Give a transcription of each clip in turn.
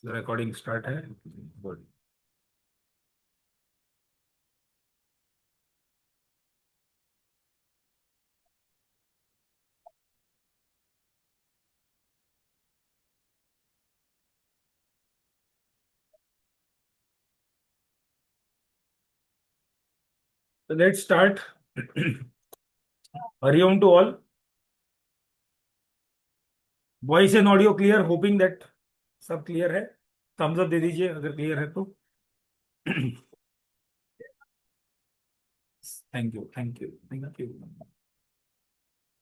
Recording start है। Good. So let's start. Hariom to all. Voice and audio clear, hoping that सब clear है। Thumbs up दे दीजिए अगर क्लियर है तो। Thank you, thank you, thank you.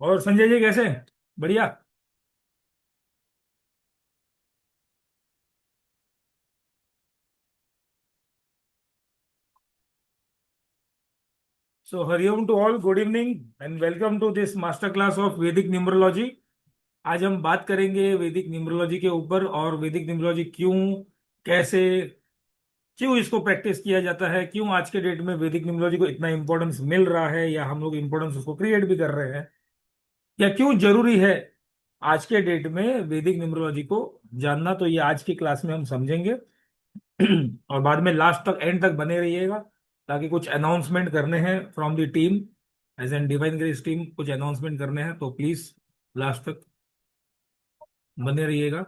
और संजय जी कैसे हैं? बढ़िया। So Hariom to all, good evening and welcome to this master class of Vedic numerology. आज हम बात करेंगे वैदिक न्यूमरोलॉजी के ऊपर, और वैदिक न्यूमरोलॉजी क्यों, कैसे, क्यों इसको प्रैक्टिस किया जाता है, क्यों आज के डेट में वैदिक न्यूमरोलॉजी को इतना इंपॉर्टेंस मिल रहा है, या हम लोग इंपॉर्टेंस उसको क्रिएट भी कर रहे हैं, या क्यों जरूरी है आज के डेट में वैदिक न्यूमरोलॉजी को जानना। तो ये आज की क्लास में हम समझेंगे। और बाद में लास्ट तक, एंड तक बने रहिएगा, ताकि कुछ अनाउंसमेंट करने हैं from the team, as an Divine Grace team, कुछ अनाउंसमेंट करने हैं, तो प्लीज लास्ट तक बने रहिएगा।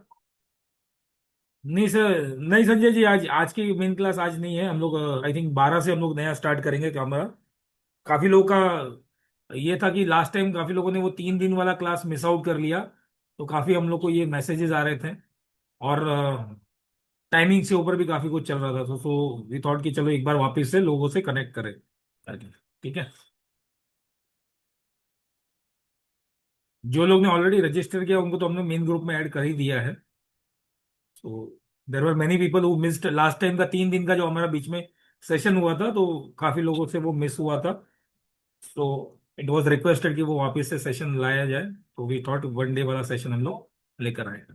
नहीं सर, नहीं संजय जी, आज आज की मेन क्लास आज नहीं है। हम लोग आई थिंक 12 से हम लोग नया स्टार्ट करेंगे कैमरा। काफी लोगों का ये था कि लास्ट टाइम काफी लोगों ने वो 3 दिन वाला क्लास मिस आउट कर लिया, तो काफी हम लोग को ये मैसेजेस आ रहे थे, और टाइमिंग से ऊपर भी काफी कुछ चल रहा था। तो सो वी थॉट कि चलो एक बार वापस से लोगों से कनेक्ट करें ताकि, ठीक है। जो लोग ने ऑलरेडी रजिस्टर किया उनको तो हमने मेन ग्रुप में ऐड कर ही दिया है। So there were many people who missed last time का 3 दिन का जो हमारा बीच में सेशन हुआ था, तो काफी लोगों से वो मिस हुआ था। तो इट वाज रिक्वेस्टेड कि वो वापस से सेशन लाया जाए, तो वी थॉट 1 डे वाला सेशन हम लोग लेकर आए।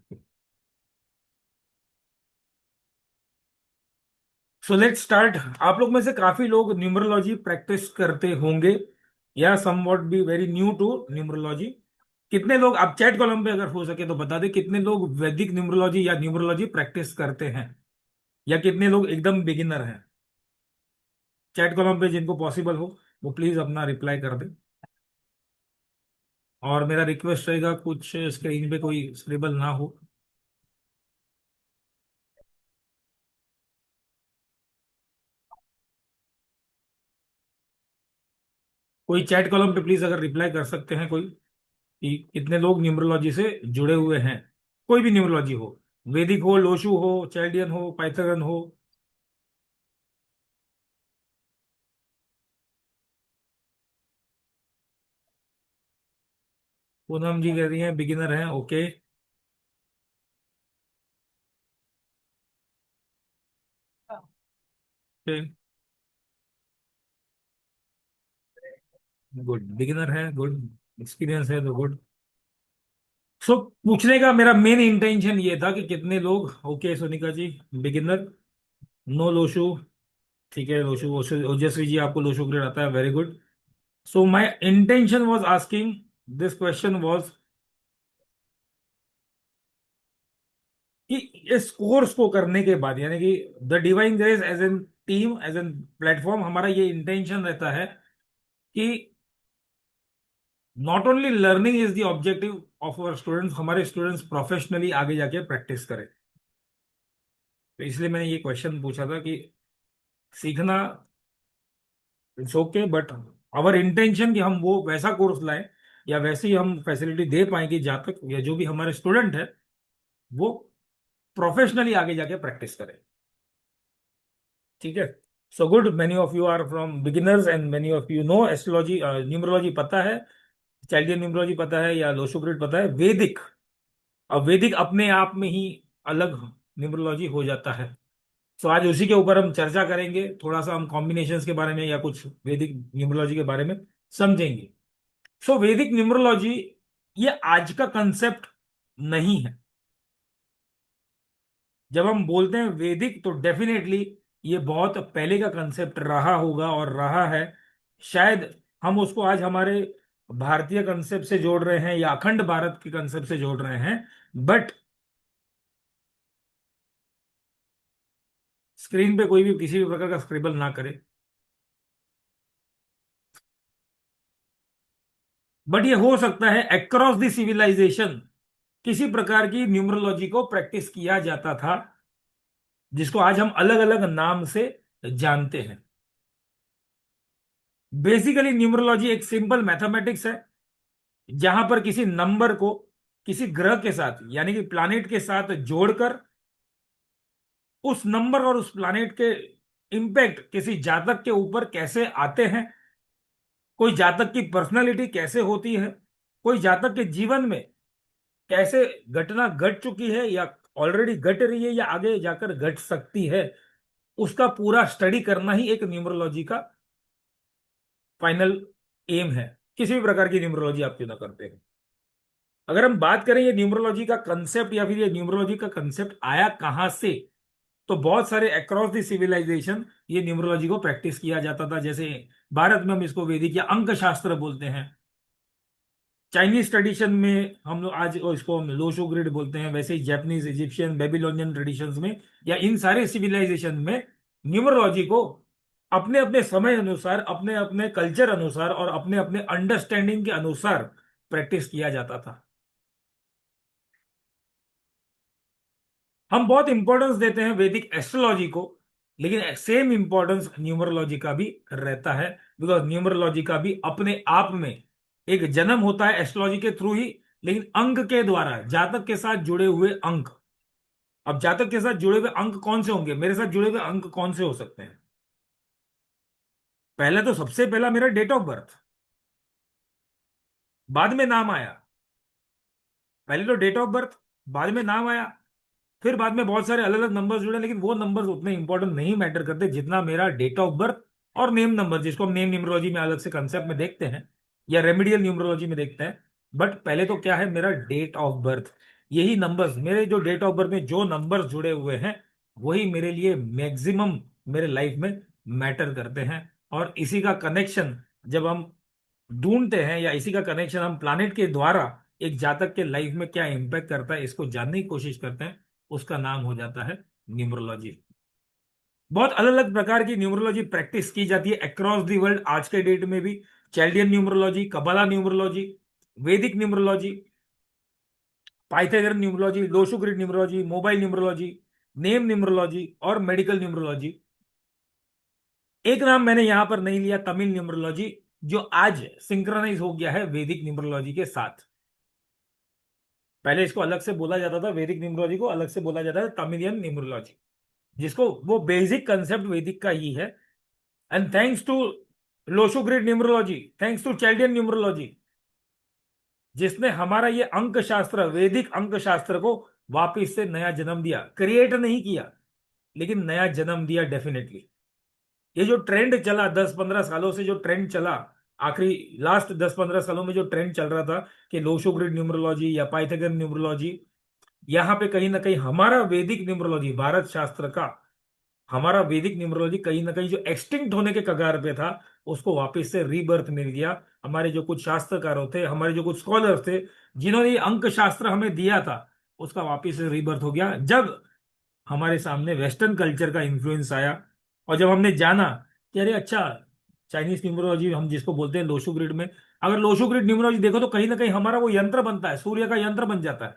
So let's start. आप लोग में से काफी लोग न्यूमरोलॉजी प्रैक्टिस करते होंगे, या somewhat be very new to numerology. कितने लोग, आप चैट कॉलम पे अगर हो सके तो बता दें, कितने लोग वैदिक न्यूमरोलॉजी या न्यूमरोलॉजी प्रैक्टिस करते हैं, या कितने लोग एकदम बिगिनर हैं। चैट कॉलम पे जिनको पॉसिबल हो वो प्लीज अपना रिप्लाई कर दें। और मेरा रिक्वेस्ट रहेगा, कुछ स्क्रीन पे कोई स्क्रिबल ना हो। कोई चैट कॉलम पे प्लीज अगर रिप्लाई कर सकते हैं कोई, कि कितने लोग न्यूमरोलॉजी से जुड़े हुए हैं। कोई भी न्यूमरोलॉजी हो, वैदिक हो, लोशु हो, चैल्डियन हो, पाइथागोरन हो। पूनम जी कह रही हैं बिगिनर हैं, ओके। गुड, बिगिनर है, गुड। एक्सपीरियंस है तो गुड। सो पूछने का मेरा मेन इंटेंशन ये था कि कितने लोग, ओके सोनिका जी, बिगिनर, नो लोशु, ठीक है। लोशु, ओजस्वी जी आपको लोशु ग्रेड आता है, very good. So my intention was asking this question was कि इस कोर्स को करने के बाद, यानी कि the Divine Grace as an team, as an platform, हमारा ये इंटेंशन रहता है कि not only learning is the objective of our students, हमारे स्टूडेंट्स प्रोफेशनली आगे जाके प्रैक्टिस करें। तो इसलिए मैंने ये क्वेश्चन पूछा था कि सीखना it's okay, but our intention कि हम वो वैसा कोर्स लाएं, या वैसी हम फैसिलिटी दे पाएं कि जहाँ तक या जो भी हमारे स्टूडेंट है वो प्रोफेशनली आगे जाके प्रैक्टिस करें, ठीक है। So good, many of you are from beginners and many of you know astrology, numerology पता है, चाइल्डियन न्यूमरोलॉजी पता है, या लोशोग्रिड पता है, वैदिक। अब वैदिक अपने आप में ही अलग न्यूमरोलॉजी हो जाता है। सो आज उसी के ऊपर हम चर्चा करेंगे, थोड़ा सा हम कॉम्बिनेशंस के बारे में या कुछ वैदिक न्यूमरोलॉजी के बारे में समझेंगे। सो वैदिक न्यूमरोलॉजी ये आज का कंसेप्ट नहीं है। जब हम बोलते हैं वैदिक, तो डेफिनेटली ये बहुत पहले का कंसेप्ट रहा होगा और रहा है। शायद हम उसको आज हमारे भारतीय कंसेप्ट से जोड़ रहे हैं, या अखंड भारत के कंसेप्ट से जोड़ रहे हैं, बट स्क्रीन पे कोई भी किसी भी प्रकार का स्क्रिबल ना करे। बट ये हो सकता है अक्रॉस द सिविलाइजेशन किसी प्रकार की न्यूमरोलॉजी को प्रैक्टिस किया जाता था, जिसको आज हम अलग अलग नाम से जानते हैं। बेसिकली न्यूमरोलॉजी एक सिंपल मैथमेटिक्स है, जहां पर किसी नंबर को किसी ग्रह के साथ यानी कि प्लैनेट के साथ जोड़कर उस नंबर और उस प्लैनेट के इम्पैक्ट किसी जातक के ऊपर कैसे आते हैं, कोई जातक की पर्सनालिटी कैसे होती है, कोई जातक के जीवन में कैसे घटना घट चुकी है या ऑलरेडी घट रही है या आगे जाकर घट सकती है, उसका पूरा स्टडी करना ही एक न्यूमरोलॉजी का फाइनल एम है, किसी भी प्रकार की न्यूमरोलॉजी आप क्यों ना करते हैं। अगर हम बात करें ये न्यूमरोलॉजी का कंसेप्ट या फिर ये न्यूमरोलॉजी का कंसेप्ट आया कहां से, तो बहुत सारे अक्रॉस द सिविलाइजेशन ये न्यूमरोलॉजी को प्रैक्टिस किया जाता था। जैसे भारत में हम इसको वैदिक या अंक शास्त्र बोलते हैं, चाइनीज ट्रेडिशन में हम लोग आज इसको हम लोशो ग्रिड बोलते हैं, वैसे ही जापानीज, इजिप्शियन, बेबीलोनियन ट्रेडिशंस में या इन सारे सिविलाइजेशन में न्यूमरोलॉजी को अपने अपने समय अनुसार, अपने अपने कल्चर अनुसार और अपने अपने अंडरस्टैंडिंग के अनुसार प्रैक्टिस किया जाता था। हम बहुत इंपॉर्टेंस देते हैं वैदिक एस्ट्रोलॉजी को, लेकिन सेम इंपॉर्टेंस न्यूमरोलॉजी का भी रहता है, बिकॉज न्यूमरोलॉजी का भी अपने आप में एक जन्म होता है एस्ट्रोलॉजी के थ्रू ही, लेकिन अंक के द्वारा, जातक के साथ जुड़े हुए अंक। अब जातक के साथ जुड़े हुए अंक कौन से होंगे, मेरे साथ जुड़े हुए अंक कौन से हो सकते हैं? पहले तो सबसे पहला मेरा डेट ऑफ बर्थ, बाद में नाम आया। पहले तो डेट ऑफ बर्थ, बाद में नाम आया, फिर बाद में बहुत सारे अलग अलग नंबर्स जुड़े, लेकिन वो नंबर्स उतने इंपॉर्टेंट नहीं मैटर करते जितना मेरा डेट ऑफ बर्थ और नेम नंबर, जिसको हम नेम न्यूमरोलॉजी में अलग से कंसेप्ट में देखते हैं या रेमेडियल न्यूमरोलॉजी में देखते हैं। बट पहले तो क्या है, मेरा डेट ऑफ बर्थ। यही नंबर्स, मेरे जो डेट ऑफ बर्थ में जो नंबर्स जुड़े हुए हैं, वही मेरे लिए मैक्सिमम मेरे लाइफ में मैटर करते हैं। और इसी का कनेक्शन जब हम ढूंढते हैं या इसी का कनेक्शन हम प्लानिट के द्वारा एक जातक के लाइफ में क्या इंपैक्ट करता है, इसको जानने की कोशिश करते हैं, उसका नाम हो जाता है न्यूमरोलॉजी। बहुत अलग अलग प्रकार की न्यूमरोलॉजी प्रैक्टिस की जाती है अक्रॉस दी वर्ल्ड आज के डेट में भी। चैल्डियन न्यूमरोलॉजी, कबाला न्यूमरोलॉजी, वैदिक numerology, Pythagorean numerology, Lo Shu grid numerology, mobile numerology, name numerology और मेडिकल न्यूमरोलॉजी। एक नाम मैंने यहां पर नहीं लिया, तमिल न्यूमरोलॉजी, जो आज सिंक्रोनाइज हो गया है वैदिक न्यूमरोलॉजी के साथ। पहले इसको अलग से बोला जाता था, वैदिक न्यूमरोलॉजी को अलग से बोला जाता था तमिलियन न्यूमरोलॉजी, जिसको वो बेसिक कंसेप्ट वैदिक का ही है। And thanks to Lo Shu grid numerology, thanks to Chaldean numerology, जिसने हमारा ये अंक शास्त्र, वैदिक अंक शास्त्र को वापिस से नया जन्म दिया, क्रिएट नहीं किया लेकिन नया जन्म दिया डेफिनेटली। ये जो ट्रेंड चला 10-15 सालों से, जो ट्रेंड चला आखिरी लास्ट 10-15 सालों में, जो ट्रेंड चल रहा था कि लोशो ग्रिड न्यूमरोलॉजी या पाइथागोरन न्यूमरोलॉजी, यहाँ पे कहीं ना कहीं हमारा वैदिक न्यूमरोलॉजी, भारत शास्त्र का हमारा वैदिक न्यूमरोलॉजी कहीं ना कहीं जो एक्सटिंक्ट होने के कगार पे था, उसको वापस से रीबर्थ मिल गया। हमारे जो कुछ शास्त्रकार थे, हमारे जो कुछ स्कॉलर थे, जिन्होंने ये अंक शास्त्र हमें दिया था, उसका वापस से रीबर्थ हो गया जब हमारे सामने वेस्टर्न कल्चर का इन्फ्लुएंस आया। और जब हमने जाना कि अरे अच्छा, चाइनीज न्यूमरोलॉजी हम जिसको बोलते हैं लोशो ग्रिड में, अगर लोशो ग्रिड न्यूमरोलॉजी देखो तो कहीं ना कहीं हमारा वो यंत्र बनता है, सूर्य का यंत्र बन जाता है।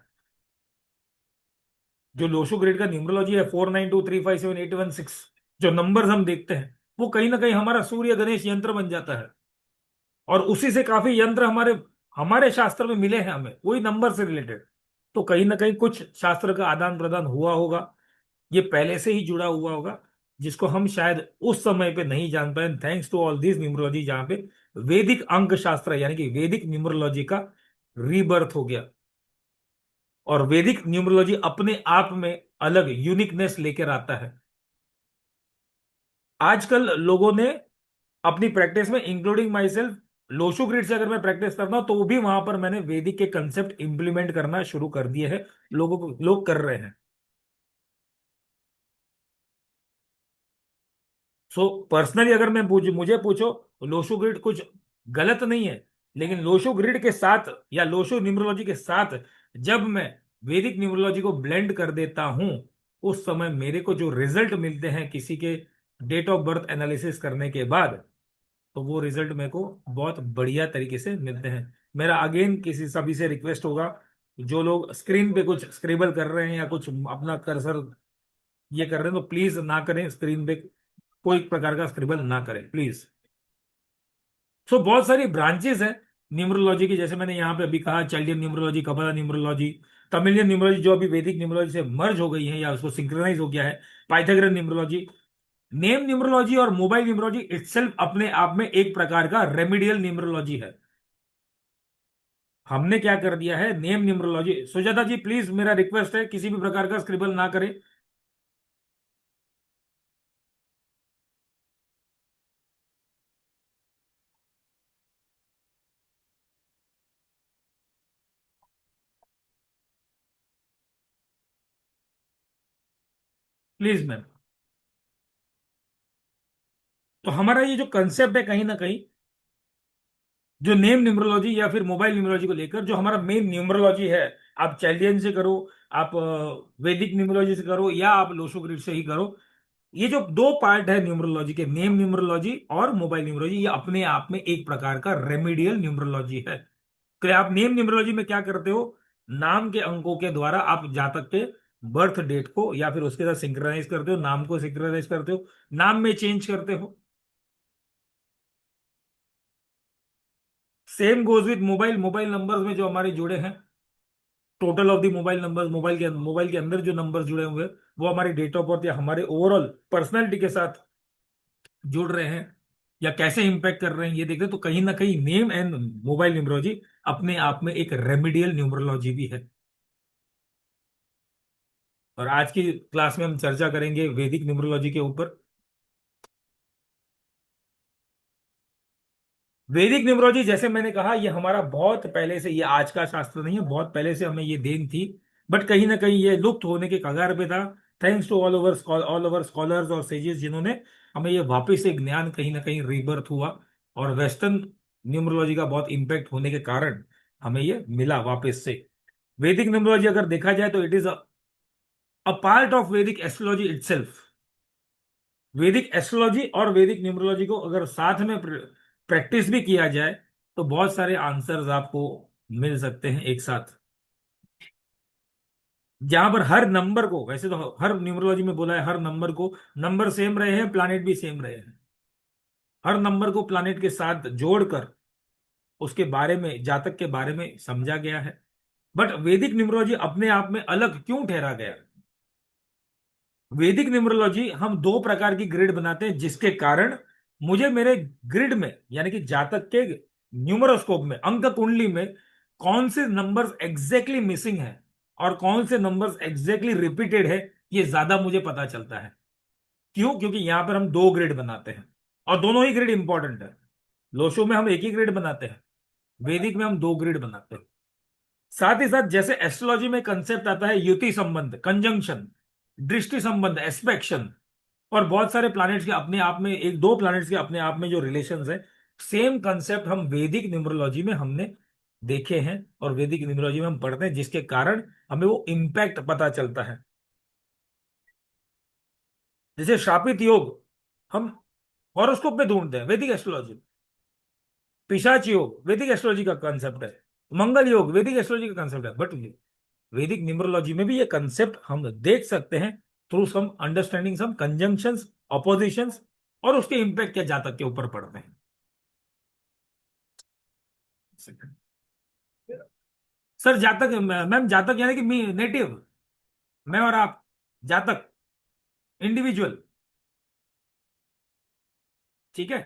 जो लोशो ग्रिड का न्यूमरोलॉजी है, 4923578116, जो नंबर्स हम देखते हैं, वो कहीं ना कहीं हमारा सूर्य गणेश यंत्र बन जाता है। और उसी से काफी यंत्र हमारे हमारे शास्त्र में मिले हैं हमें, वही नंबर से रिलेटेड। तो कहीं ना कहीं कुछ शास्त्र का आदान प्रदान हुआ होगा, ये पहले से ही जुड़ा हुआ होगा, जिसको हम शायद उस समय पे नहीं जान पाए। Thanks to all this numerology, जहां पे वैदिक अंक शास्त्र यानी कि वैदिक न्यूमरोलॉजी का रीबर्थ हो गया। और वैदिक न्यूमरोलॉजी अपने आप में अलग यूनिकनेस लेकर आता है। आजकल लोगों ने अपनी प्रैक्टिस में, including my self, Lo Shu grid से अगर मैं प्रैक्टिस करता हूं तो वो भी वहां पर मैंने वैदिक के कंसेप्ट इंप्लीमेंट करना शुरू कर दिए हैं, लोगों को, लोग कर रहे हैं। सो पर्सनली अगर मैं मुझे पूछो, लोशो ग्रिड कुछ गलत नहीं है, लेकिन लोशो ग्रिड के साथ या लोशो न्यूमरोलॉजी के साथ जब मैं वैदिक न्यूमरोलॉजी को ब्लेंड कर देता हूं, उस समय मेरे को जो रिजल्ट मिलते हैं किसी के डेट ऑफ बर्थ एनालिसिस करने के बाद, तो वो रिजल्ट मेरे को बहुत बढ़िया तरीके से मिलते हैं। मेरा अगेन किसी सभी से रिक्वेस्ट होगा, जो लोग स्क्रीन पे कुछ स्क्रिबल कर रहे हैं या कुछ अपना कर्सर ये कर रहे हैं, तो प्लीज ना करें, स्क्रीन पे कोई प्रकार का स्क्रिबल ना करें प्लीज। सो बहुत सारी ब्रांचेस हैं न्यूमरोलॉजी की, जैसे मैंने यहाँ पे अभी कहा, चाइल्डियन न्यूमरोलॉजी, कबला न्यूमरोलॉजी, तमिलियन न्यूमरोलॉजी जो अभी वैदिक न्यूमरोलॉजी से मर्ज हो गई है या उसको सिंक्रोनाइज हो गया है, पाइथागोरन न्यूमरोलॉजी। नेम न्यूमरोलॉजी और मोबाइल न्यूमरोलॉजी इटसेल्फ अपने आप में एक प्रकार का रेमेडियल न्यूमरोलॉजी है। हमने क्या कर दिया है, name numerology. Sujata ji please मेरा रिक्वेस्ट है, किसी भी प्रकार का स्क्रिबल ना करें। Please ma'am. तो हमारा ये जो कंसेप्ट है कहीं ना कहीं, जो नेम न्यूमरोलॉजी या फिर मोबाइल न्यूमरोलॉजी को लेकर, जो हमारा मेन न्यूमरोलॉजी है, आप चैल्डियन से करो, आप वैदिक न्यूमरोलॉजी से करो, या आप लोशो ग्रिड से ही करो, ये जो दो पार्ट है न्यूमरोलॉजी के, नेम न्यूमरोलॉजी और मोबाइल न्यूमरोलॉजी, ये अपने आप में एक प्रकार का रेमेडियल न्यूमरोलॉजी है। तो आप नेम न्यूमरोलॉजी में क्या करते हो, नाम के अंकों के द्वारा आप जातक के बर्थ डेट को या फिर उसके साथ सिंक्रोनाइज करते हो, नाम को सिंक्रोनाइज करते हो, नाम में चेंज करते हो। Same goes with mobile. Mobile numbers में जो हमारे जुड़े हैं, total of the mobile numbers, mobile के अंदर जो नंबर्स जुड़े हुए हैं, वो हमारी डेट ऑफ बर्थ या हमारे ओवरऑल पर्सनैलिटी के साथ जुड़ रहे हैं या कैसे इंपैक्ट कर रहे हैं, ये देखते हैं। तो कहीं ना कहीं नेम एंड मोबाइल न्यूमरोलॉजी अपने आप में एक रेमेडियल न्यूमरोलॉजी भी है। और आज की क्लास में हम चर्चा करेंगे वैदिक न्यूमरोलॉजी के ऊपर। वैदिक न्यूमरोलॉजी, जैसे मैंने कहा, ये हमारा बहुत पहले से, ये आज का शास्त्र नहीं है, बहुत पहले से हमें ये देन थी। बट कहीं ना कहीं ये लुप्त होने के कगार पे था। Thanks to all over scholars और सेजेस, जिन्होंने हमें ये वापस से ज्ञान कहीं ना कहीं रीबर्थ हुआ, और वेस्टर्न न्यूमरोलॉजी का बहुत इंपैक्ट होने के कारण हमें ये मिला वापस से। वैदिक न्यूमरोलॉजी अगर देखा जाए तो it is a part of वैदिक एस्ट्रोलॉजी इटसेल्फ। वैदिक एस्ट्रोलॉजी और वैदिक न्यूमरोलॉजी को अगर साथ में प्रैक्टिस भी किया जाए, तो बहुत सारे आंसर्स आपको मिल सकते हैं एक साथ। जहां पर हर नंबर को, वैसे तो हर न्यूमरोलॉजी में बोला है हर नंबर को, नंबर सेम रहे हैं, प्लानिट भी सेम रहे हैं, हर नंबर को प्लानिट के साथ जोड़कर उसके बारे में, जातक के बारे में समझा गया है। बट वैदिक न्यूमरोलॉजी अपने आप में अलग क्यों ठहरा गया? वैदिक न्यूमरोलॉजी, हम दो प्रकार की ग्रिड बनाते हैं, जिसके कारण मुझे मेरे ग्रिड में, यानी कि जातक के न्यूमरोस्कोप में, अंक कुंडली में, कौन से नंबर्स एग्जैक्टली मिसिंग है और कौन से नंबर्स एग्जैक्टली रिपीटेड है, ये ज्यादा मुझे पता चलता है। क्यों? क्योंकि यहां पर हम दो ग्रिड बनाते हैं और दोनों ही ग्रिड इंपॉर्टेंट है। लोशो में हम एक ही ग्रिड बनाते हैं, वैदिक में हम दो ग्रिड बनाते हैं। साथ ही साथ जैसे एस्ट्रोलॉजी में कंसेप्ट आता है युति संबंध, कंजंक्शन, दृष्टि संबंध, एस्पेक्शन, और बहुत सारे प्लैनेट्स के अपने आप में, एक दो प्लैनेट्स के अपने आप में जो रिलेशंस है, सेम कंसेप्ट हम वैदिक न्यूमरोलॉजी में हमने देखे हैं और वैदिक न्यूमरोलॉजी में हम पढ़ते हैं, जिसके कारण हमें वो इम्पैक्ट पता चलता है। जैसे शापित योग हम हॉरोस्कोप में ढूंढते हैं, वैदिक एस्ट्रोलॉजी। पिशाच योग वैदिक एस्ट्रोलॉजी का कंसेप्ट है। मंगल योग वैदिक एस्ट्रोलॉजी का कंसेप्ट है। बट वैदिक न्यूमरोलॉजी में भी ये कंसेप्ट हम देख सकते हैं थ्रू सम अंडरस्टैंडिंग सम कंजंक्शंस, ऑपोजिशंस, और उसके इंपैक्ट क्या जातक के ऊपर पड़ते हैं। सर जातक, मैम जातक यानी कि मी नेटिव, मैं और आप, जातक इंडिविजुअल, ठीक है।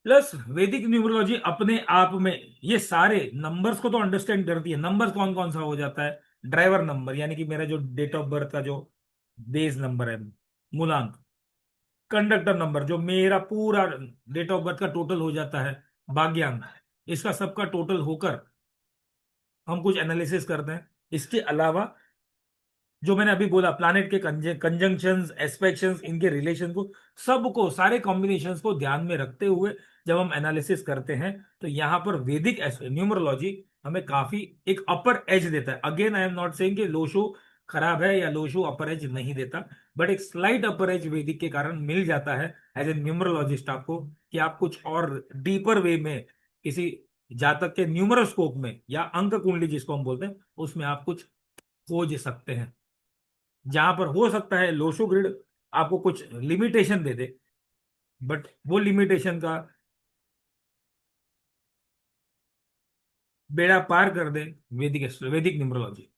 प्लस वैदिक न्यूमरोलॉजी अपने आप में ये सारे नंबर्स को तो अंडरस्टैंड करती है। नंबर्स कौन कौन सा हो जाता है? ड्राइवर नंबर, यानी कि मेरा जो डेट ऑफ बर्थ का जो बेस नंबर है, मूलांक। कंडक्टर नंबर, जो मेरा पूरा डेट ऑफ बर्थ का टोटल हो जाता है, भाग्यांक। इसका सबका टोटल होकर हम कुछ एनालिसिस करते हैं। इसके अलावा जो मैंने अभी बोला, प्लैनेट के कंजंक्शंस, एस्पेक्शंस, इनके रिलेशन को, सबको, सारे कॉम्बिनेशंस को ध्यान में रखते हुए जब हम एनालिसिस करते हैं, तो यहां पर वैदिक न्यूमरोलॉजी हमें काफी एक अपर एज देता है। Again I am not saying कि लोशो खराब है या लोशो अपर एज नहीं देता, बट एक स्लाइट अपर एज वैदिक के कारण मिल जाता है एज ए न्यूमरोलॉजिस्ट आपको, कि आप कुछ और डीपर वे में किसी जातक के न्यूमरोस्कोप में या अंक कुंडली जिसको हम बोलते हैं उसमें आप कुछ खोज सकते हैं, जहां पर हो सकता है लोशो ग्रिड आपको कुछ लिमिटेशन दे दे, बट वो लिमिटेशन का बेड़ा पार कर दे वैदिक न्यूमरोलॉजी।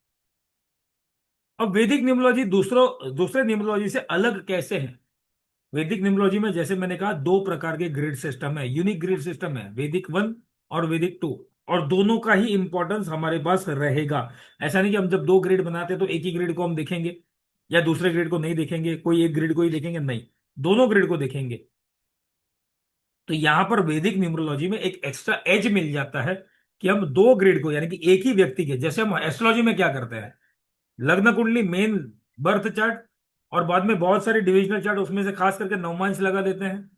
अब वैदिक न्यूमरोलॉजी दूसरों दूसरे न्यूमरोलॉजी से अलग कैसे है? वैदिक न्यूमरोलॉजी में जैसे मैंने कहा दो प्रकार के ग्रिड सिस्टम है, यूनिक ग्रिड सिस्टम है, वैदिक 1 और वैदिक 2, और दोनों का ही इंपॉर्टेंस हमारे पास रहेगा। ऐसा नहीं कि हम जब दो ग्रिड बनाते हैं तो एक ही ग्रिड को हम देखेंगे या दूसरे ग्रिड को नहीं देखेंगे, कोई एक ग्रिड को ही देखेंगे, नहीं, दोनों ग्रिड को देखेंगे। तो यहां पर वैदिक न्यूमरोलॉजी में एक एक्स्ट्रा एज मिल जाता है कि हम दो ग्रिड को, यानी कि एक ही व्यक्ति के, जैसे हम एस्ट्रोलॉजी में क्या करते हैं, लग्न कुंडली मेन बर्थ चार्ट, और बाद में बहुत सारे डिविजनल चार्ट, उसमें से खास करके नवमांश लगा देते हैं।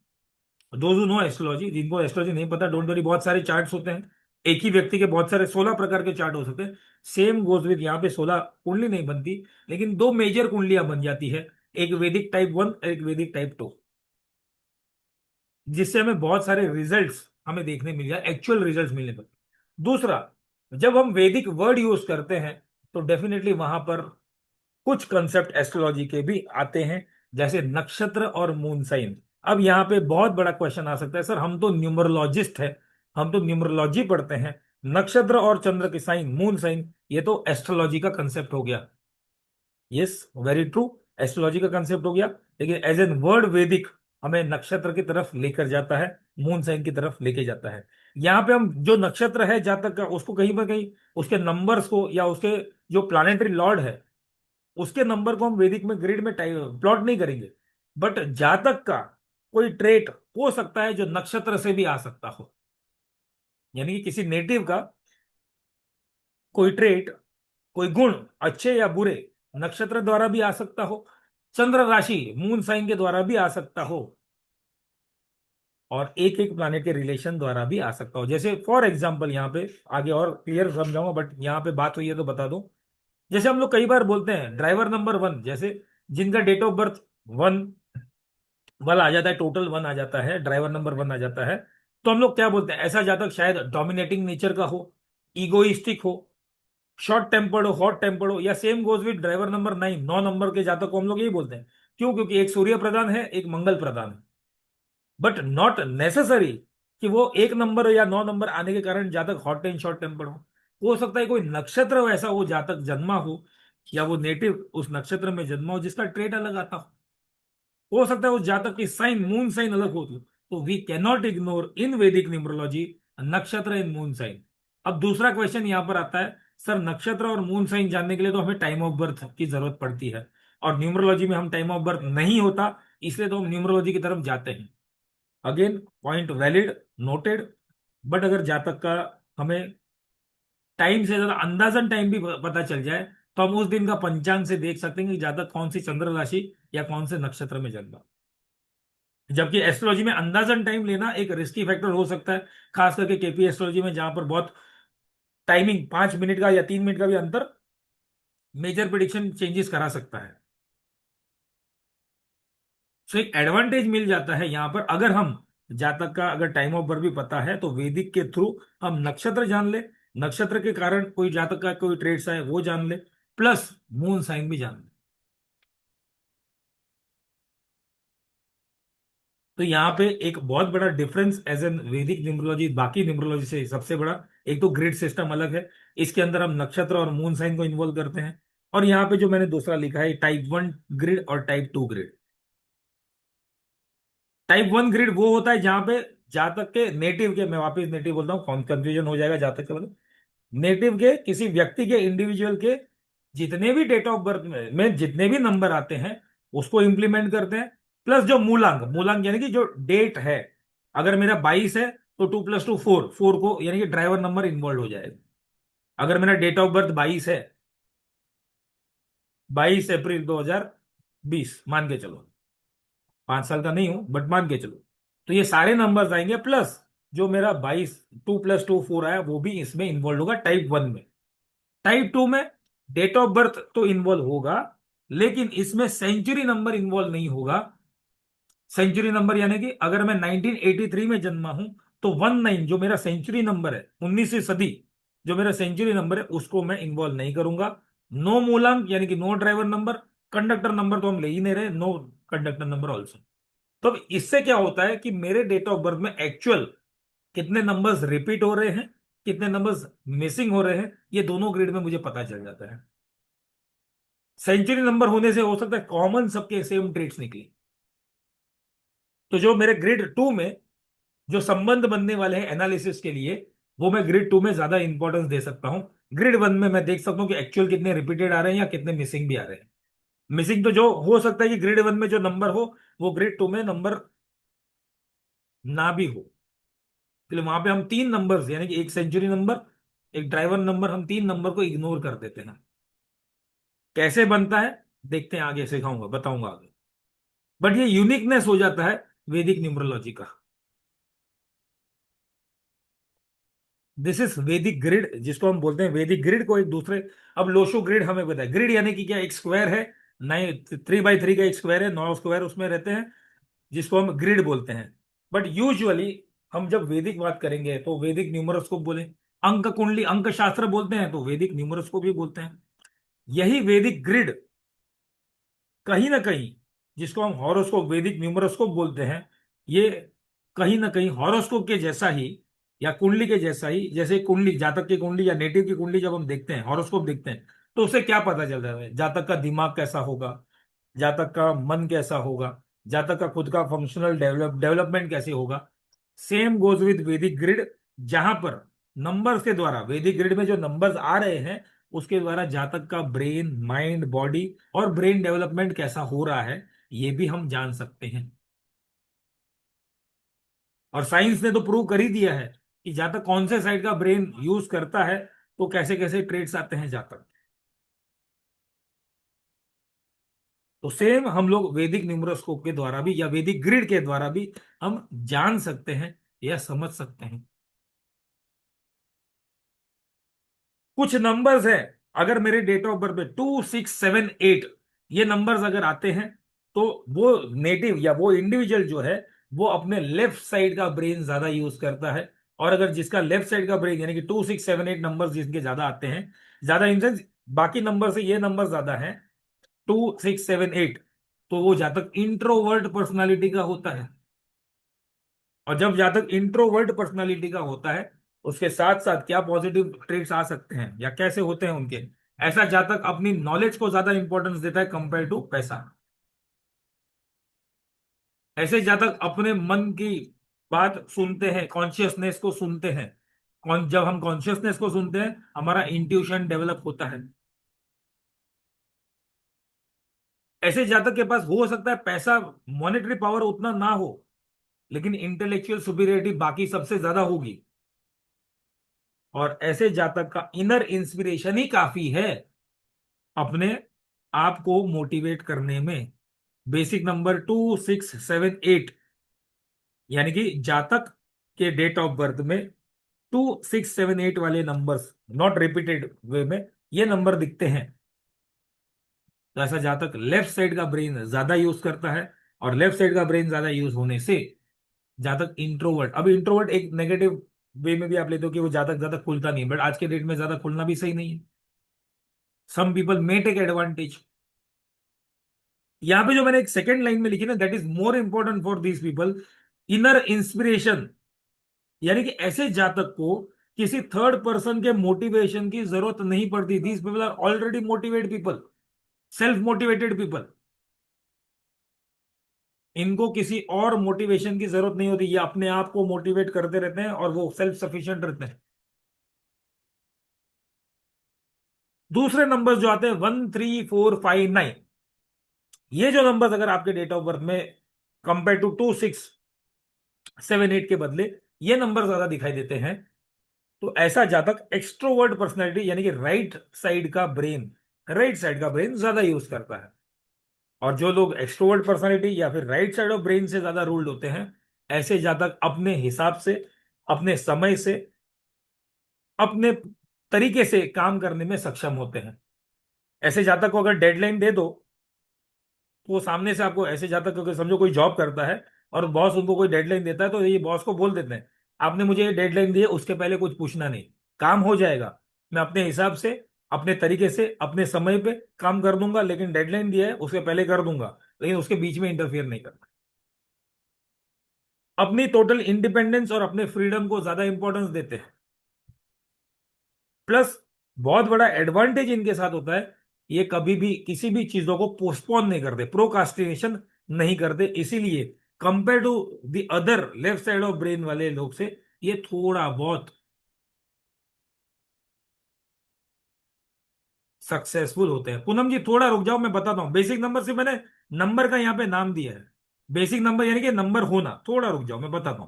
दो जो नो एस्ट्रोलॉजी, जिनको एस्ट्रोलॉजी नहीं पता, डोंट वरी, बहुत सारे चार्ट्स होते हैं, एक ही व्यक्ति के बहुत सारे 16 प्रकार के चार्ट हो सकते हैं। सेम गोज विद, यहाँ पे 16 कुंडली नहीं बनती, लेकिन दो मेजर कुंडलियां बन जाती है, एक वैदिक टाइप 1, एक वैदिक टाइप 2, जिससे हमें बहुत सारे रिजल्ट्स हमें देखने मिल जाए, एक्चुअल रिजल्ट्स मिलने पर। दूसरा, जब हम वैदिक वर्ड यूज करते हैं तो डेफिनेटली वहां पर कुछ कंसेप्ट एस्ट्रोलॉजी के भी आते हैं, जैसे नक्षत्र और मून साइन। अब यहाँ पे बहुत बड़ा क्वेश्चन आ सकता है, सर हम तो न्यूमरोलॉजिस्ट है, हम तो न्यूमरोलॉजी पढ़ते हैं, नक्षत्र और चंद्र के साइन, मून साइन, ये तो एस्ट्रोलॉजी का कंसेप्ट हो गया। यस, वेरी ट्रू, एस्ट्रोलॉजी का कंसेप्ट हो गया, लेकिन एज एन वर्ड वैदिक हमें नक्षत्र की तरफ लेकर जाता है, मून साइन की तरफ लेके जाता है। यहाँ पे हम जो नक्षत्र है जातक का, उसको कहीं ना कहीं उसके नंबर्स को या उसके जो प्लानेटरी लॉर्ड है उसके नंबर को हम वैदिक में ग्रिड में प्लॉट नहीं करेंगे, बट जातक का कोई ट्रेट हो सकता है जो नक्षत्र से भी आ सकता हो, यानी कि किसी नेटिव का कोई ट्रेट, कोई गुण, अच्छे या बुरे, नक्षत्र द्वारा भी आ सकता हो, चंद्र राशि मून साइन के द्वारा भी आ सकता हो, और एक एक प्लानिट के रिलेशन द्वारा भी आ सकता हो। जैसे फॉर एग्जाम्पल, यहाँ पे आगे और क्लियर समझाऊंगा, बट यहाँ पे बात हुई है तो बता दूं। जैसे हम लोग कई बार बोलते हैं ड्राइवर नंबर 1, जैसे जिनका डेट ऑफ बर्थ 1 वाला आ जाता है, टोटल 1 आ जाता है, ड्राइवर नंबर 1 आ जाता है, तो हम लोग क्या बोलते हैं, ऐसा जातक शायद डोमिनेटिंग नेचर का हो, इगोइस्टिक हो, शॉर्ट टेम्पर्ड हो, हॉट टेम्पर्ड हो, या same goes with driver number 9, 9 number के जातक को हम लोग यही बोलते हैं। क्यों? क्योंकि एक सूर्य प्रधान है, एक मंगल प्रधान है, बट नॉट नेसेसरी कि वो एक नंबर या 9 नंबर आने के कारण जातक हॉट एंड शॉर्ट टेम्पर्ड हो सकता है कोई नक्षत्र ऐसा हो, जातक जन्मा हो, या वो नेटिव उस नक्षत्र में जन्मा हो जिसका ट्रेट अलग आता हो सकता है उस जातक की साइन, मून साइन अलग हो, तो we can not ignore in Vedic numerology नक्षत्र इन मून साइन। अब दूसरा क्वेश्चन यहां पर आता है, सर नक्षत्र और मून साइन जानने के लिए तो हमें टाइम ऑफ बर्थ की जरूरत पड़ती है, और न्यूमरोलॉजी में हम टाइम ऑफ बर्थ नहीं होता, इसलिए तो हम न्यूमरोलॉजी की तरफ जाते हैं। Again point valid, noted, but अगर जातक का हमें टाइम से ज्यादा अंदाजन टाइम भी पता चल जाए तो हम उस दिन का पंचांग से देख सकते हैं कि जातक कौन सी चंद्र राशि या कौन से नक्षत्र में जन्मा। जबकि एस्ट्रोलॉजी में अंदाजन टाइम लेना एक रिस्की फैक्टर हो सकता है, खास करके केपी एस्ट्रोलॉजी में, जहां पर बहुत टाइमिंग 5 मिनट का या 3 मिनट का भी अंतर मेजर प्रिडिक्शन चेंजेस करा सकता है। सो एक एडवांटेज मिल जाता है यहां पर, अगर हम जातक का अगर टाइम ऑफ बर्थ भी पता है तो वैदिक के थ्रू हम नक्षत्र जान ले, नक्षत्र के कारण कोई जातक का कोई ट्रेड्स है वो जान ले, प्लस मून साइन भी जान ले। तो यहाँ पे एक बहुत बड़ा डिफरेंस एज एन वैदिक न्यूमरोलॉजी बाकी न्यूमरोलॉजी से सबसे बड़ा, एक तो ग्रिड सिस्टम अलग है, इसके अंदर हम नक्षत्र और मून साइन को इन्वॉल्व करते हैं, और यहाँ पे जो मैंने दूसरा लिखा है टाइप 1 ग्रिड और टाइप 2 ग्रिड। टाइप 1 ग्रिड वो होता है जहां पे जातक के नेटिव के, मैं वापस नेटिव बोलता हूँ, कंफ्यूजन हो जाएगा जातक के मतलब, नेटिव के किसी व्यक्ति के, इंडिविजुअल के जितने भी डेट ऑफ बर्थ में जितने भी नंबर आते हैं उसको इंप्लीमेंट करते हैं, प्लस जो मूलांक, मूलांक यानी कि जो डेट है, अगर मेरा 22 है तो 2 + 2 4, 4 को यानी कि ड्राइवर नंबर इन्वॉल्व हो जाएगा। अगर मेरा डेट ऑफ बर्थ 22 है, 22 अप्रैल 2020 मान के चलो, 5 साल का नहीं हूं बट मान के चलो, तो ये सारे नंबर्स आएंगे, प्लस जो मेरा 22 2 + 2 4 आया वो भी इसमें इन्वॉल्व होगा टाइप 1 में। टाइप 2 में डेट ऑफ बर्थ तो इन्वॉल्व होगा, लेकिन इसमें सेंचुरी नंबर इन्वॉल्व नहीं होगा। सेंचुरी नंबर यानी कि अगर मैं 1983 में जन्मा हूं तो 19 जो मेरा सेंचुरी नंबर है, 19वीं सदी जो मेरा सेंचुरी नंबर है, उसको मैं इन्वॉल्व नहीं करूंगा। नो मूलांक यानी कि no driver number. Conductor number तो हम ले ही नहीं रहे, नो कंडक्टर नंबर ऑल्सो। तो अब इससे क्या होता है कि मेरे डेट ऑफ बर्थ में एक्चुअल कितने नंबर्स रिपीट हो रहे हैं, कितने नंबर्स मिसिंग हो रहे हैं, ये दोनों ग्रेड में मुझे पता चल जाता है। सेंचुरी नंबर होने से हो सकता है कॉमन सबके सेम ट्रेड्स निकले। तो जो मेरे ग्रेड 2 में जो संबंध बनने वाले हैं एनालिसिस के लिए, वो मैं ग्रेड 2 में ज्यादा इंपॉर्टेंस दे सकता हूं। ग्रेड 1 में मैं देख सकता हूं कि एक्चुअल कितने रिपीटेड आ रहे हैं या कितने मिसिंग भी आ रहे हैं। मिसिंग तो जो हो सकता है कि ग्रेड 1 में जो नंबर हो वो ग्रेड 2 में नंबर ना भी हो। इसलिए वहां पे हम 3 नंबर्स यानी कि एक सेंचुरी नंबर, एक ड्राइवर नंबर, हम 3 नंबर को इग्नोर कर देते हैं। कैसे बनता है देखते हैं, आगे सिखाऊंगा, बताऊंगा आगे। बट ये यूनिकनेस हो जाता है वैदिक न्यूमरोलॉजी का। दिस इज वैदिक ग्रिड, जिसको हम बोलते हैं वैदिक ग्रिड को एक दूसरे। अब लोशो ग्रिड हमें पता है, ग्रिड यानी कि क्या, एक स्क्वायर है। 3 बाई 3 का एक स्क्वायर है, 9 स्क्वायर उसमें रहते हैं, जिसको हम ग्रिड बोलते हैं। बट यूजुअली हम जब वैदिक बात करेंगे तो वैदिक न्यूमरोस्कोप बोले, अंक कुंडली अंक शास्त्र बोलते हैं तो वैदिक न्यूमरोस्कोप भी बोलते हैं। यही वैदिक ग्रिड कहीं ना कहीं, जिसको हम हॉरोस्कोप वैदिक न्यूमरोस्कोप बोलते हैं, ये कहीं ना कहीं हॉरोस्कोप के जैसा ही या कुंडली के जैसा ही, जैसे कुंडली, जातक की कुंडली या नेटिव की कुंडली जब हम देखते हैं, हॉरोस्कोप देखते हैं, तो उससे क्या पता चलता है जातक का दिमाग कैसा होगा, जातक का मन कैसा होगा, जातक का खुद का फंक्शनल डेवलपमेंट कैसे होगा। सेम गोज विद वैदिक ग्रिड, जहां पर नंबर्स के द्वारा, वैदिक ग्रिड में जो नंबर्स आ रहे हैं उसके द्वारा जातक का ब्रेन, माइंड, बॉडी और ब्रेन डेवलपमेंट कैसा हो रहा है, ये भी हम जान सकते हैं। और साइंस ने तो प्रूव कर ही दिया है कि जातक कौन से साइड का ब्रेन यूज करता है तो कैसे कैसे ट्रेड्स आते हैं जातक। तो सेम हम लोग वैदिक न्यूमरोस्कोप के द्वारा भी या वैदिक ग्रिड के द्वारा भी हम जान सकते हैं या समझ सकते हैं। कुछ नंबर्स है, अगर मेरे डेट ऑफ बर्थ में 2678 ये नंबर्स अगर आते हैं, तो वो नेटिव या वो इंडिविजुअल जो है वो अपने लेफ्ट साइड का ब्रेन ज्यादा यूज करता है। और अगर जिसका लेफ्ट साइड का ब्रेन यानी कि 2678 नंबर्स जिनके ज्यादा आते हैं, ज्यादा इन सेंस बाकी नंबर से ये नंबर ज्यादा है, 2678, तो वो जातक इंट्रोवर्ट पर्सनालिटी का होता है। और जब जातक इंट्रोवर्ट पर्सनालिटी का होता है, उसके साथ साथ क्या पॉजिटिव ट्रेट्स आ सकते हैं या कैसे होते हैं उनके, ऐसा जातक अपनी नॉलेज को ज्यादा इंपॉर्टेंस देता है कंपेयर टू पैसा। ऐसे जातक अपने मन की बात सुनते हैं, कॉन्शियसनेस को सुनते हैं। कौन जब हम कॉन्शियसनेस को सुनते हैं, हमारा इंट्यूशन डेवलप होता है। ऐसे जातक के पास हो सकता है पैसा, मॉनेटरी पावर उतना ना हो, लेकिन इंटेलेक्चुअल सुपीरियरिटी बाकी सबसे ज्यादा होगी। और ऐसे जातक का इनर इंस्पिरेशन ही काफी है अपने आप को मोटिवेट करने में। बेसिक नंबर 2678 यानी कि जातक के डेट ऑफ बर्थ में 2678 वाले नंबर्स नॉट रिपीटेड वे में ये नंबर दिखते हैं, तो ऐसा जातक लेफ्ट साइड का ब्रेन ज्यादा यूज करता है। और लेफ्ट साइड का ब्रेन ज्यादा यूज होने से जातक इंट्रोवर्ट, अब इंट्रोवर्ट एक नेगेटिव वे में भी आप लेते हो कि वो जातक ज्यादा खुलता नहीं, बट आज के डेट में ज्यादा खुलना भी सही नहीं है। Some people may take advantage. यहां पे जो मैंने एक सेकेंड लाइन में लिखी ना, that is more important for these people, inner inspiration. यानी कि ऐसे जातक को किसी थर्ड पर्सन के मोटिवेशन की जरूरत नहीं पड़ती। These people are already motivated people, self motivated people. इनको किसी और मोटिवेशन की जरूरत नहीं होती, ये अपने आप को मोटिवेट करते रहते हैं और वो सेल्फ सफिशिएंट रहते हैं। दूसरे नंबर्स जो आते हैं 1 3 4 5 9, ये जो नंबर्स अगर आपके डेट ऑफ बर्थ में कंपेयर टू 2678 के बदले ये नंबर ज्यादा दिखाई देते हैं, तो ऐसा जातक एक्सट्रोवर्ट पर्सनैलिटी यानी कि राइट साइड का ब्रेन ज्यादा यूज करता है। और जो लोग एक्सट्रोवर्ट पर्सनैलिटी या फिर राइट साइड ऑफ ब्रेन से ज्यादा रूल्ड होते हैं, ऐसे जातक अपने हिसाब से अपने समय से, अपने तरीके से काम करने में सक्षम होते हैं। ऐसे जातक को अगर डेडलाइन दे दो तो वो सामने से आपको, ऐसे जातक को समझो कोई जॉब करता है और बॉस उनको कोई डेडलाइन देता है तो ये बॉस को बोल देते हैं, आपने मुझे ये डेडलाइन दी है, उसके पहले कुछ पूछना नहीं, काम हो जाएगा, मैं अपने हिसाब से, अपने तरीके से, अपने समय पे काम कर दूंगा, लेकिन डेडलाइन दिया है उसके पहले कर दूंगा, लेकिन उसके बीच में इंटरफियर नहीं करना। अपनी टोटल इंडिपेंडेंस और अपने फ्रीडम को ज्यादा इंपॉर्टेंस देते हैं। प्लस बहुत बड़ा एडवांटेज इनके साथ होता है, ये कभी भी किसी भी चीजों को पोस्टपोन नहीं करते, प्रोकास्टिनेशन नहीं करते, इसीलिए compare to the other left side of brain वाले लोग से ये थोड़ा बहुत सक्सेसफुल होते हैं। पूनम जी थोड़ा रुक जाओ, मैं बताता हूं बेसिक नंबर से, मैंने नंबर का यहाँ पे नाम दिया है, बेसिक नंबर यानी कि नंबर होना, थोड़ा रुक जाओ मैं बताता हूं।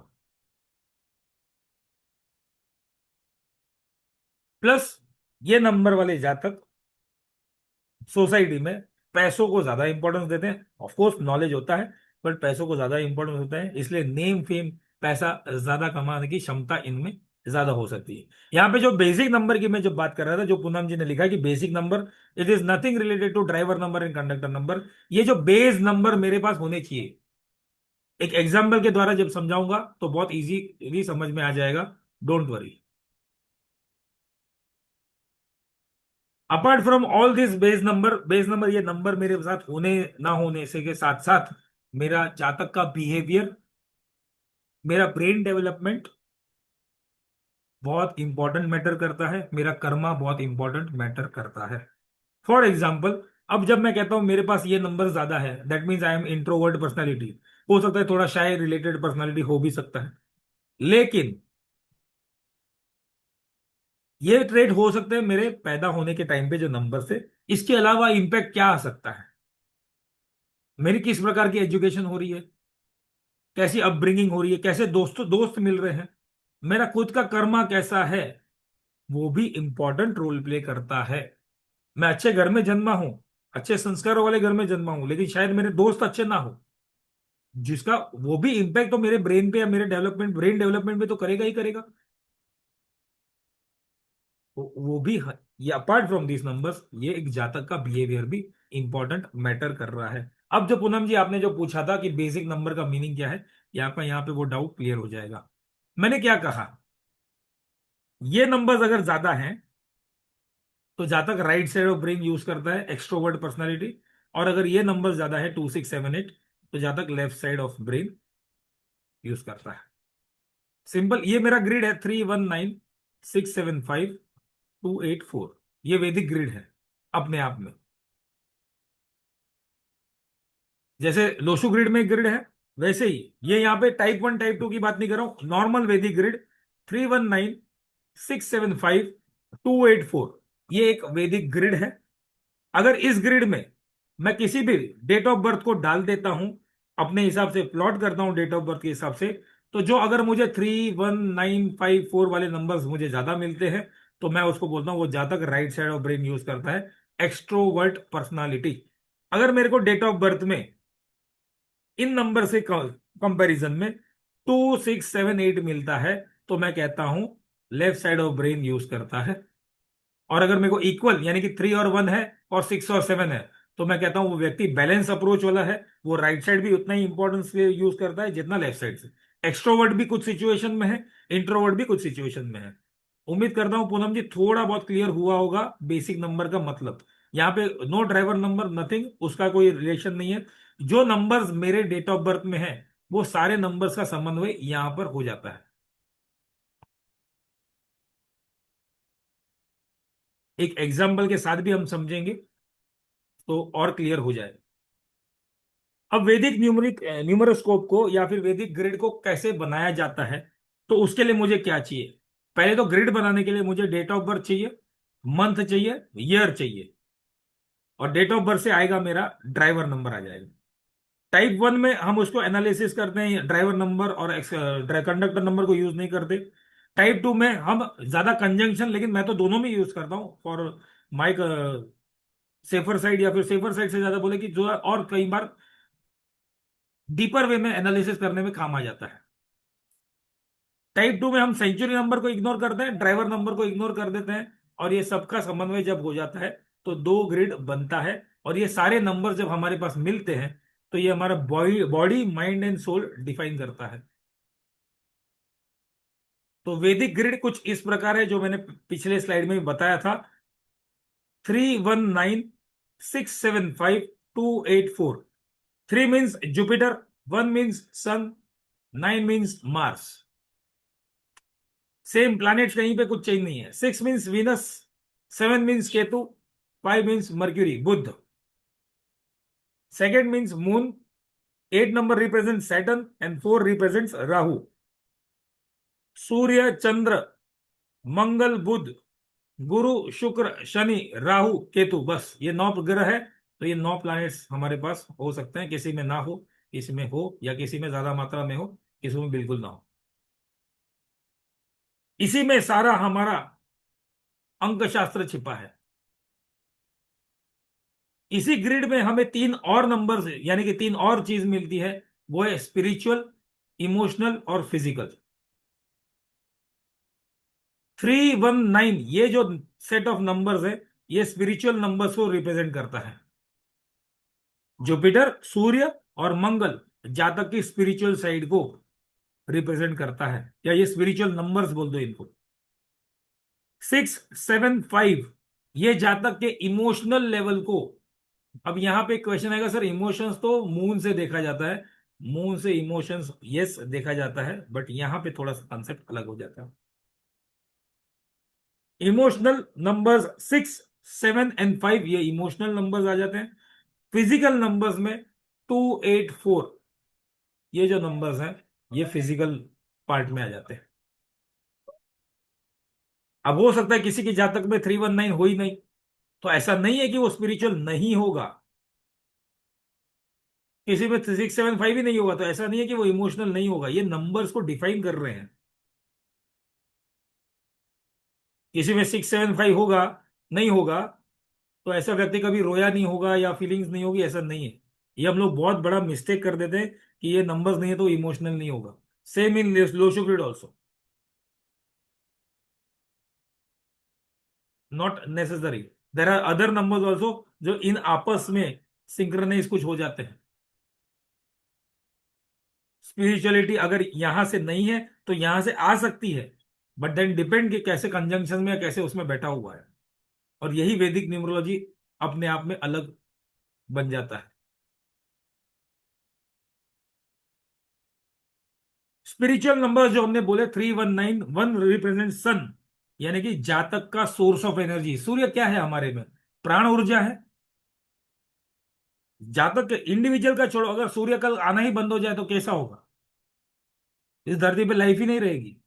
प्लस ये नंबर वाले जातक सोसाइटी में पैसों को ज्यादा इंपॉर्टेंस देते हैं, ऑफ कोर्स नॉलेज होता है बट पैसों को ज्यादा इंपॉर्टेंस होता है, इसलिए नेम फेम पैसा ज्यादा कमाने की क्षमता इनमें ज्यादा हो सकती है। यहाँ पे जो बेसिक नंबर की मैं जो बात कर रहा था, जो पूनम जी ने लिखा कि basic number it is nothing related to driver number and conductor number, ये जो बेस नंबर मेरे पास होने चाहिए, एक एग्जाम्पल के द्वारा जब समझाऊंगा तो बहुत इजीली समझ में आ जाएगा, don't worry. Apart from all this base number ये नंबर मेरे साथ होने ना होने से के साथ साथ मेरा जातक का बिहेवियर, मेरा ब्रेन डेवलपमेंट बहुत इंपॉर्टेंट मैटर करता है, मेरा कर्मा बहुत इंपॉर्टेंट मैटर करता है। फॉर एग्जाम्पल, अब जब मैं कहता हूं मेरे पास ये नंबर ज्यादा है, that means I am introvert personality, हो सकता है थोड़ा शाय रिलेटेड पर्सनैलिटी हो भी सकता है, लेकिन ये ट्रेड हो सकते हैं मेरे पैदा होने के टाइम पे जो नंबर से, इसके अलावा इंपैक्ट क्या आ सकता है, मेरी किस प्रकार की एजुकेशन हो रही है, कैसी अपब्रिंगिंग हो रही है, कैसे दोस्त दोस्त मिल रहे हैं, मेरा खुद का कर्मा कैसा है, वो भी इंपॉर्टेंट रोल प्ले करता है। मैं अच्छे घर में जन्मा हूं, अच्छे संस्कारों वाले घर में जन्मा हूं, लेकिन शायद मेरे दोस्त अच्छे ना हो, जिसका वो भी इम्पैक्ट तो मेरे ब्रेन पे या मेरे डेवलपमेंट, ब्रेन डेवलपमेंट पे तो करेगा ही करेगा। वो भी ये अपार्ट फ्रॉम दिस नंबर्स, ये एक जातक का बिहेवियर भी इंपॉर्टेंट मैटर कर रहा है। अब जो पूनम जी आपने जो पूछा था कि बेसिक नंबर का मीनिंग क्या है, यहाँ पे वो डाउट क्लियर हो जाएगा। मैंने क्या कहा, ये नंबर्स अगर ज्यादा हैं तो जातक right side of brain use करता है, एक्सट्रोवर्ट पर्सनालिटी, और अगर ये नंबर ज्यादा है 2678 तो जातक left side of brain use करता है। सिंपल, ये मेरा ग्रिड है 319675284, ये वैदिक ग्रिड है अपने आप में। जैसे लोशु ग्रिड में एक ग्रिड है, वैसे ही ये यहाँ पे टाइप 1 टाइप 2 की बात नहीं कर रहा हूं, नॉर्मल वैदिक ग्रिड 319675284, ये एक वैदिक ग्रिड है। अगर इस ग्रिड में मैं किसी भी डेट ऑफ बर्थ को डाल देता हूं, अपने हिसाब से प्लॉट करता हूं डेट ऑफ बर्थ के हिसाब से, तो जो अगर मुझे 31954 वाले नंबर्स मुझे ज्यादा मिलते हैं तो मैं उसको बोलता हूं वो जातक right side of brain use करता है, एक्सट्रोवर्ट पर्सनालिटी। अगर मेरे को डेट ऑफ बर्थ में इन नंबर से कंपैरिजन में 2678 मिलता है तो मैं कहता हूं left side of brain use करता है। और अगर मेरे को इक्वल यानी कि 3 और 1 है और 6 और 7 है तो मैं कहता हूं वो व्यक्ति बैलेंस अप्रोच वाला है, वो राइट साइड भी उतना ही इंपॉर्टेंस यूज करता है जितना लेफ्ट साइड से। एक्सट्रोवर्ट भी कुछ सिचुएशन में है, इंट्रोवर्ट भी कुछ सिचुएशन में है। उम्मीद करता हूं पूनम जी थोड़ा बहुत क्लियर हुआ होगा बेसिक नंबर का मतलब। यहाँ पे नो ड्राइवर नंबर नथिंग, उसका कोई रिलेशन नहीं है, जो नंबर्स मेरे डेट ऑफ बर्थ में है वो सारे नंबर्स का समन्वय यहां पर हो जाता है। एक एग्जाम्पल के साथ भी हम समझेंगे तो और क्लियर हो जाए। अब वैदिक न्यूमरोस्कोप को या फिर वैदिक ग्रिड को कैसे बनाया जाता है, तो उसके लिए मुझे क्या चाहिए, पहले तो ग्रिड बनाने के लिए मुझे डेट ऑफ बर्थ चाहिए, मंथ चाहिए, ईयर चाहिए, और डेट ऑफ बर्थ से आएगा मेरा ड्राइवर नंबर आ जाएगा। टाइप 1 में हम उसको एनालिसिस करते हैं, ड्राइवर नंबर और कंडक्टर नंबर को यूज नहीं करते। टाइप 2 में हम ज्यादा कंजंक्शन, लेकिन मैं तो दोनों में यूज करता हूँ फॉर माइक सेफर साइड, या फिर सेफर साइड से ज्यादा बोले कि जो और कई बार डीपर वे में एनालिसिस करने में काम आ जाता है। टाइप 2 में हम सेंचुरी नंबर को इग्नोर करते हैं, ड्राइवर नंबर को इग्नोर कर देते हैं, और ये सबका समन्वय जब हो जाता है तो दो ग्रिड बनता है। और ये सारे नंबर जब हमारे पास मिलते हैं तो ये हमारा body body mind and soul define करता है। तो वैदिक ग्रिड कुछ इस प्रकार है जो मैंने पिछले स्लाइड में भी बताया था। 319 675 284। 3 means Jupiter, 1 means sun, 9 means Mars. Same planet, कहीं पे कुछ चेंज नहीं है। 6 means Venus, 7 means Ketu, 5 means Mercury Budh, second means moon, 8 number represent Saturn and 4 represents Rahu. Surya, Chandra, Mangal, Budh, Guru, Shukra, Shani, Rahu, Ketu, बस ये 9 ग्रह है। तो ये 9 प्लैनेट्स हमारे पास हो सकते हैं, किसी में ना हो, किसी में हो, या किसी में ज्यादा मात्रा में हो, किसी में बिल्कुल ना हो। इसी में सारा हमारा अंक शास्त्र छिपा है। इसी ग्रिड में हमें 3 और नंबर्स यानी कि 3 और चीज मिलती है, वो है स्पिरिचुअल, इमोशनल और फिजिकल। 319 ये जो सेट ऑफ नंबर्स है, ये स्पिरिचुअल नंबर्स को रिप्रेजेंट करता है। जुपिटर, सूर्य और मंगल जातक की स्पिरिचुअल साइड को रिप्रेजेंट करता है, या ये स्पिरिचुअल नंबर्स बोल दो इनको। 675 ये जातक के इमोशनल लेवल को। अब यहां पे क्वेश्चन आएगा, सर इमोशंस तो मून से देखा जाता है। मून से इमोशंस यस देखा जाता है, बट यहां पे थोड़ा सा कंसेप्ट अलग हो जाता है। इमोशनल नंबर्स 6 7 एंड 5 ये इमोशनल नंबर्स आ जाते हैं। फिजिकल नंबर्स में 2 8 4 ये जो नंबर्स हैं ये फिजिकल पार्ट में आ जाते हैं। अब हो सकता है किसी की जातक में 319 हो ही नहीं, तो ऐसा नहीं है कि वो स्पिरिचुअल नहीं होगा। किसी में 6 7 5 ही नहीं होगा तो ऐसा नहीं है कि वो इमोशनल नहीं होगा। ये नंबर्स को डिफाइन कर रहे हैं। किसी में 6 7 5 होगा, नहीं होगा, तो ऐसा व्यक्ति कभी रोया नहीं होगा या फीलिंग्स नहीं होगी, ऐसा नहीं है। ये हम लोग बहुत बड़ा मिस्टेक कर देते हैं कि ये नंबर्स नहीं है तो इमोशनल नहीं होगा। Same in Lo Shu grid also, not necessary. There are other numbers also जो इन आपस में सिंक्रोनाइज कुछ हो जाते हैं। स्पिरिचुअलिटी अगर यहां से नहीं है तो यहां से आ सकती है, बट देन डिपेंड कि कैसे कंजंक्शन में या कैसे उसमें बैठा हुआ है। और यही वैदिक न्यूमरोलॉजी अपने आप में अलग बन जाता है। स्पिरिचुअल नंबर जो हमने बोले 319, 1 रिप्रेजेंट सन, यानी कि जातक का सोर्स ऑफ एनर्जी। सूर्य क्या है हमारे में? प्राण ऊर्जा है। जातक इंडिविजुअल का छोड़ो, अगर सूर्य कल आना ही बंद हो जाए तो कैसा होगा? इस धरती पे लाइफ ही नहीं रहेगी।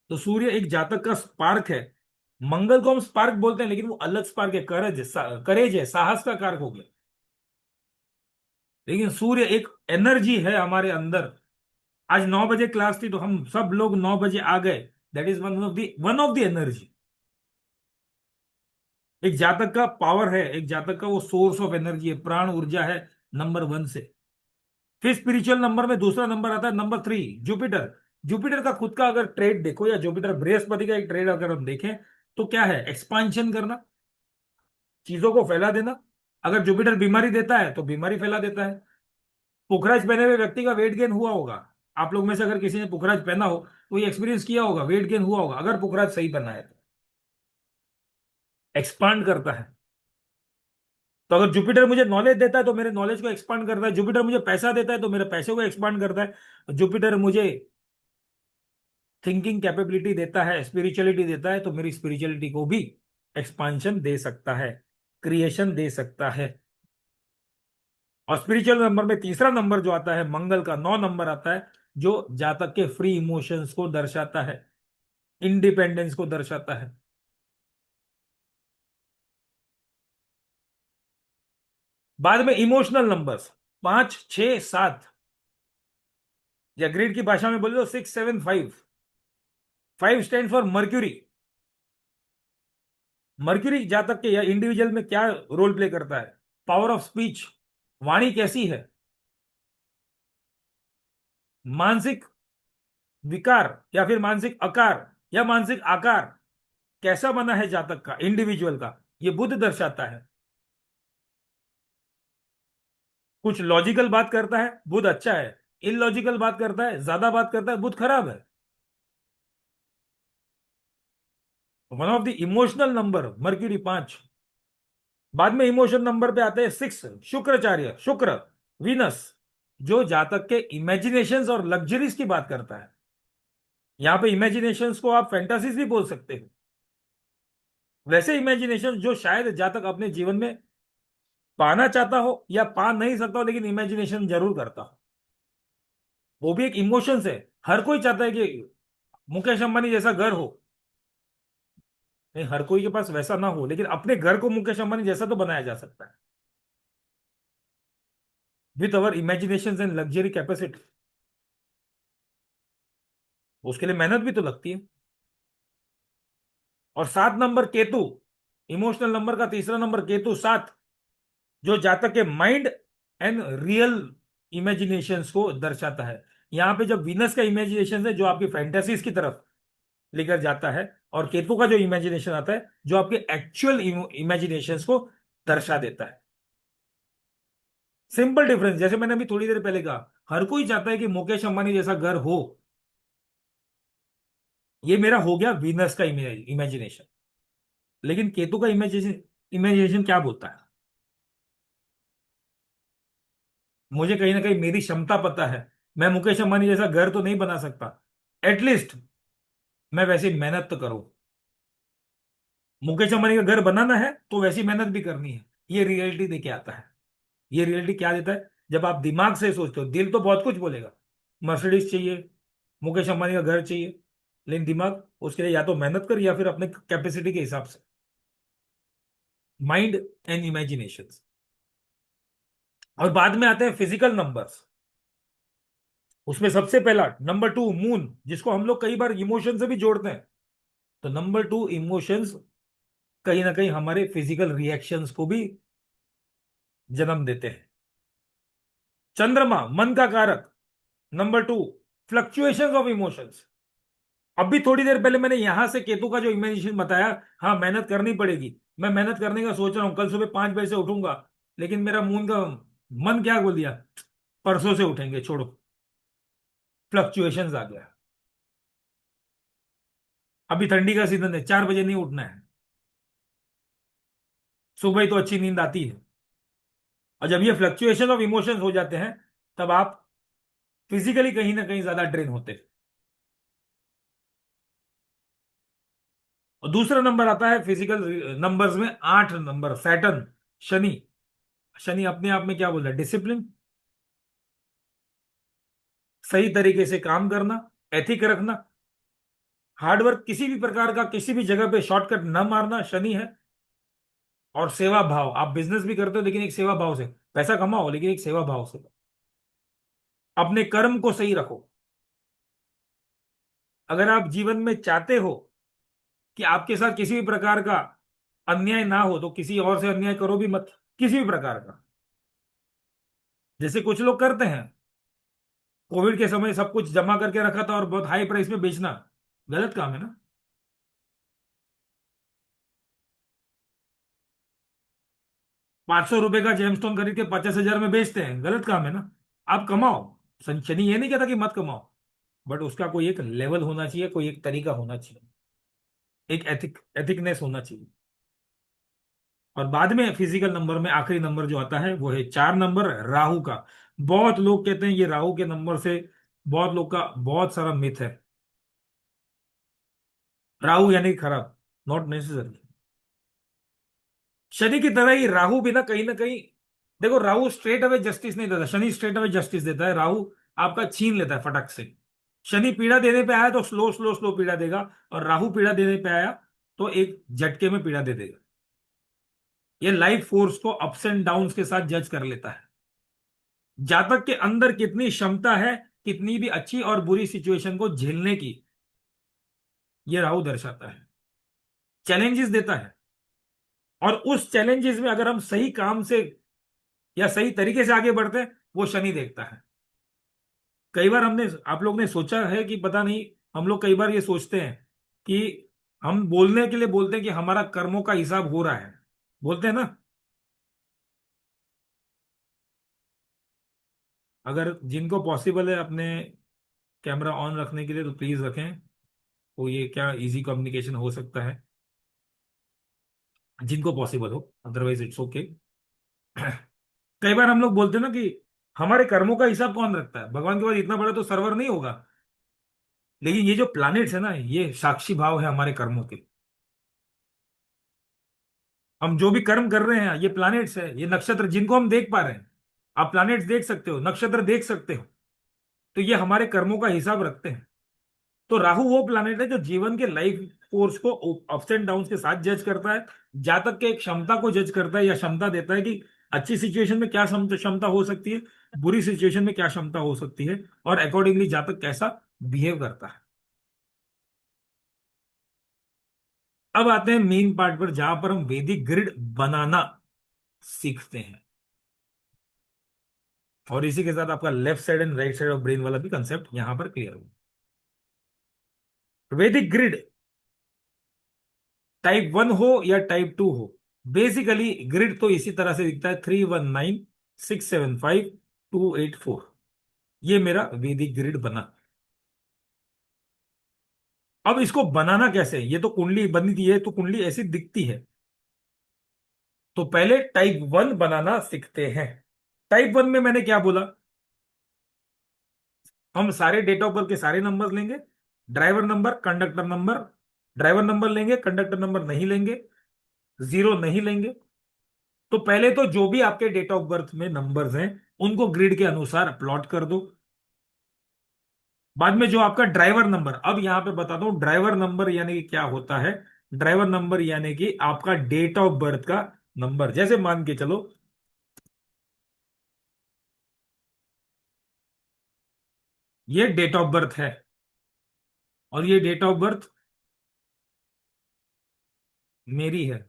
तो सूर्य एक जातक का स्पार्क है। मंगल को हम स्पार्क बोलते हैं, लेकिन वो अलग स्पार्क है, करेज है, साहस का कारक हो गया। लेकिन सूर्य एक एनर्जी है हमारे अंदर। आज 9 बजे क्लास थी तो हम सब लोग 9 बजे आ गए। That is one of the energy. एक जातक का पावर है, एक जातक का वो सोर्स ऑफ एनर्जी है, प्राण ऊर्जा है, नंबर 1 से। फिर स्पिरिचुअल नंबर में दूसरा नंबर आता है नंबर 3, जुपिटर। जुपिटर का खुद का अगर ट्रेड देखो, या जुपिटर बृहस्पति का एक ट्रेड अगर हम देखें, तो क्या है? एक्सपांशन करना, चीजों को फैला देना। अगर जुपिटर बीमारी देता है तो बीमारी फैला देता है। पुखराज पहने हुए व्यक्ति का वेट गेन हुआ होगा। आप लोग में से अगर किसी ने पुखराज पहना हो तो ये एक्सपीरियंस किया होगा, वेट गेन हुआ होगा। अगर पुखराज सही पहना है तो एक्सपांड करता है। तो अगर जुपिटर मुझे नॉलेज देता है तो मेरे नॉलेज को एक्सपांड करता है। जुपिटर मुझे पैसा देता है तो मेरे पैसे को एक्सपांड करता है। जुपिटर मुझे थिंकिंग कैपेबिलिटी देता है, स्पिरिचुअलिटी देता है, तो मेरी स्पिरिचुअलिटी को भी एक्सपांशन दे सकता है, क्रिएशन दे सकता है। और स्पिरिचुअल नंबर में तीसरा नंबर जो आता है मंगल का 9 नंबर आता है, जो जातक के फ्री इमोशंस को दर्शाता है, इंडिपेंडेंस को दर्शाता है। बाद में इमोशनल नंबर्स 5 6 7, या ग्रिड की भाषा में बोले तो 6 7 5। 5 स्टैंड फॉर मर्क्यूरी। मर्क्यूरी जातक के या इंडिविजुअल में क्या रोल प्ले करता है? Power of speech. वाणी कैसी है? मानसिक विकार या फिर मानसिक आकार या मानसिक आकार कैसा बना है जातक का, इंडिविजुअल का, ये बुध दर्शाता है। कुछ लॉजिकल बात करता है, बुध अच्छा है। इलॉजिकल बात करता है, ज्यादा बात करता है, बुध खराब है। One of the emotional number mercury 5। बाद में इमोशन नंबर पे आते हैं 6, शुक्राचार्य, शुक्र, वीनस, जो जातक के इमेजिनेशंस और लग्जरीज की बात करता है। यहां पे इमेजिनेशंस को आप फैंटासीज भी बोल सकते हो। वैसे इमेजिनेशन जो शायद जातक अपने जीवन में पाना चाहता हो या पा नहीं सकता हो, लेकिन इमेजिनेशन जरूर करता हो। वो भी एक इमोशंस है। हर कोई चाहता है कि मुकेश अंबानी जैसा घर हो। नहीं, हर कोई के पास वैसा ना हो, लेकिन अपने घर को मुकेश अंबानी जैसा तो बनाया जा सकता है with our imagination and luxury capacity. उसके लिए मेहनत भी तो लगती है। और 7 नंबर केतु, इमोशनल नंबर का तीसरा नंबर केतु 7, जो जातक के माइंड एंड रियल इमेजिनेशंस को दर्शाता है। यहां पे जब वीनस का इमेजिनेशन है जो आपकी फैंटेसीज की तरफ लेकर जाता है, और केतु का जो इमेजिनेशन आता है जो आपके एक्चुअल इमेजिनेशंस को दर्शा देता है। सिंपल डिफरेंस, जैसे मैंने अभी थोड़ी देर पहले कहा, हर कोई चाहता है कि मुकेश अंबानी जैसा घर हो। ये मेरा हो गया वीनस का इमेजिनेशन। लेकिन केतु का इमेजिनेशन, इमेजिनेशन क्या बोलता है? मुझे कहीं ना कहीं मेरी क्षमता पता है। मैं मुकेश अंबानी जैसा घर तो नहीं बना सकता, एटलीस्ट मैं वैसी मेहनत तो करूं। मुकेश अंबानी का घर बनाना है तो वैसी मेहनत भी करनी है। ये रियलिटी दे के आता है। ये रियलिटी क्या देता है? जब आप दिमाग से सोचते हो, दिल तो बहुत कुछ बोलेगा, मर्सिडीज चाहिए, मुकेश अंबानी का घर चाहिए, लेकिन दिमाग उसके लिए या तो मेहनत कर या फिर अपने कैपेसिटी के हिसाब से। Mind and imagination. और बाद में आते हैं फिजिकल नंबर्स। उसमें सबसे पहला नंबर 2 मून, जिसको हम लोग कई बार इमोशन से भी जोड़ते हैं। तो नंबर 2 इमोशंस कहीं ना कहीं हमारे फिजिकल रिएक्शंस को भी जन्म देते हैं। चंद्रमा मन का कारक, नंबर 2 फ्लक्चुएशंस ऑफ इमोशंस। अभी थोड़ी देर पहले मैंने यहां से केतु का जो इमेजिनेशन बताया, हाँ मेहनत करनी पड़ेगी, मैं मेहनत करने का सोच रहा हूं, कल सुबह 5 बजे से उठूंगा, लेकिन मेरा मून का मन क्या बोल दिया, परसों से उठेंगे, छोड़ो। फ्लक्चुएशंस आ गया। अभी ठंडी का सीजन है, 4 बजे नहीं उठना है, सुबह ही तो अच्छी नींद आती है। और जब ये फ्लक्चुएशन ऑफ इमोशंस हो जाते हैं, तब आप फिजिकली कहीं ना कहीं ज्यादा ड्रेन होते हैं। और दूसरा नंबर आता है फिजिकल नंबर्स में 8 नंबर, सैटर्न, शनि। शनि अपने आप में क्या बोल रहा है? डिसिप्लिन, सही तरीके से काम करना, एथिक रखना, हार्डवर्क, किसी भी प्रकार का किसी भी जगह पे शॉर्टकट न मारना, शनि है। और सेवा भाव, आप बिजनेस भी करते हो लेकिन एक सेवा भाव से, पैसा कमाओ लेकिन एक सेवा भाव से, अपने कर्म को सही रखो। अगर आप जीवन में चाहते हो कि आपके साथ किसी भी प्रकार का अन्याय ना हो, तो किसी और से अन्याय करो भी मत, किसी भी प्रकार का। जैसे कुछ लोग करते हैं, कोविड के समय सब कुछ जमा करके रखा था और बहुत हाई प्राइस में बेचना, गलत काम है ना। 500 रुपए का जेमस्टोन खरीद के 50,000 में बेचते हैं, गलत काम है ना। आप कमाओ, शनि ये नहीं कहता कि मत कमाओ, बट उसका कोई एक लेवल होना चाहिए, कोई एक तरीका होना चाहिए, एक एथिकनेस होना चाहिए। और बाद में फिजिकल नंबर में आखिरी नंबर जो आता है वो है 4 नंबर, राहु का। बहुत लोग कहते हैं ये राहु के नंबर से, बहुत लोग का बहुत सारा मिथ है। राहु यानी खराब, नॉट नेसेसरी। शनि की तरह ही राहु भी ना कहीं, देखो राहु स्ट्रेट अवे जस्टिस नहीं देता, शनि स्ट्रेट अवे जस्टिस देता है। राहु आपका छीन लेता है फटक से। शनि पीड़ा देने पे आया तो स्लो स्लो स्लो पीड़ा देगा, और राहु पीड़ा देने पे आया तो एक झटके में पीड़ा दे देगा। ये लाइफ फोर्स को अप्स एंड डाउन्स के साथ जज कर लेता है। जातक के अंदर कितनी क्षमता है, कितनी भी अच्छी और बुरी सिचुएशन को झेलने की, ये राहु दर्शाता है। चैलेंजेस देता है, और उस चैलेंजेस में अगर हम सही काम से या सही तरीके से आगे बढ़ते हैं, वो शनि देखता है। कई बार हमने आप लोग ने सोचा है कि पता नहीं, हम लोग कई बार ये सोचते हैं कि हम बोलने के लिए बोलते हैं कि हमारा कर्मों का हिसाब हो रहा है, बोलते हैं ना। अगर जिनको पॉसिबल है अपने कैमरा ऑन रखने के लिए तो प्लीज रखें। तो ये क्या इजी कम्युनिकेशन हो सकता है, जिनको पॉसिबल हो, अदरवाइज इट्स ओके। कई बार हम लोग बोलते हैं ना कि हमारे कर्मों का हिसाब कौन रखता है, भगवान के पास इतना बड़ा तो सर्वर नहीं होगा। लेकिन ये जो प्लैनेट्स है ना, ये साक्षी भाव है हमारे कर्मों के। हम जो भी कर्म कर रहे हैं, ये प्लैनेट्स है, ये नक्षत्र जिनको हम देख पा रहे हैं। आप प्लैनेट्स देख सकते हो, नक्षत्र देख सकते हो, तो ये हमारे कर्मों का हिसाब रखते हैं। तो राहु वो प्लैनेट है जो जीवन के लाइफ कोर्स को अप्स एंड डाउन के साथ जज करता है। जातक के एक क्षमता को जज करता है या क्षमता देता है कि अच्छी सिचुएशन में क्या क्षमता हो सकती है, बुरी सिचुएशन में क्या क्षमता हो सकती है, और अकॉर्डिंगली जातक कैसा बिहेव करता है। अब आते हैं मेन पार्ट पर, जहां पर हम वैदिक ग्रिड बनाना सीखते हैं। और इसी के साथ आपका left side and right side of brain वाला भी कंसेप्ट यहां पर क्लियर हो। वैदिक ग्रिड टाइप 1 हो या टाइप 2 हो, बेसिकली ग्रिड तो इसी तरह से दिखता है, 319 675 284। ये मेरा वैदिक ग्रिड बना। अब इसको बनाना कैसे, ये तो कुंडली बनी थी, है तो कुंडली ऐसी दिखती है। तो पहले टाइप 1 बनाना सीखते हैं। टाइप 1 में मैंने क्या बोला, हम सारे डेट ऑफ बर्थ के सारे नंबर लेंगे, driver number conductor number, driver number लेंगे, कंडक्टर नंबर नहीं लेंगे, जीरो नहीं लेंगे। तो पहले तो जो भी आपके डेट ऑफ बर्थ में नंबर्स हैं उनको ग्रिड के अनुसार प्लॉट कर दो। बाद में जो आपका ड्राइवर नंबर, अब यहां पे बताता हूं ड्राइवर नंबर यानी कि क्या होता है। ड्राइवर नंबर यानी कि आपका डेट ऑफ बर्थ का नंबर। जैसे मान के चलो, ये डेट ऑफ बर्थ है और ये डेट ऑफ बर्थ मेरी है।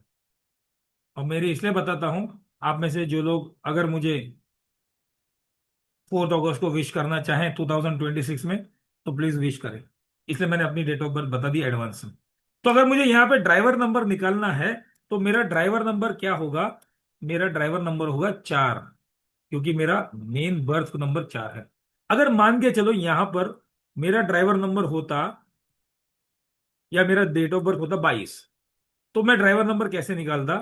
और मेरी इसलिए बताता हूं, आप में से जो लोग अगर मुझे 4 अगस्त को विश करना चाहें 2026 में, तो प्लीज विश करें। इसलिए मैंने अपनी डेट ऑफ बर्थ बता दी एडवांस में। तो अगर मुझे यहाँ पे ड्राइवर नंबर निकालना है, तो मेरा ड्राइवर नंबर क्या होगा, मेरा ड्राइवर नंबर होगा 4, क्योंकि मेरा मेन बर्थ नंबर 4 है। अगर मान के चलो यहां पर मेरा ड्राइवर नंबर होता या मेरा डेट ऑफ बर्थ होता 22, तो मैं ड्राइवर नंबर कैसे निकालता,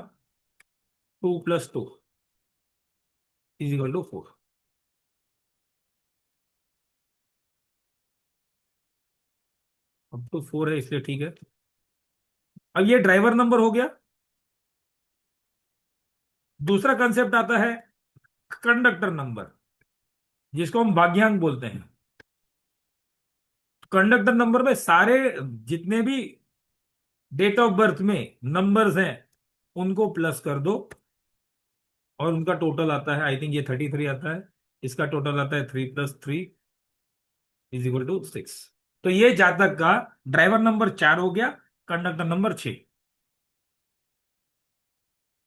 2 + 2 = 4। अब तो 4 है इसलिए ठीक है। अब ये ड्राइवर नंबर हो गया। दूसरा कंसेप्ट आता है कंडक्टर नंबर, जिसको हम भाग्यांक बोलते हैं। कंडक्टर नंबर में सारे जितने भी डेट ऑफ बर्थ में नंबर्स हैं उनको प्लस कर दो, और उनका टोटल आता है, आई थिंक ये 33 आता है। इसका टोटल आता है 3 + 3 = 6। तो ये जातक का ड्राइवर नंबर 4 हो गया, कंडक्टर नंबर 6।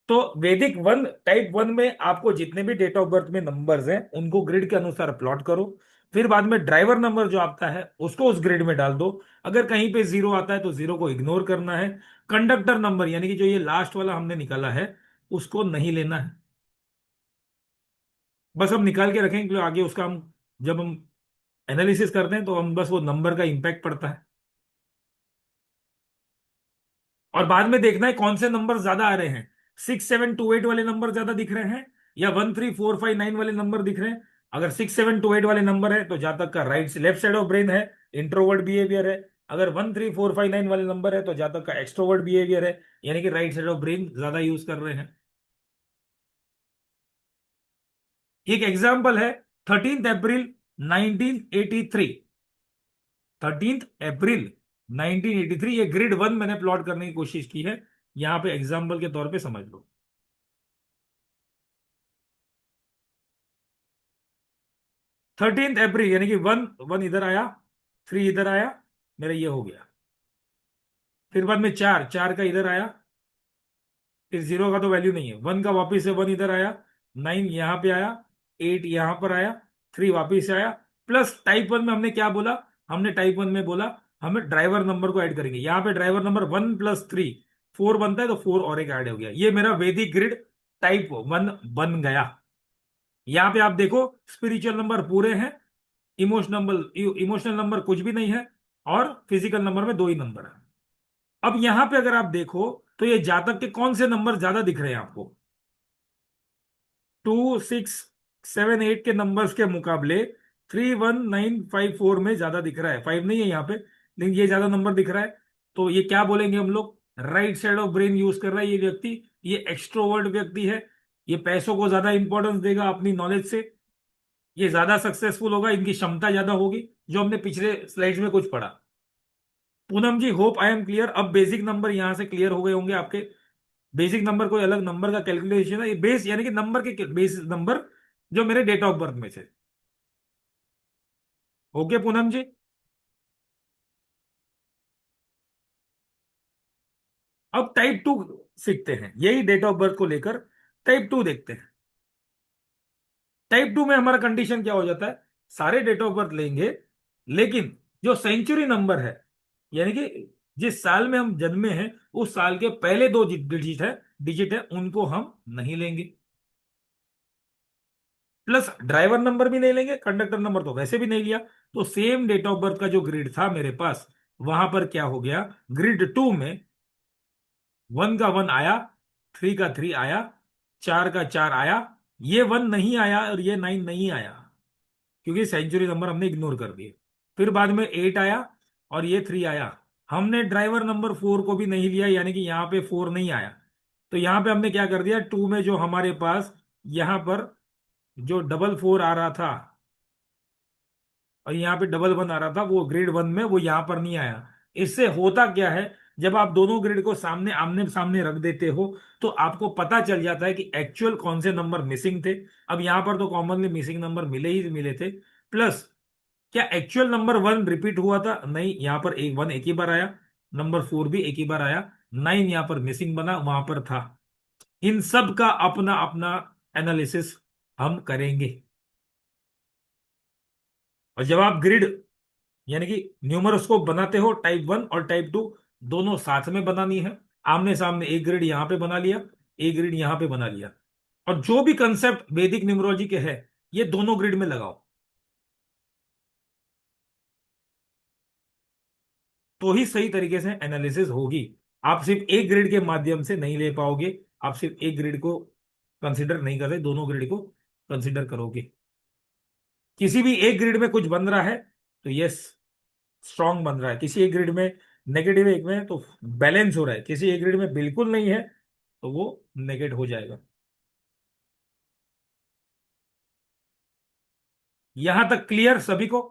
तो वैदिक वन टाइप 1 में आपको जितने भी डेट ऑफ बर्थ में नंबर्स हैं उनको ग्रिड के अनुसार प्लॉट करो। फिर बाद में ड्राइवर नंबर जो आपका है उसको उस ग्रिड में डाल दो। अगर कहीं पे जीरो आता है तो जीरो को इग्नोर करना है। कंडक्टर नंबर यानी कि जो ये लास्ट वाला हमने निकाला है उसको नहीं लेना है। बस हम निकाल के रखें, क्योंकि आगे उसका हम जब हम एनालिसिस करते हैं तो हम बस वो नंबर का इंपैक्ट पड़ता है। और बाद में देखना है कौन से नंबर ज्यादा आ रहे हैं, 6 7 2 8 वाले नंबर ज्यादा दिख रहे हैं या 1 3 4 5 9 वाले नंबर दिख रहे हैं। अगर 6 7 2 8 वाले नंबर है तो जातक का right left side of brain है, इंट्रोवर्ट बिहेवियर है। अगर 1 3 4 5 9 वाले नंबर है तो जातक का एक्सट्रोवर्ट बिहेवियर है, यानी कि राइट साइड ऑफ ब्रेन ज्यादा यूज कर रहे हैं। एक एग्जाम्पल है 13 अप्रैल 1983। 13 अप्रैल 1983, ये ग्रिड 1 मैंने प्लॉट करने की कोशिश की है, यहां पे एग्जाम्पल के तौर पे समझ लो। 13 अप्रैल यानी कि वन वन इधर आया, 3 इधर आया, मेरा ये हो गया। फिर बाद में 4 4 का इधर आया, फिर जीरो का तो वैल्यू नहीं है, 1 का वापिस से 1 इधर आया, 9 यहां पे आया, 8 यहां पर आया, 3 वापिस से आया, प्लस टाइप वन में हमने क्या बोला, हमने टाइप वन में बोला हमें ड्राइवर नंबर को ऐड करेंगे। यहाँ पे ड्राइवर नंबर 1 + 3 4 बनता है, तो 4 और एक ऐड हो गया। ये मेरा वैदिक ग्रिड टाइप वन बन गया। यहाँ पे आप देखो स्पिरिचुअल नंबर पूरे हैं, इमोशनल नंबर कुछ भी नहीं है, और फिजिकल नंबर में 2 ही नंबर है। अब यहां पे अगर आप देखो तो ये जातक के कौन से नंबर ज्यादा दिख रहे हैं आपको? 2, 6, 7, 8 के नंबर्स के मुकाबले 3, 1, 9, 5, 4 में ज्यादा दिख रहा है। 5 नहीं है यहाँ पे, लेकिन ये ज्यादा नंबर दिख रहा है। तो ये क्या बोलेंगे हम लोग? Right side of brain use कर रहा है ये व्यक्ति, ये एक्सट्रोवर्ट व्यक्ति है, ये पैसों को ज्यादा इंपॉर्टेंस देगा अपनी नॉलेज से, ये ज्यादा सक्सेसफुल होगा, इनकी क्षमता ज्यादा होगी, जो हमने पिछले स्लाइड्स में कुछ पढ़ा। पूनम जी, होप आई एम क्लियर। अब बेसिक नंबर यहां से क्लियर हो गए होंगे आपके। बेसिक नंबर कोई अलग नंबर का कैलकुलेशन है, ये बेस यानी कि नंबर के बेस नंबर जो मेरे डेट ऑफ बर्थ में थे। ओके पूनम जी। अब टाइप टू सीखते हैं, यही डेट ऑफ बर्थ को लेकर टाइप टू देखते हैं। टाइप टू में हमारा कंडीशन क्या हो जाता है? सारे डेट ऑफ बर्थ लेंगे, लेकिन जो सेंचुरी नंबर है, यानी कि जिस साल में हम जन्मे हैं उस साल के पहले 2 डिजिट है उनको हम नहीं लेंगे। प्लस ड्राइवर नंबर भी नहीं लेंगे, कंडक्टर नंबर तो वैसे भी नहीं लिया। तो सेम डेट ऑफ बर्थ का जो ग्रिड था मेरे पास, वहां पर क्या हो गया, ग्रिड टू में 1 का 1 आया, 3 का 3 आया, 4 का 4 आया, ये 1 नहीं आया और ये 9 नहीं आया, क्योंकि सेंचुरी नंबर हमने इग्नोर कर दिए। फिर बाद में 8 आया और ये 3 आया। हमने ड्राइवर नंबर 4 को भी नहीं लिया, यानी कि यहाँ पे 4 नहीं आया। तो यहाँ पे हमने क्या कर दिया, टू में जो हमारे पास यहाँ पर जो डबल 4 आ रहा था और यहाँ पे डबल 1 आ रहा था, वो ग्रिड वन में वो यहाँ पर नहीं आया। इससे होता क्या है, जब आप दोनों ग्रिड को सामने आमने सामने रख देते हो तो आपको पता चल जाता है कि एक्चुअल कौन से नंबर मिसिंग थे। अब यहाँ पर तो कॉमनली मिसिंग नंबर मिले ही मिले थे। प्लस क्या एक्चुअल नंबर 1 रिपीट हुआ था? नहीं, यहाँ पर एक 1 एक ही बार आया, नंबर 4 भी एक ही बार आया, 9 यहाँ पर मिसिंग बना, वहां पर था। इन सब का अपना अपना एनालिसिस हम करेंगे। और जब आप ग्रिड यानी कि न्यूमरल्स को बनाते हो, टाइप वन और टाइप टू दोनों साथ में बनानी है। आमने सामने एक ग्रिड यहां पे बना लिया, एक ग्रिड यहां पे बना लिया, और जो भी कंसेप्ट वैदिक न्यूमरोलॉजी के है ये दोनों ग्रिड में लगाओ, तो ही सही तरीके से एनालिसिस होगी। आप सिर्फ एक ग्रिड के माध्यम से नहीं ले पाओगे, आप सिर्फ एक ग्रिड को कंसिडर नहीं करते, दोनों ग्रिड को कंसिडर करोगे। किसी भी एक ग्रिड में कुछ बन रहा है तो यस, स्ट्रांग बन रहा है। किसी एक ग्रिड में नेगेटिव, एक में तो बैलेंस हो रहा है, किसी एक ग्रिड में बिल्कुल नहीं है तो वो नेगेट हो जाएगा। यहां तक क्लियर सभी को?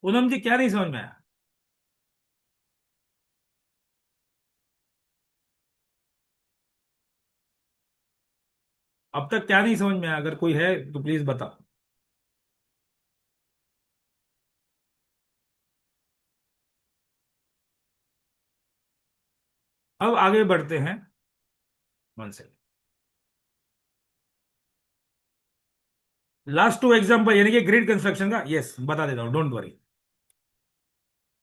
पूनम जी, क्या नहीं समझ में आया? अब तक क्या नहीं समझ में आया? अगर कोई है तो प्लीज बताओ। अब आगे बढ़ते हैं। वन सेकंड, लास्ट 2 एग्जांपल यानी कि ग्रिड कंस्ट्रक्शन का, यस बता देता हूं, डोंट वरी।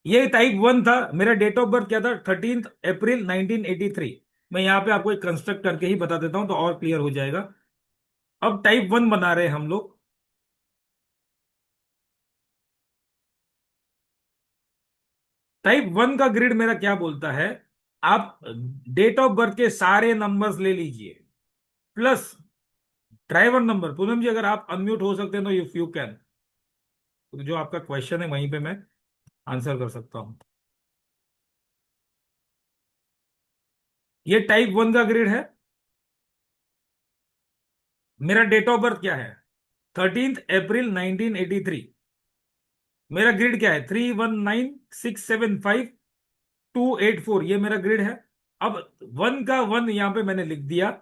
ये टाइप वन था, मेरा डेट ऑफ बर्थ क्या था, 13 अप्रैल 1983। मैं यहां पे आपको एक कंस्ट्रक्ट करके ही बता देता हूं तो और क्लियर हो जाएगा। अब टाइप वन बना रहे हैं हम लोग। टाइप वन का ग्रिड मेरा क्या बोलता है, आप डेट ऑफ बर्थ के सारे नंबर्स ले लीजिए, प्लस ड्राइवर नंबर। पूनम जी, अगर आप अनम्यूट हो सकते हैं तो इफ यू कैन, जो आपका क्वेश्चन है वहीं पे मैं आंसर कर सकता हूं। ये टाइप वन का ग्रिड है। मेरा डेट ऑफ बर्थ क्या है, 13 अप्रैल 1983। मेरा ग्रिड क्या है, 3, 1, 9, 6, 7, 5, 2, 8, 4, ये मेरा ग्रिड है। अब 1 का 1 यहां पे मैंने लिख दिया,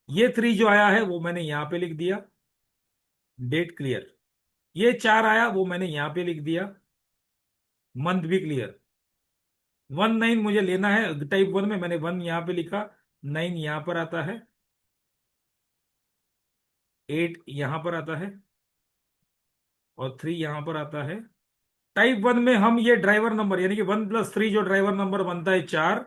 ये 3 जो आया है वो मैंने यहां पे लिख दिया। Date clear. ये 4 आया वो मैंने यहां पे लिख दिया, मंथ भी क्लियर। 19 मुझे लेना है टाइप 1 में, मैंने 1 यहां पे लिखा, 9 यहां पर आता है, 8 यहां पर आता है, और 3 यहां पर आता है। टाइप 1 में हम ये ड्राइवर नंबर यानी कि 1+3 जो ड्राइवर नंबर बनता है 4,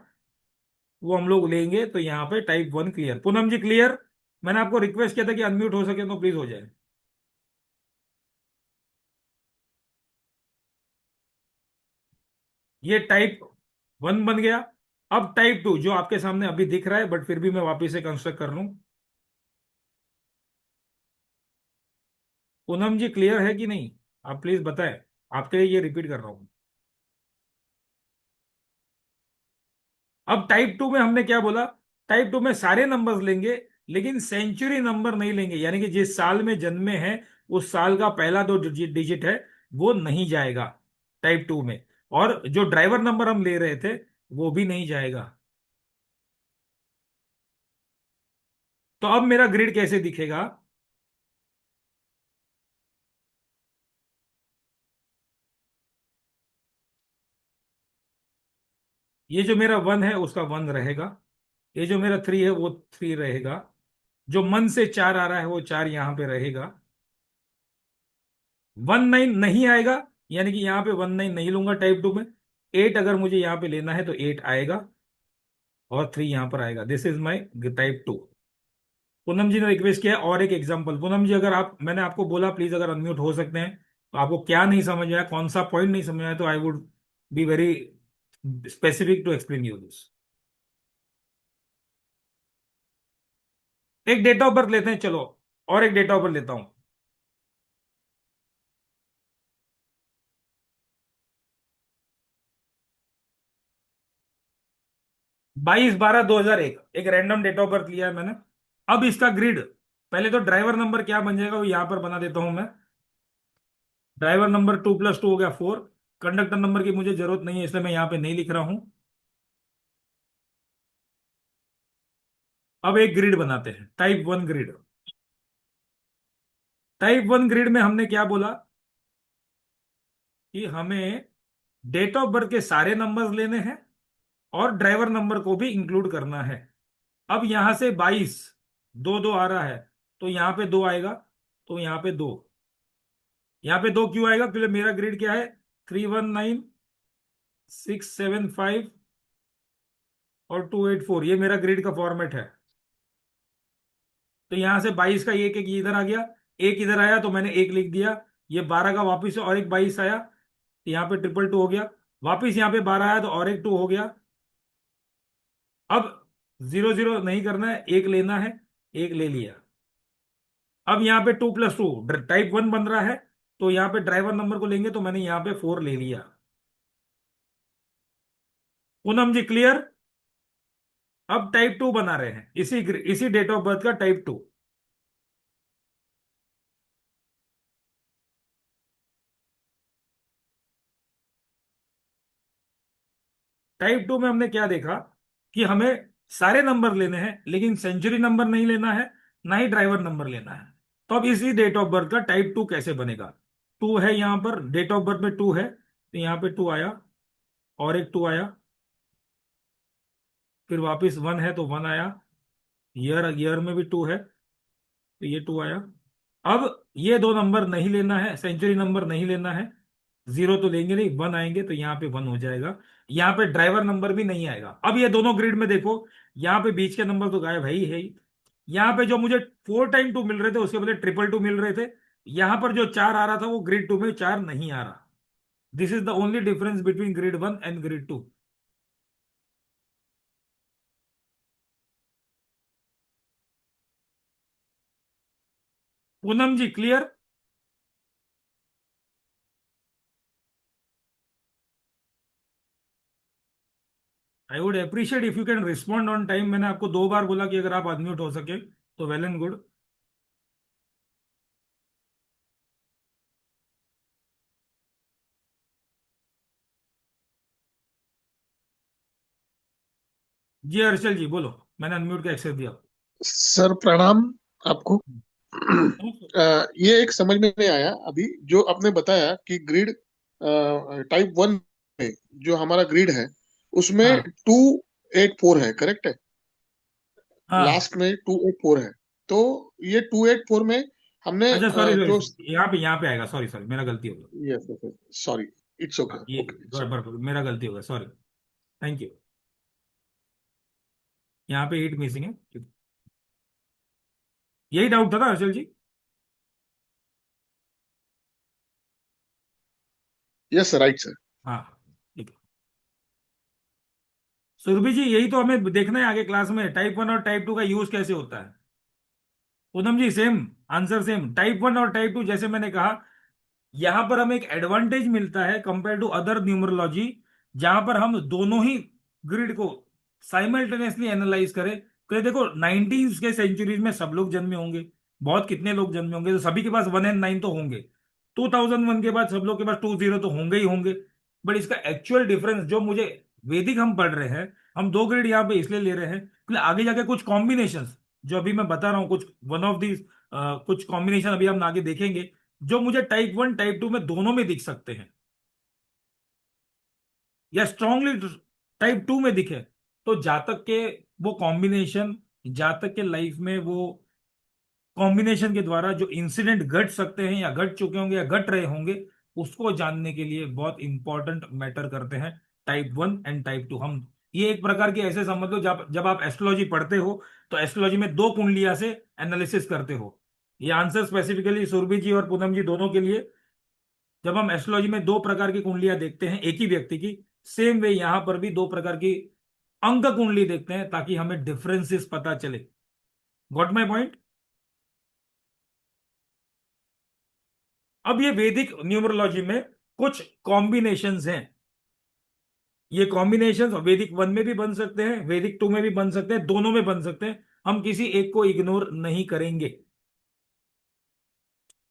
वो हम लोग लेंगे, तो यहाँ पे type 1 clear. Poonam ji clear? मैंने आपको रिक्वेस्ट किया था कि अनम्यूट हो सके तो प्लीज हो जाए। ये टाइप 1 बन गया। अब टाइप 2 जो आपके सामने अभी दिख रहा है, बट फिर भी मैं वापिस से कंस्ट्रक्ट कर लूं। पूनम जी क्लियर है कि नहीं? आप प्लीज बताएं, आपके लिए ये रिपीट कर रहा हूं। अब टाइप 2 में हमने क्या बोला? टाइप 2 में सारे नंबर्स लेंगे, लेकिन सेंचुरी नंबर नहीं लेंगे, यानी कि जिस साल में जन्मे हैं उस साल का पहला दो डिजिट है वो नहीं जाएगा टाइप 2 में। और जो ड्राइवर नंबर हम ले रहे थे वो भी नहीं जाएगा। तो अब मेरा ग्रिड कैसे दिखेगा? ये जो मेरा 1 है उसका 1 रहेगा, ये जो मेरा 3 है वो 3 रहेगा, जो मन से 4 आ रहा है वो 4 यहां पे रहेगा। 19 नहीं आएगा, यानी कि यहां पे 19 नहीं लूंगा टाइप 2 में। 8 अगर मुझे यहां पे लेना है तो 8 आएगा, और 3 यहां पर आएगा। This is my type 2। Poonam ji ने रिक्वेस्ट किया है और एक एग्जांपल। पूनम जी अगर आप, मैंने आपको बोला प्लीज अगर अनम्यूट हो सकते हैं, तो आपको क्या नहीं समझ आया, कौन सा पॉइंट नहीं समझ आया, तो I would be very specific to explain you this. एक डेट ऑफ बर्थ लेते हैं चलो, और एक डेट ऑफ बर्थ लेता हूं। 22/12/2001 एक रैंडम डेट ऑफ बर्थ लिया है मैंने। अब इसका ग्रिड, पहले तो ड्राइवर नंबर क्या बन जाएगा वो यहां पर बना देता हूं मैं। ड्राइवर नंबर 2+2 हो गया 4। कंडक्टर नंबर की मुझे जरूरत नहीं है, इसलिए मैं यहां पे नहीं लिख रहा हूं। अब एक ग्रिड बनाते हैं, टाइप 1 ग्रिड। टाइप 1 ग्रिड में हमने क्या बोला कि हमें डेट ऑफ बर्थ के सारे नंबर्स लेने हैं और ड्राइवर नंबर को भी इंक्लूड करना है। अब यहां से 22, 2 2 आ रहा है, तो यहां पे 2 आएगा, तो यहां पे 2। यहां पे 2 क्यों आएगा? क्योंकि मेरा ग्रिड क्या है? 319, 675 और 284, ये मेरा ग्रिड का फॉर्मेट है। तो यहां से 22 का एक एक इधर आ गया, एक इधर आया तो मैंने एक लिख दिया। ये 12 का वापिस से और एक 22 आया, तो यहाँ पे 222 हो गया। वापिस यहाँ पे 12 आया तो और एक 2 हो गया। अब 0 0 नहीं करना है, एक लेना है, एक ले लिया। अब यहाँ पे 2+2 टाइप 1 बन रहा है, तो यहाँ पे ड्राइवर नंबर को लेंगे, तो मैंने यहाँ पे 4 ले लिया। पूनम जी क्लियर? अब टाइप 2 बना रहे हैं, इसी डेट ऑफ बर्थ का टाइप 2। टाइप 2 में हमने क्या देखा कि हमें सारे नंबर लेने हैं, लेकिन सेंचुरी नंबर नहीं लेना है, ना ही ड्राइवर नंबर लेना है। तो अब इसी डेट ऑफ बर्थ का टाइप 2 कैसे बनेगा? 2 है यहां पर, डेट ऑफ बर्थ में 2 है, तो यहां पे 2 आया, और एक 2 आया, फिर वापस 1 है तो 1 आया, ईयर ईयर में भी 2 है, तो ये 2 आया। अब ये दो नंबर नहीं लेना है, सेंचुरी नंबर नहीं लेना है, 0 तो लेंगे नहीं, 1 आएंगे, तो यहाँ पे 1 हो जाएगा। यहाँ पे ड्राइवर नंबर भी नहीं आएगा। अब ये दोनों ग्रिड में देखो, यहाँ पे बीच के नंबर तो गायब है ही। यहाँ पे जो मुझे 4 टाइम 2 मिल रहे थे उसके बदले 222 मिल रहे थे। यहाँ पर जो 4 आ रहा था वो ग्रिड 2 में 4 नहीं आ रहा। This is the only difference between grid 1 and grid 2। Poonam ji clear? I would appreciate if you can respond on time. मैंने आपको 2 बार बोला कि अगर आप अनम्यूट हो सके तो वेल एंड गुड। जी हर्षल जी बोलो, मैंने अनम्यूट का एक्सेस दिया। सर प्रणाम आपको। ये एक समझ में नहीं आया अभी जो आपने बताया कि ग्रिड टाइप वन में जो हमारा ग्रिड है उसमें हाँ 284 है, करेक्ट है? हाँ। लास्ट में 284 है। तो ये 284 में हमने अच्छा सॉरी जो, सॉरी, यहाँ पे आएगा, सॉरी सॉरी, मेरा गलती हो गई। Yes yes, sorry, it's okay, हाँ ये ओके, इट्स ओके। बराबर मेरा गलती हो गया, सॉरी। Thank you. यहाँ पे 8 मिसिंग है। यही डाउट था ना Harshal ji? Yes right sir. हाँ ठीक है। सुरभि जी, यही तो हमें देखना है आगे क्लास में, टाइप वन और टाइप टू का यूज कैसे होता है। Poonam ji same answer, same type one और टाइप टू, जैसे मैंने कहा, यहां पर हमें एक एडवांटेज मिलता है कंपेयर टू अदर न्यूमरोलॉजी, जहां पर हम दोनों ही ग्रिड को साइमल्टेनियसली एनालाइज करें। तो देखो 19 के सेंचुरीज में सब लोग जन्मे होंगे, बहुत कितने लोग जन्मे होंगे, तो सभी के पास 1 एंड 9 तो होंगे। 2001 के बाद सब लोग के पास 20 तो होंगे ही होंगे। बट इसका एक्चुअल डिफरेंस जो मुझे, वैदिक हम पढ़ रहे हैं, हम दो ग्रिड यहाँ पे इसलिए ले रहे हैं कि आगे जाके कुछ कॉम्बिनेशन, जो अभी मैं बता रहा हूँ, कुछ वन ऑफ दी कुछ कॉम्बिनेशन अभी हम आगे देखेंगे, जो मुझे टाइप वन टाइप टू में दोनों में दिख सकते हैं, या स्ट्रांगली टाइप टू में दिखे। तो जातक के वो कॉम्बिनेशन, जातक के लाइफ में वो कॉम्बिनेशन के द्वारा जो इंसिडेंट घट सकते हैं या घट चुके होंगे या घट रहे होंगे, उसको जानने के लिए बहुत इंपॉर्टेंट मैटर करते हैं type one and type two. हम ये एक प्रकार की ऐसे समझ लो, जब जब आप एस्ट्रोलॉजी पढ़ते हो तो एस्ट्रोलॉजी में दो कुंडलियां से एनालिसिस करते हो। ये आंसर स्पेसिफिकली सुरभि जी और पूनम जी दोनों के लिए। जब हम एस्ट्रोलॉजी में दो प्रकार की कुंडलियां देखते हैं एक ही व्यक्ति की, सेम वे यहां पर भी दो प्रकार की अंक कुंडली देखते हैं, ताकि हमें डिफरेंसेस पता चले। Got my point? अब ये वैदिक न्यूमरोलॉजी में कुछ कॉम्बिनेशंस हैं। ये कॉम्बिनेशंस वैदिक वन में भी बन सकते हैं, वैदिक टू में भी बन सकते हैं, दोनों में बन सकते हैं। हम किसी एक को इग्नोर नहीं करेंगे।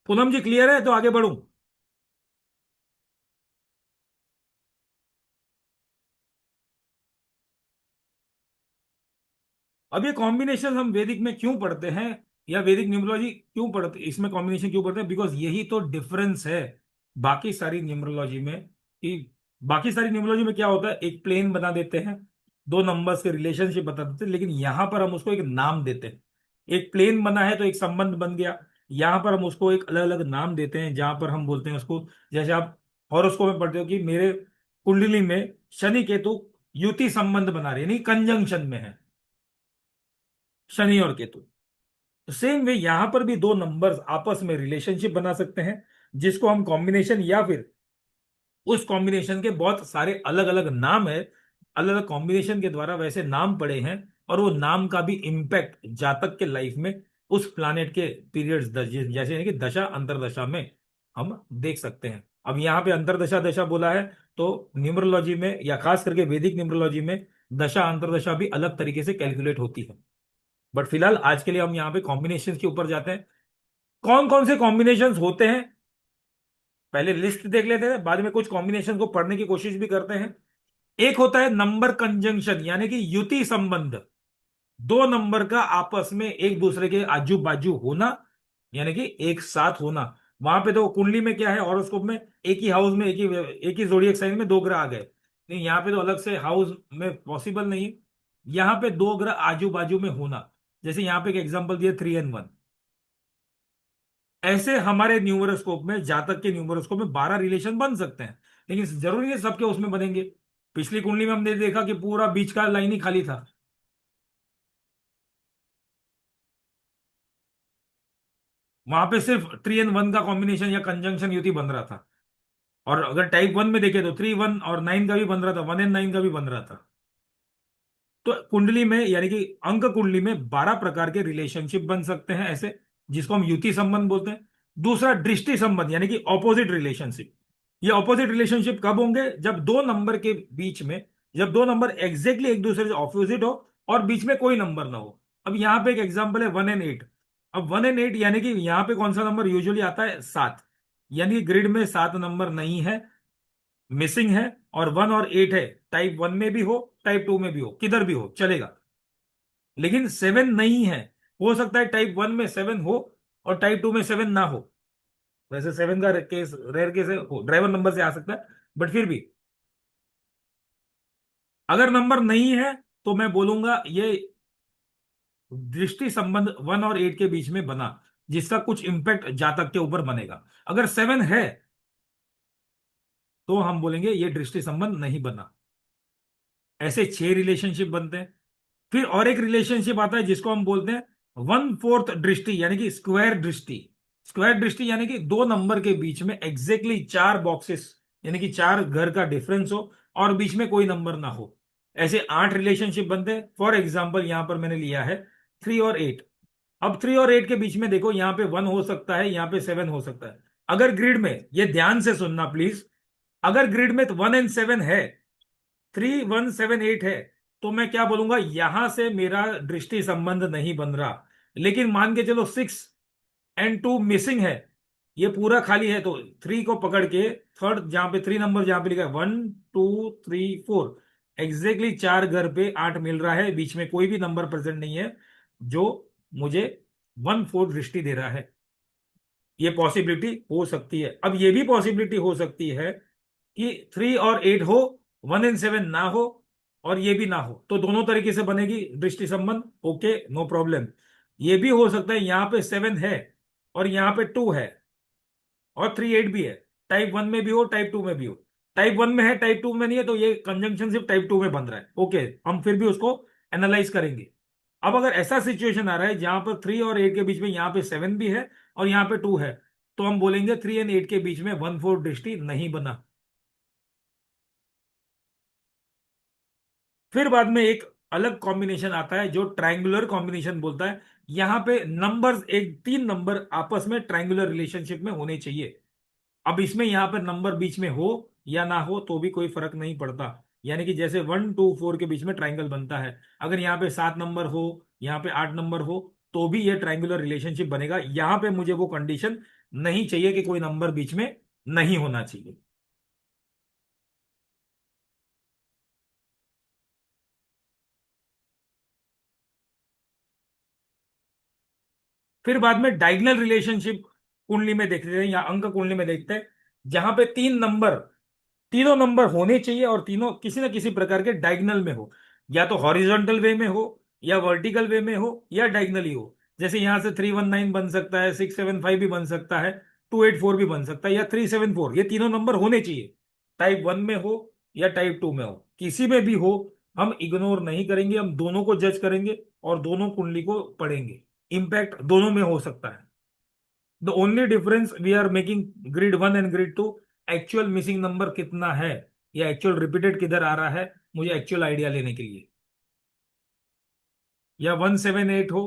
पूनम जी क्लियर है? तो आगे बढ़ूं। अब ये कॉम्बिनेशन हम वैदिक में क्यों पढ़ते हैं, या वैदिक न्यूमरोलॉजी क्यों पढ़ते, इसमें कॉम्बिनेशन क्यों पढ़ते हैं? बिकॉज यही तो डिफरेंस है बाकी सारी न्यूमरोलॉजी में। कि बाकी सारी न्यूमरोलॉजी में क्या होता है, एक प्लेन बना देते हैं, दो नंबर्स के रिलेशनशिप बता देते हैं, लेकिन यहां पर हम उसको एक नाम देते हैं। एक प्लेन बना है तो एक संबंध बन गया, यहां पर हम उसको एक अलग अलग नाम देते हैं, जहां पर हम बोलते हैं उसको, जैसे आप हॉरोस्कोप में पढ़ते हो कि मेरे कुंडली में शनि केतु युति संबंध बना रहे हैं, यानी कंजंक्शन में है शनि और केतु। सेम वे यहां पर भी दो नंबर्स आपस में रिलेशनशिप बना सकते हैं, जिसको हम कॉम्बिनेशन, या फिर उस कॉम्बिनेशन के बहुत सारे अलग अलग नाम है, अलग अलग कॉम्बिनेशन के द्वारा वैसे नाम पड़े हैं, और वो नाम का भी इम्पैक्ट जातक के लाइफ में उस प्लानेट के पीरियड्स, जैसे कि दशा अंतरदशा में हम देख सकते हैं। अब यहाँ पे अंतरदशा दशा बोला है, तो न्यूमरोलॉजी में या खास करके वैदिक न्यूमरोलॉजी में दशा अंतरदशा भी अलग तरीके से कैलकुलेट होती है। बट फिलहाल आज के लिए हम यहाँ पे कॉम्बिनेशन के ऊपर जाते हैं। कौन कौन से कॉम्बिनेशन होते हैं, पहले लिस्ट देख लेते हैं, बाद में कुछ कॉम्बिनेशन को पढ़ने की कोशिश भी करते हैं। एक होता है नंबर कंजंक्शन, यानी कि युति संबंध, दो नंबर का आपस में एक दूसरे के आजू बाजू होना, यानी कि एक साथ होना। वहां पे तो कुंडली में क्या है, हॉरोस्कोप में एक ही हाउस में एक ही जोडिएक साइन में दो ग्रह आ गए, नहीं यहाँ पे तो अलग से हाउस में पॉसिबल नहीं है। यहाँ पे दो ग्रह आजू बाजू में होना, जैसे यहाँ पे एक एग्जांपल दिया 3 and 1। ऐसे हमारे न्यूमरोस्कोप में, जातक के न्यूमरोस्कोप में 12 रिलेशन बन सकते हैं, लेकिन जरूरी है सबके उसमें बनेंगे। पिछली कुंडली में हमने देखा कि पूरा बीच का लाइन ही खाली था, वहां पे सिर्फ 3 and 1 का कॉम्बिनेशन या कंजंक्शन युति बन रहा था। और अगर टाइप वन में देखे तो 3 1 और 9 का भी बन रहा था, 1 and 9 का भी बन रहा था। तो कुंडली में, यानी कि अंक कुंडली में 12 प्रकार के रिलेशनशिप बन सकते हैं ऐसे, जिसको हम युति संबंध बोलते हैं। दूसरा दृष्टि संबंध, यानी कि ऑपोजिट रिलेशनशिप। ये ऑपोजिट रिलेशनशिप कब होंगे, जब दो नंबर के बीच में, जब दो नंबर एग्जैक्टली एक दूसरे से ऑपोजिट हो और बीच में कोई नंबर ना हो। अब यहाँ पे एक एग्जांपल है 1 and 8। अब 1 and 8 यानी कि यहाँ पे कौन सा नंबर यूजुअली आता है, 7। यानी कि ग्रिड में 7 नंबर नहीं है, मिसिंग है। और 1 और 8 है, टाइप वन में भी हो टाइप टू में भी हो, किधर भी हो चलेगा, लेकिन 7 नहीं है। हो सकता है टाइप वन में 7 हो और टाइप 2 में 7 ना हो। वैसे 7 का केस रेयर केस है, ड्राइवर नंबर से आ सकता है, बट फिर भी अगर नंबर नहीं है तो मैं बोलूंगा ये दृष्टि संबंध 1 और 8 के बीच में बना, जिसका कुछ इंपैक्ट जातक के ऊपर बनेगा। अगर 7 है तो हम बोलेंगे ये दृष्टि संबंध नहीं बना। ऐसे 6 रिलेशनशिप बनते हैं। फिर और एक रिलेशनशिप आता है जिसको हम बोलते हैं 1/4 दृष्टि, यानी कि स्क्वायर दृष्टि। स्क्वायर दृष्टि यानी कि दो नंबर के बीच में एग्जैक्टली 4 बॉक्सेस, यानी कि 4 घर का डिफरेंस हो और बीच में कोई नंबर ना हो। ऐसे 8 रिलेशनशिप बनते हैं। फॉर एग्जाम्पल यहां पर मैंने लिया है 3 और 8। अब 3 और 8 के बीच में देखो, यहां पे 1 हो सकता है, यहां पे 7 हो सकता है। अगर ग्रिड में, ये ध्यान से सुनना प्लीज, अगर ग्रिड में 1 और 7 है, 3, 1, 7, 8 है, तो मैं क्या बोलूंगा, यहां से मेरा दृष्टि संबंध नहीं बन रहा। लेकिन मान के चलो 6 और 2 मिसिंग है, ये पूरा खाली है, तो 3 को पकड़ के थर्ड, जहां पे 3 नंबर जहां पे लिखा है 1, 2, 3, 4, एग्जैक्टली 4 घर पे 8 मिल रहा है, बीच में कोई भी नंबर प्रेजेंट नहीं है जो मुझे 1/4 दृष्टि दे रहा है। ये पॉसिबिलिटी हो सकती है। अब ये भी पॉसिबिलिटी हो सकती है कि 3 और 8 हो, 1 और 7 ना हो, और ये भी ना हो, तो दोनों तरीके से बनेगी दृष्टि संबंध। Okay, no problem. ये भी हो सकता है यहां पे 7 है और यहां पे 2 है और 3, 8 भी है। टाइप 1 में भी हो, टाइप 2 में भी हो। टाइप 1 में है, टाइप 2 में नहीं है, तो ये कंजंक्शन सिर्फ टाइप 2 में बन रहा है। ओके, हम फिर भी उसको एनालाइज करेंगे। अब अगर ऐसा सिचुएशन आ रहा है जहां पर 3 और 8 के बीच में यहां पे 7 भी है और यहां पे 2 है, तो हम बोलेंगे 3 और 8 के बीच में 1/4 दृष्टि नहीं बना। फिर बाद में एक अलग कॉम्बिनेशन आता है जो ट्रायंगुलर कॉम्बिनेशन बोलता है। यहां पे नंबर्स, एक 3 नंबर आपस में ट्रायंगुलर रिलेशनशिप में होने चाहिए। अब इसमें यहां पर नंबर बीच में हो या ना हो तो भी कोई फर्क नहीं पड़ता। यानी कि जैसे 1, 2, 4 के बीच में ट्रायंगल बनता है, अगर यहाँ पे 7 नंबर हो, यहाँ पे 8 नंबर हो, तो भी ये ट्रायंगुलर रिलेशनशिप बनेगा। यहां पे मुझे वो कंडीशन नहीं चाहिए कि कोई नंबर बीच में नहीं होना चाहिए। फिर बाद में डायगनल रिलेशनशिप कुंडली में देखते हैं या अंक कुंडली में देखते हैं, जहां पे 3 नंबर, तीनों नंबर होने चाहिए और तीनों किसी ना किसी प्रकार के डायगनल में हो, या तो हॉरिजॉन्टल वे में हो, या वर्टिकल वे में हो, या डायगनली हो। जैसे यहां से 319 बन सकता है, 675 भी बन सकता है, 284 भी बन सकता है, या 374, ये तीनों नंबर होने चाहिए। टाइप 1 में हो या टाइप 2 में हो, किसी में भी हो, हम इग्नोर नहीं करेंगे, हम दोनों को जज करेंगे और दोनों कुंडली को पढ़ेंगे। इंपैक्ट दोनों में हो सकता है। The only difference we are making grid 1 and grid 2, actual missing number कितना है या एक्चुअल रिपीटेड किधर आ रहा है, मुझे एक्चुअल आइडिया लेने के लिए। या 1, 7, 8 हो,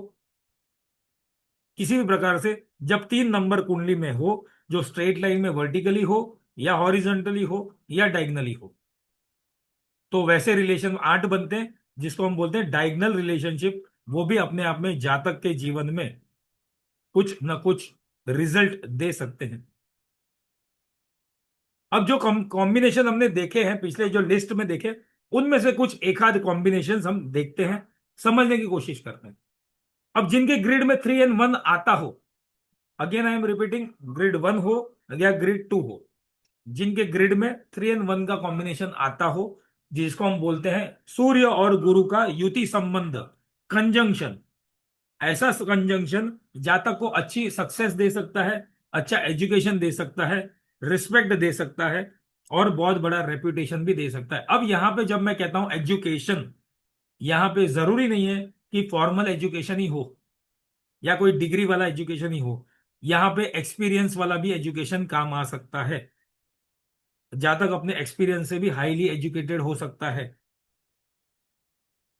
किसी भी प्रकार से, जब 3 नंबर कुंडली में हो, जो स्ट्रेट लाइन में वर्टिकली हो, या हॉरिजॉन्टली हो, या डायगनली हो, तो वैसे रिलेशन 8 बनते हैं, जिसको हम बोलते हैं डायगनल रिलेशनशिप। वो भी अपने आप में जातक के जीवन में कुछ न कुछ रिजल्ट दे सकते हैं। अब जो कॉम्बिनेशन हमने देखे हैं पिछले जो लिस्ट में देखे, उनमें से कुछ एक आध कॉम्बिनेशन हम देखते हैं, समझने की कोशिश करते हैं। अब जिनके ग्रिड में 3 और 1 आता हो, again I am repeating, grid 1 हो या ग्रिड 2 हो, जिनके ग्रिड में 3 और 1 का कॉम्बिनेशन आता हो, जिसको हम बोलते हैं सूर्य और गुरु का युति संबंध, कंजंक्शन। ऐसा कंजंक्शन जातक को अच्छी सक्सेस दे सकता है, अच्छा एजुकेशन दे सकता है, रिस्पेक्ट दे सकता है, और बहुत बड़ा रेपुटेशन भी दे सकता है। अब यहां पे जब मैं कहता हूं एजुकेशन, यहां पे जरूरी नहीं है कि फॉर्मल एजुकेशन ही हो या कोई डिग्री वाला एजुकेशन ही हो। यहां पे एक्सपीरियंस वाला भी एजुकेशन काम आ सकता है। जातक अपने एक्सपीरियंस से भी हाईली एजुकेटेड हो सकता है।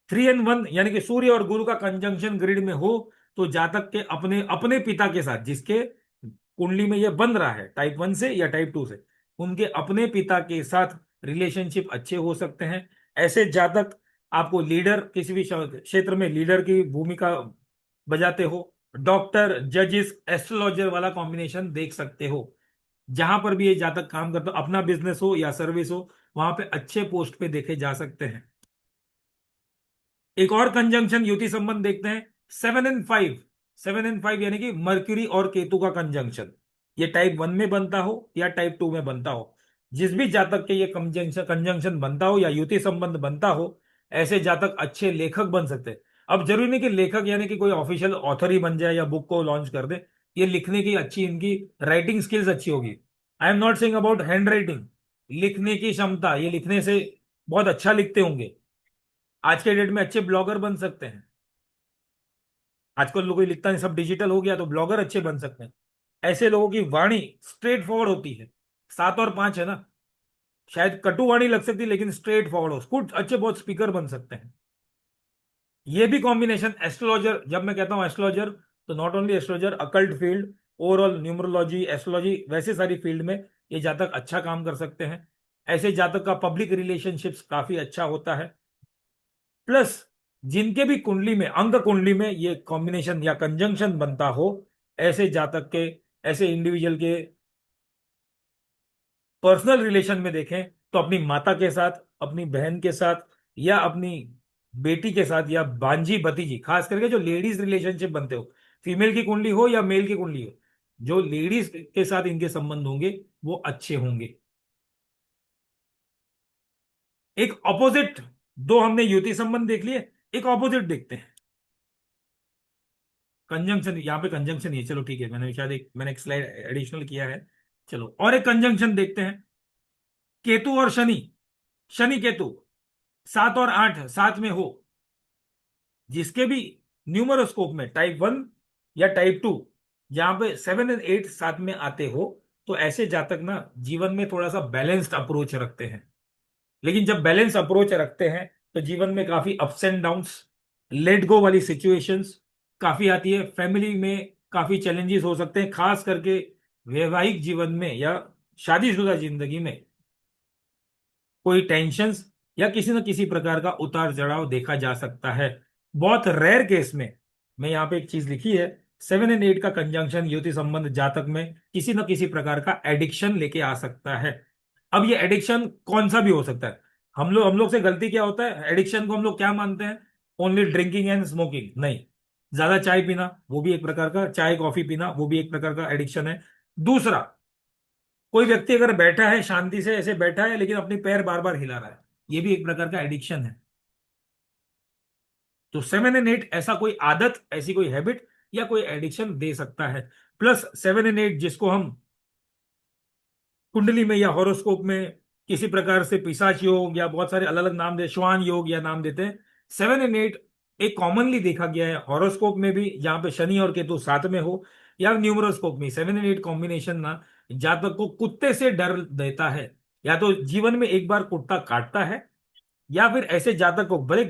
3 और 1 यानी कि सूर्य और गुरु का कंजंक्शन ग्रिड में हो, तो जातक के अपने अपने पिता के साथ, जिसके कुंडली में ये बन रहा है टाइप 1 से या टाइप 2 से, उनके अपने पिता के साथ रिलेशनशिप अच्छे हो सकते हैं। ऐसे जातक आपको लीडर, किसी भी क्षेत्र में लीडर की भूमिका बजाते हो, डॉक्टर, जजिस, एस्ट्रोलॉजर वाला कॉम्बिनेशन देख सकते हो। जहां पर भी ये जातक काम करते हो, अपना बिजनेस हो या सर्विस हो, वहां पे अच्छे पोस्ट पे देखे जा सकते हैं। एक और कंजंक्शन युति संबंध देखते हैं, 7 और 5। 7 and 5 यानी कि मर्क्यूरी और केतु का कंजंक्शन, ये टाइप 1 में बनता हो या टाइप 2 में बनता हो, जिस भी जातक के ये कंजंक्शन कंजंक्शन बनता हो या युति संबंध बनता हो, ऐसे जातक अच्छे लेखक बन सकते हैं। अब जरूरी नहीं कि लेखक यानी कि कोई ऑफिशियल ऑथर ही बन जाए या बुक को लॉन्च कर दे। ये लिखने की अच्छी, इनकी राइटिंग स्किल्स अच्छी होगी। I am not saying about hand writing, लिखने की क्षमता, ये लिखने से बहुत अच्छा लिखते होंगे, आज के डेट में अच्छे ब्लॉगर बन सकते हैं। आजकल लोग कोई लिखता नहीं, सब डिजिटल हो गया, तो ब्लॉगर अच्छे बन सकते हैं। ऐसे लोगों की वाणी स्ट्रेट फॉरवर्ड होती है। 7 और 5 है ना, शायद कटु वाणी लग सकती है लेकिन स्ट्रेट फॉरवर्ड हो, कुछ अच्छे बहुत स्पीकर बन सकते हैं। ये भी कॉम्बिनेशन एस्ट्रोलॉजर, जब मैं कहता हूं एस्ट्रोलॉजर, तो not only astrologer, occult field, overall numerology, astrology, वैसे सारी फील्ड में ये जातक अच्छा काम कर सकते हैं। ऐसे जातक का पब्लिक रिलेशनशिप्स काफी अच्छा होता है। प्लस जिनके भी कुंडली में, अंग कुंडली में ये कॉम्बिनेशन या कंजंक्शन बनता हो, ऐसे जातक के, ऐसे इंडिविजुअल के पर्सनल रिलेशन में देखें तो अपनी माता के साथ, अपनी बहन के साथ, या अपनी बेटी के साथ, या बांजी भतीजी, खास करके जो लेडीज रिलेशनशिप बनते हो, फीमेल की कुंडली हो या मेल की कुंडली हो, जो लेडीज के साथ इनके संबंध होंगे वो अच्छे होंगे। एक ऑपोजिट, दो हमने युति संबंध देख लिए, एक ऑपोजिट देखते हैं। कंजंक्शन, यहाँ पे कंजंक्शन ही है, चलो ठीक है, मैंने शायद एक स्लाइड एडिशनल किया है। चलो और एक कंजंक्शन देखते हैं, केतु और शनि, शनि केतु 7 और 8 साथ में हो, जिसके भी न्यूमरोस्कोप में टाइप 1 या टाइप 2, जहां पे 7 and 8 साथ में आते हो, तो ऐसे जातक ना जीवन में थोड़ा सा बैलेंस्ड अप्रोच रखते हैं। लेकिन जब बैलेंस अप्रोच रखते हैं तो जीवन में काफी ups and downs, let go वाली सिचुएशंस काफी आती है, फैमिली में काफी चैलेंजेस हो सकते हैं, खास करके वैवाहिक जीवन में या शादीशुदा जिंदगी में कोई टेंशन्स या किसी न किसी प्रकार का उतार चढ़ाव देखा जा सकता है। बहुत रेयर केस में, मैं यहाँ पे एक चीज लिखी है, 7 and 8 का कंजंक्शन युति संबंध जातक में किसी न किसी प्रकार का एडिक्शन लेके आ सकता है। अब ये एडिक्शन कौन सा भी हो सकता है। हम लोग से गलती क्या होता है, एडिक्शन को हम लोग क्या मानते हैं, ओनली ड्रिंकिंग एंड स्मोकिंग, नहीं, ज्यादा चाय पीना वो भी एक प्रकार का, चाय कॉफी पीना वो भी एक प्रकार का एडिक्शन है। दूसरा, कोई व्यक्ति अगर बैठा है शांति से ऐसे बैठा है लेकिन अपने पैर बार बार हिला रहा है, ये भी एक प्रकार का एडिक्शन है। तो 7 and 8 ऐसा कोई आदत, ऐसी कोई हैबिट या कोई एडिक्शन दे सकता है। प्लस 7 and 8 जिसको हम कुंडली में या हॉरोस्कोप में किसी प्रकार से पिशाच योग या बहुत सारे अलग अलग नाम दे, श्वान योग या नाम देते हैं, 7 and 8 एक कॉमनली देखा गया है हॉरोस्कोप में भी, जहां पे शनि और केतु साथ में हो, या न्यूमरोस्कोप में 7 and 8 कॉम्बिनेशन ना जातक को कुत्ते से डर देता है। या तो जीवन में एक बार कुत्ता काटता है, या फिर ऐसे जातक को, भले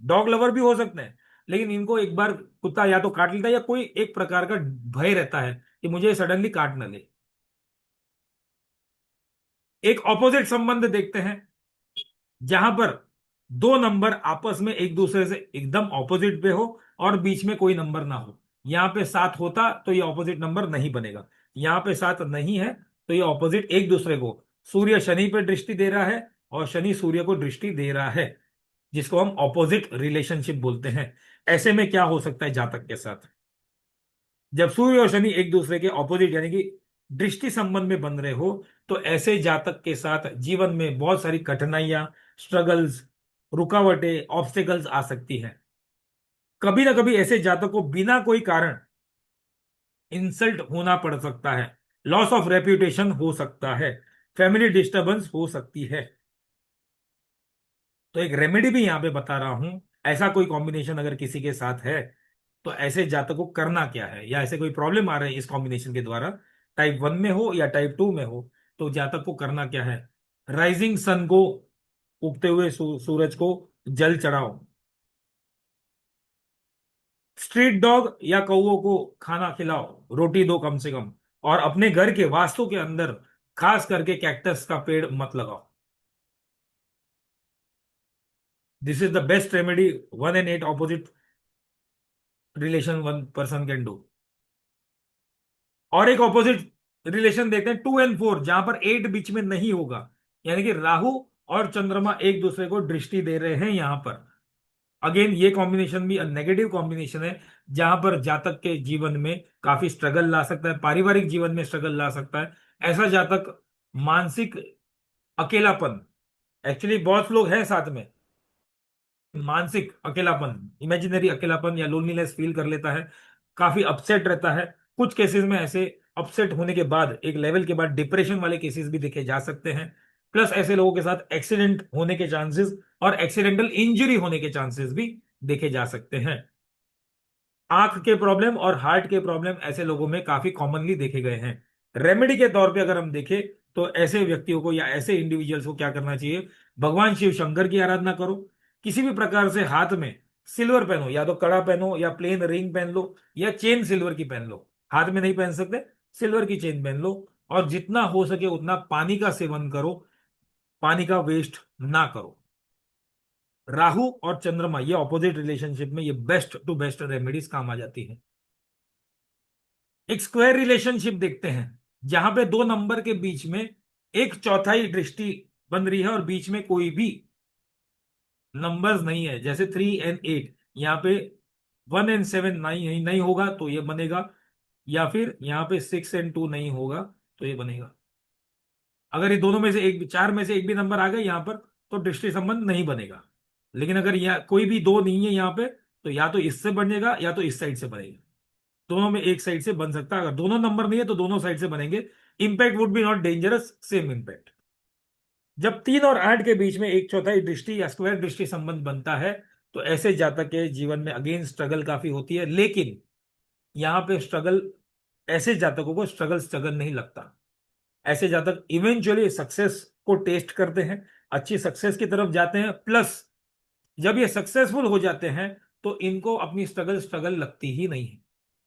डॉग लवर भी हो सकते हैं, लेकिन इनको एक बार कुत्ता या तो काट लेता है या कोई एक प्रकार का भय रहता है कि मुझे सडनली काट न ले। एक ऑपोजिट संबंध देखते हैं, जहां पर दो नंबर आपस में एक दूसरे से एकदम ऑपोजिट पे हो और बीच में कोई नंबर ना हो। यहां पे 7 होता तो ये ऑपोजिट नंबर नहीं बनेगा, यहां पे 7 नहीं है तो ये ऑपोजिट एक दूसरे को, सूर्य शनि पे दृष्टि दे रहा है और शनि सूर्य को दृष्टि दे रहा है, जिसको हम ऑपोजिट रिलेशनशिप बोलते हैं। ऐसे में क्या हो सकता है जातक के साथ, जब सूर्य और शनि एक दूसरे के ऑपोजिट यानी कि दृष्टि संबंध में बन रहे हो, तो ऐसे जातक के साथ जीवन में बहुत सारी कठिनाइयां, स्ट्रगल्स, रुकावटें, ऑब्स्टेकल्स आ सकती हैं। कभी ना कभी ऐसे जातक को बिना कोई कारण इंसल्ट होना पड़ सकता है, लॉस ऑफ रेप्यूटेशन हो सकता है, फैमिली डिस्टरबेंस हो सकती है। तो एक रेमेडी भी यहां पे बता रहा हूं, ऐसा कोई कॉम्बिनेशन अगर किसी के साथ है तो ऐसे जातक को करना क्या है, या ऐसे कोई प्रॉब्लम आ रहा है इस कॉम्बिनेशन के द्वारा, टाइप 1 में हो या टाइप 2 में हो, तो जातक को करना क्या है। राइजिंग सन को, उगते हुए सूरज को जल चढ़ाओ, स्ट्रीट डॉग या कौओं को खाना खिलाओ, रोटी दो कम से कम, और अपने घर के वास्तु के अंदर खास करके कैक्टस का पेड़ मत लगाओ। This is the best remedy 1 and 8 opposite relation one person can do. और एक ऑपोजिट रिलेशन देखते हैं 2 and 4, जहां पर 8 बीच में नहीं होगा, यानी कि राहु और चंद्रमा एक दूसरे को दृष्टि दे रहे हैं यहां पर। अगेन ये कॉम्बिनेशन भी नेगेटिव कॉम्बिनेशन है, जहां पर जातक के जीवन में काफी स्ट्रगल ला सकता है, पारिवारिक जीवन में स्ट्रगल ला सकता है। ऐसा जातक मानसिक अकेलापन, एक्चुअली बहुत लोग हैं साथ में, मानसिक अकेलापन, इमेजिनरी अकेलापन या लोनलीनेस फील कर लेता है, काफी अपसेट रहता है। कुछ केसेस में ऐसे अपसेट होने के बाद एक लेवल के बाद डिप्रेशन वाले केसेस भी देखे जा सकते हैं। प्लस ऐसे लोगों के साथ एक्सीडेंट होने के चांसेस और एक्सीडेंटल इंजरी होने के चांसेस भी देखे जा सकते हैं। आंख के प्रॉब्लम और हार्ट के प्रॉब्लम ऐसे लोगों में काफी कॉमनली देखे गए हैं। रेमेडी के तौर पे अगर हम देखें तो ऐसे व्यक्तियों को या ऐसे इंडिविजुअल्स को क्या करना चाहिए, भगवान शिव शंकर की आराधना करो। किसी भी प्रकार से हाथ में सिल्वर पहनो, या तो कड़ा पहनो या प्लेन रिंग पहन लो या चेन सिल्वर की पहन लो। हाथ में नहीं पहन सकते, सिल्वर की चेन पहन लो। और जितना हो सके उतना पानी का सेवन करो, पानी का वेस्ट ना करो। राहु और चंद्रमा ये ऑपोजिट रिलेशनशिप में ये बेस्ट टू बेस्ट रेमेडीज काम आ जाती है। एक स्क्वायर रिलेशनशिप देखते हैं, जहां पे दो नंबर के बीच में एक चौथाई दृष्टि बन रही है और बीच में कोई भी नंबर्स नहीं है, जैसे 3 और 8, यहाँ पे 1 और 7 नहीं होगा तो ये बनेगा, या फिर यहाँ पे 6 और 2 नहीं होगा तो ये बनेगा। अगर ये दोनों में से एक, चार में से एक भी नंबर आ गए यहाँ पर तो दृष्टि संबंध नहीं बनेगा। लेकिन अगर यहाँ कोई भी दो नहीं है यहाँ पे, तो या तो इससे बनेगा या तो इस साइड से बनेगा। दोनों में एक साइड से बन सकता है। अगर दोनों नंबर नहीं है तो दोनों साइड से बनेंगे। Impact would be not dangerous, same impact. जब 3 और 8 के बीच में एक चौथाई दृष्टि या स्क्वायर दृष्टि संबंध बनता है, तो ऐसे जातक के जीवन में अगेन स्ट्रगल काफी होती है। लेकिन यहाँ पे स्ट्रगल, ऐसे जातकों को स्ट्रगल स्ट्रगल नहीं लगता। ऐसे जातक इवेंचुअली सक्सेस को टेस्ट करते हैं, अच्छी सक्सेस की तरफ जाते हैं। प्लस जब ये सक्सेसफुल हो जाते हैं तो इनको अपनी स्ट्रगल स्ट्रगल लगती ही नहीं है।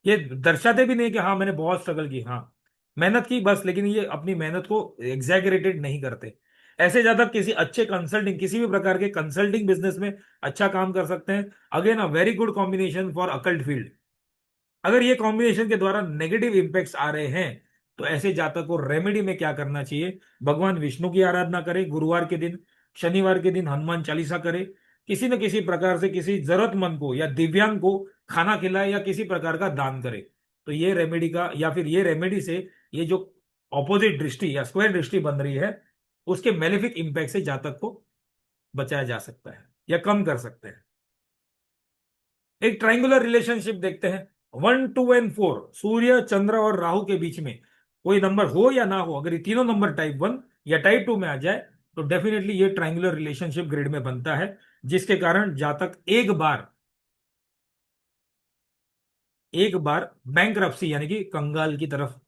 ये दर्शाते भी नहीं कि हाँ मैंने बहुत स्ट्रगल की, हाँ मेहनत की बस, लेकिन ये अपनी मेहनत को एग्जैगरेटेड नहीं करते। ऐसे ज्यादा किसी अच्छे कंसल्टिंग, किसी भी प्रकार के कंसल्टिंग बिजनेस में अच्छा काम कर सकते हैं। Again a very good combination for occult field. अगर ये कॉम्बिनेशन के द्वारा नेगेटिव इंपैक्ट्स आ रहे हैं, तो ऐसे जातक को रेमेडी में क्या करना चाहिए, भगवान विष्णु की आराधना करें गुरुवार के दिन, शनिवार के दिन हनुमान चालीसा करे, किसी न किसी प्रकार से किसी जरूरतमंद को या दिव्यांग को खाना खिलाए या किसी प्रकार का दान करे। तो ये रेमेडी का, या फिर ये रेमेडी से ये जो ऑपोजिट दृष्टि या स्क्वायर दृष्टि बन रही है, उसके मेलेफिक इंपैक्ट से जातक को बचाया जा सकता है या कम कर सकते हैं। एक ट्राइंगुलर रिलेशनशिप देखते हैं, 1 2 और 4, सूर्य चंद्र और राहु के बीच में कोई नंबर हो या ना हो, अगर ये तीनों नंबर टाइप 1 या टाइप 2 में आ जाए, तो डेफिनेटली ये ट्राइंगुलर रिलेशनशिप ग्रिड में बनता है, जिसके कारण जातक एक बार बैंकरप्सी यानी कि कंगाल की तरफ,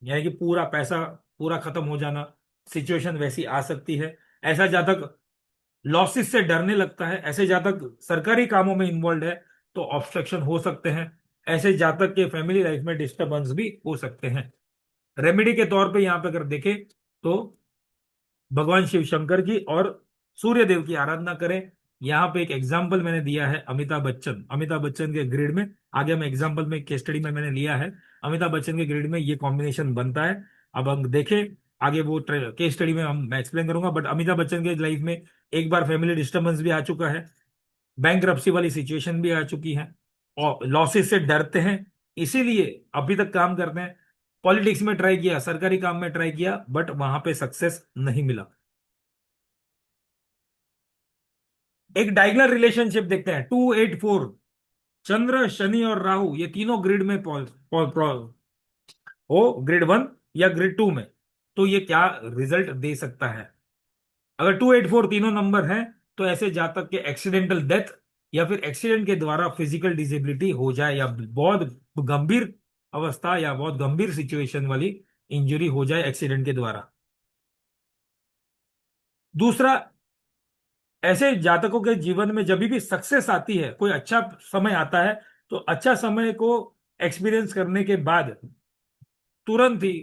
यानी कि पूरा पैसा पूरा खत्म हो जाना, सिचुएशन वैसी आ सकती है। ऐसा जातक लॉसेस से डरने लगता है। ऐसे जातक सरकारी कामों में इन्वॉल्व है तो ऑब्स्ट्रक्शन हो सकते हैं। ऐसे जातक के फैमिली लाइफ में डिस्टरबेंस भी हो सकते हैं। रेमेडी के तौर पे यहाँ पे अगर देखें तो भगवान शिव शंकर की और सूर्य देव की आराधना करें। यहाँ पे एक एग्जाम्पल मैंने दिया है, अमिताभ बच्चन के ग्रिड में, आगे हम एग्जाम्पल में केस स्टडी में मैंने लिया है, अमिताभ बच्चन के ग्रिड में ये कॉम्बिनेशन बनता है। अब हम देखें आगे वो केस स्टडी में हम मैं एक्सप्लेन करूंगा। बट अमिताभ बच्चन के लाइफ में एक बार फैमिली डिस्टर्बेंस भी आ चुका है, बैंकरप्सी वाली सिचुएशन भी आ चुकी है, और लॉसेस से डरते हैं, इसीलिए अभी तक काम करते हैं। पॉलिटिक्स में ट्राई किया, सरकारी काम में ट्राई किया, बट वहां पे सक्सेस नहीं मिला। एक डायगोनल रिलेशनशिप देखते हैं, 2 8 4, चंद्र शनि और राहु ये तीनों ग्रिड में हो, ग्रिड 1 या ग्रिड 2 में, तो ये क्या रिजल्ट दे सकता है। अगर 2 8 4 तीनों नंबर हैं, तो ऐसे जातक के एक्सीडेंटल डेथ या फिर एक्सीडेंट के द्वारा फिजिकल डिसेबिलिटी हो जाए, या बहुत गंभीर अवस्था या बहुत गंभीर सिचुएशन वाली इंजरी हो जाए एक्सीडेंट के द्वारा। दूसरा, ऐसे जातकों के जीवन में जब भी सक्सेस आती है, कोई अच्छा समय आता है, तो अच्छा समय को एक्सपीरियंस करने के बाद तुरंत ही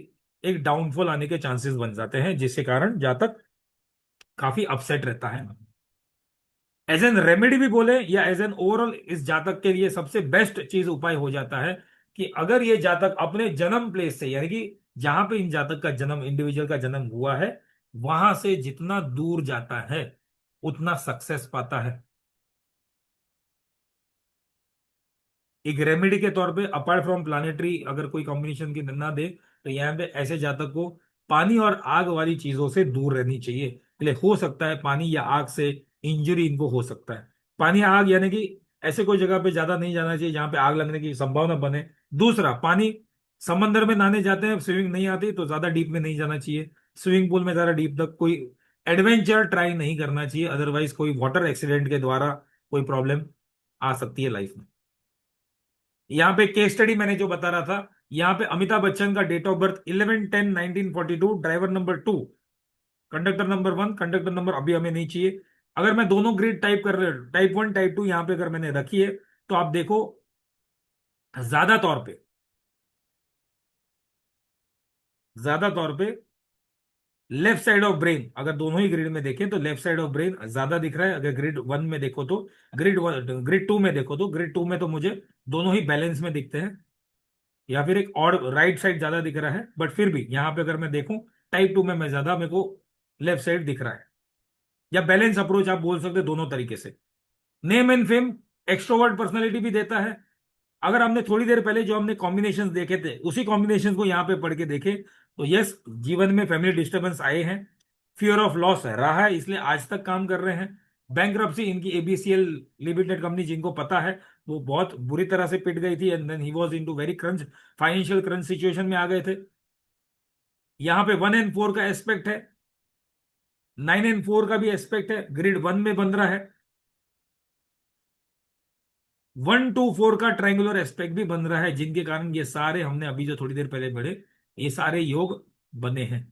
एक डाउनफॉल आने के चांसेस बन जाते हैं, जिसके कारण जातक काफी अपसेट रहता है। एज एन रेमेडी भी बोले या एज एन ओवरऑल, इस जातक के लिए सबसे बेस्ट चीज उपाय हो जाता है कि अगर ये जातक अपने जन्म प्लेस से, यानी कि जहां पे इन जातक का जन्म, इंडिविजुअल का जन्म हुआ है, वहां से जितना दूर जाता है उतना सक्सेस पाता है। एक रेमेडी के तौर पे अपार्ट फ्रॉम प्लानिटरी अगर कोई कॉम्बिनेशन की ना दे, तो यहाँ पे ऐसे जातक को पानी और आग वाली चीजों से दूर रहनी चाहिए। इसलिए हो सकता है पानी या आग से इंजरी इनको हो सकता है। पानी आग यानी कि ऐसे कोई जगह पे ज्यादा नहीं जाना चाहिए जहां पे आग लगने की संभावना बने। दूसरा, पानी समंदर में नहाने जाते हैं, स्विमिंग नहीं आती तो ज्यादा डीप में नहीं जाना चाहिए। स्विमिंग पूल में ज्यादा डीप तक कोई एडवेंचर ट्राई नहीं करना चाहिए, अदरवाइज कोई वाटर एक्सीडेंट के द्वारा कोई प्रॉब्लम आ सकती है लाइफ में। यहाँ पे केस स्टडी मैंने जो बता रहा था, यहाँ पे अमिताभ बच्चन का date of birth 11/10/1942, driver number 2, conductor number 1, conductor number अभी हमें नहीं चाहिए। अगर मैं दोनों ग्रिड टाइप कर रहे, टाइप 1 टाइप 2 यहाँ पे अगर मैंने रखी है, तो आप देखो ज्यादा ज्यादा तौर पे लेफ्ट साइड ऑफ ब्रेन, अगर दोनों ही ग्रिड में देखें तो लेफ्ट साइड ऑफ ब्रेन ज्यादा दिख रहा है। अगर ग्रिड 1 में देखो तो, ग्रिड 2 में देखो तो, ग्रिड 2 में तो मुझे दोनों ही बैलेंस में दिखते हैं, या फिर एक और राइट साइड ज्यादा दिख रहा है, बट फिर भी यहाँ पे अगर मैं देखूं टाइप 2 में मैं ज्यादा, मेरे को लेफ्ट साइड दिख रहा है। या बैलेंस अप्रोच आप बोल सकते हैं दोनों तरीके से। Name and fame extrovert personality भी देता है। अगर हमने थोड़ी देर पहले जो हमने कॉम्बिनेशंस देखे थे उसी कॉम्बिनेशन को यहाँ पे पढ़ के देखें, तो यस, जीवन में फैमिली डिस्टर्बेंस आए हैं, फियर ऑफ लॉस रहा है, इसलिए आज तक काम कर रहे हैं। बैंकरप्सी इनकी एबीसीएल लिमिटेड कंपनी, जिनको पता है, वो बहुत बुरी तरह से पिट गई थी, and then he was into very crunch, financial crunch situation में आ गए थे। यहाँ पे 1 and 4 का एस्पेक्ट है, 9 and 4 का भी एस्पेक्ट है, ग्रिड 1 में बन रहा है। 1 to 4 का ट्रायंगुलर एस्पेक्ट भी बन रहा है, जिनके कारण ये सारे हमने अभी जो थोड़ी देर पहले पढ़े, ये सारे योग बने हैं।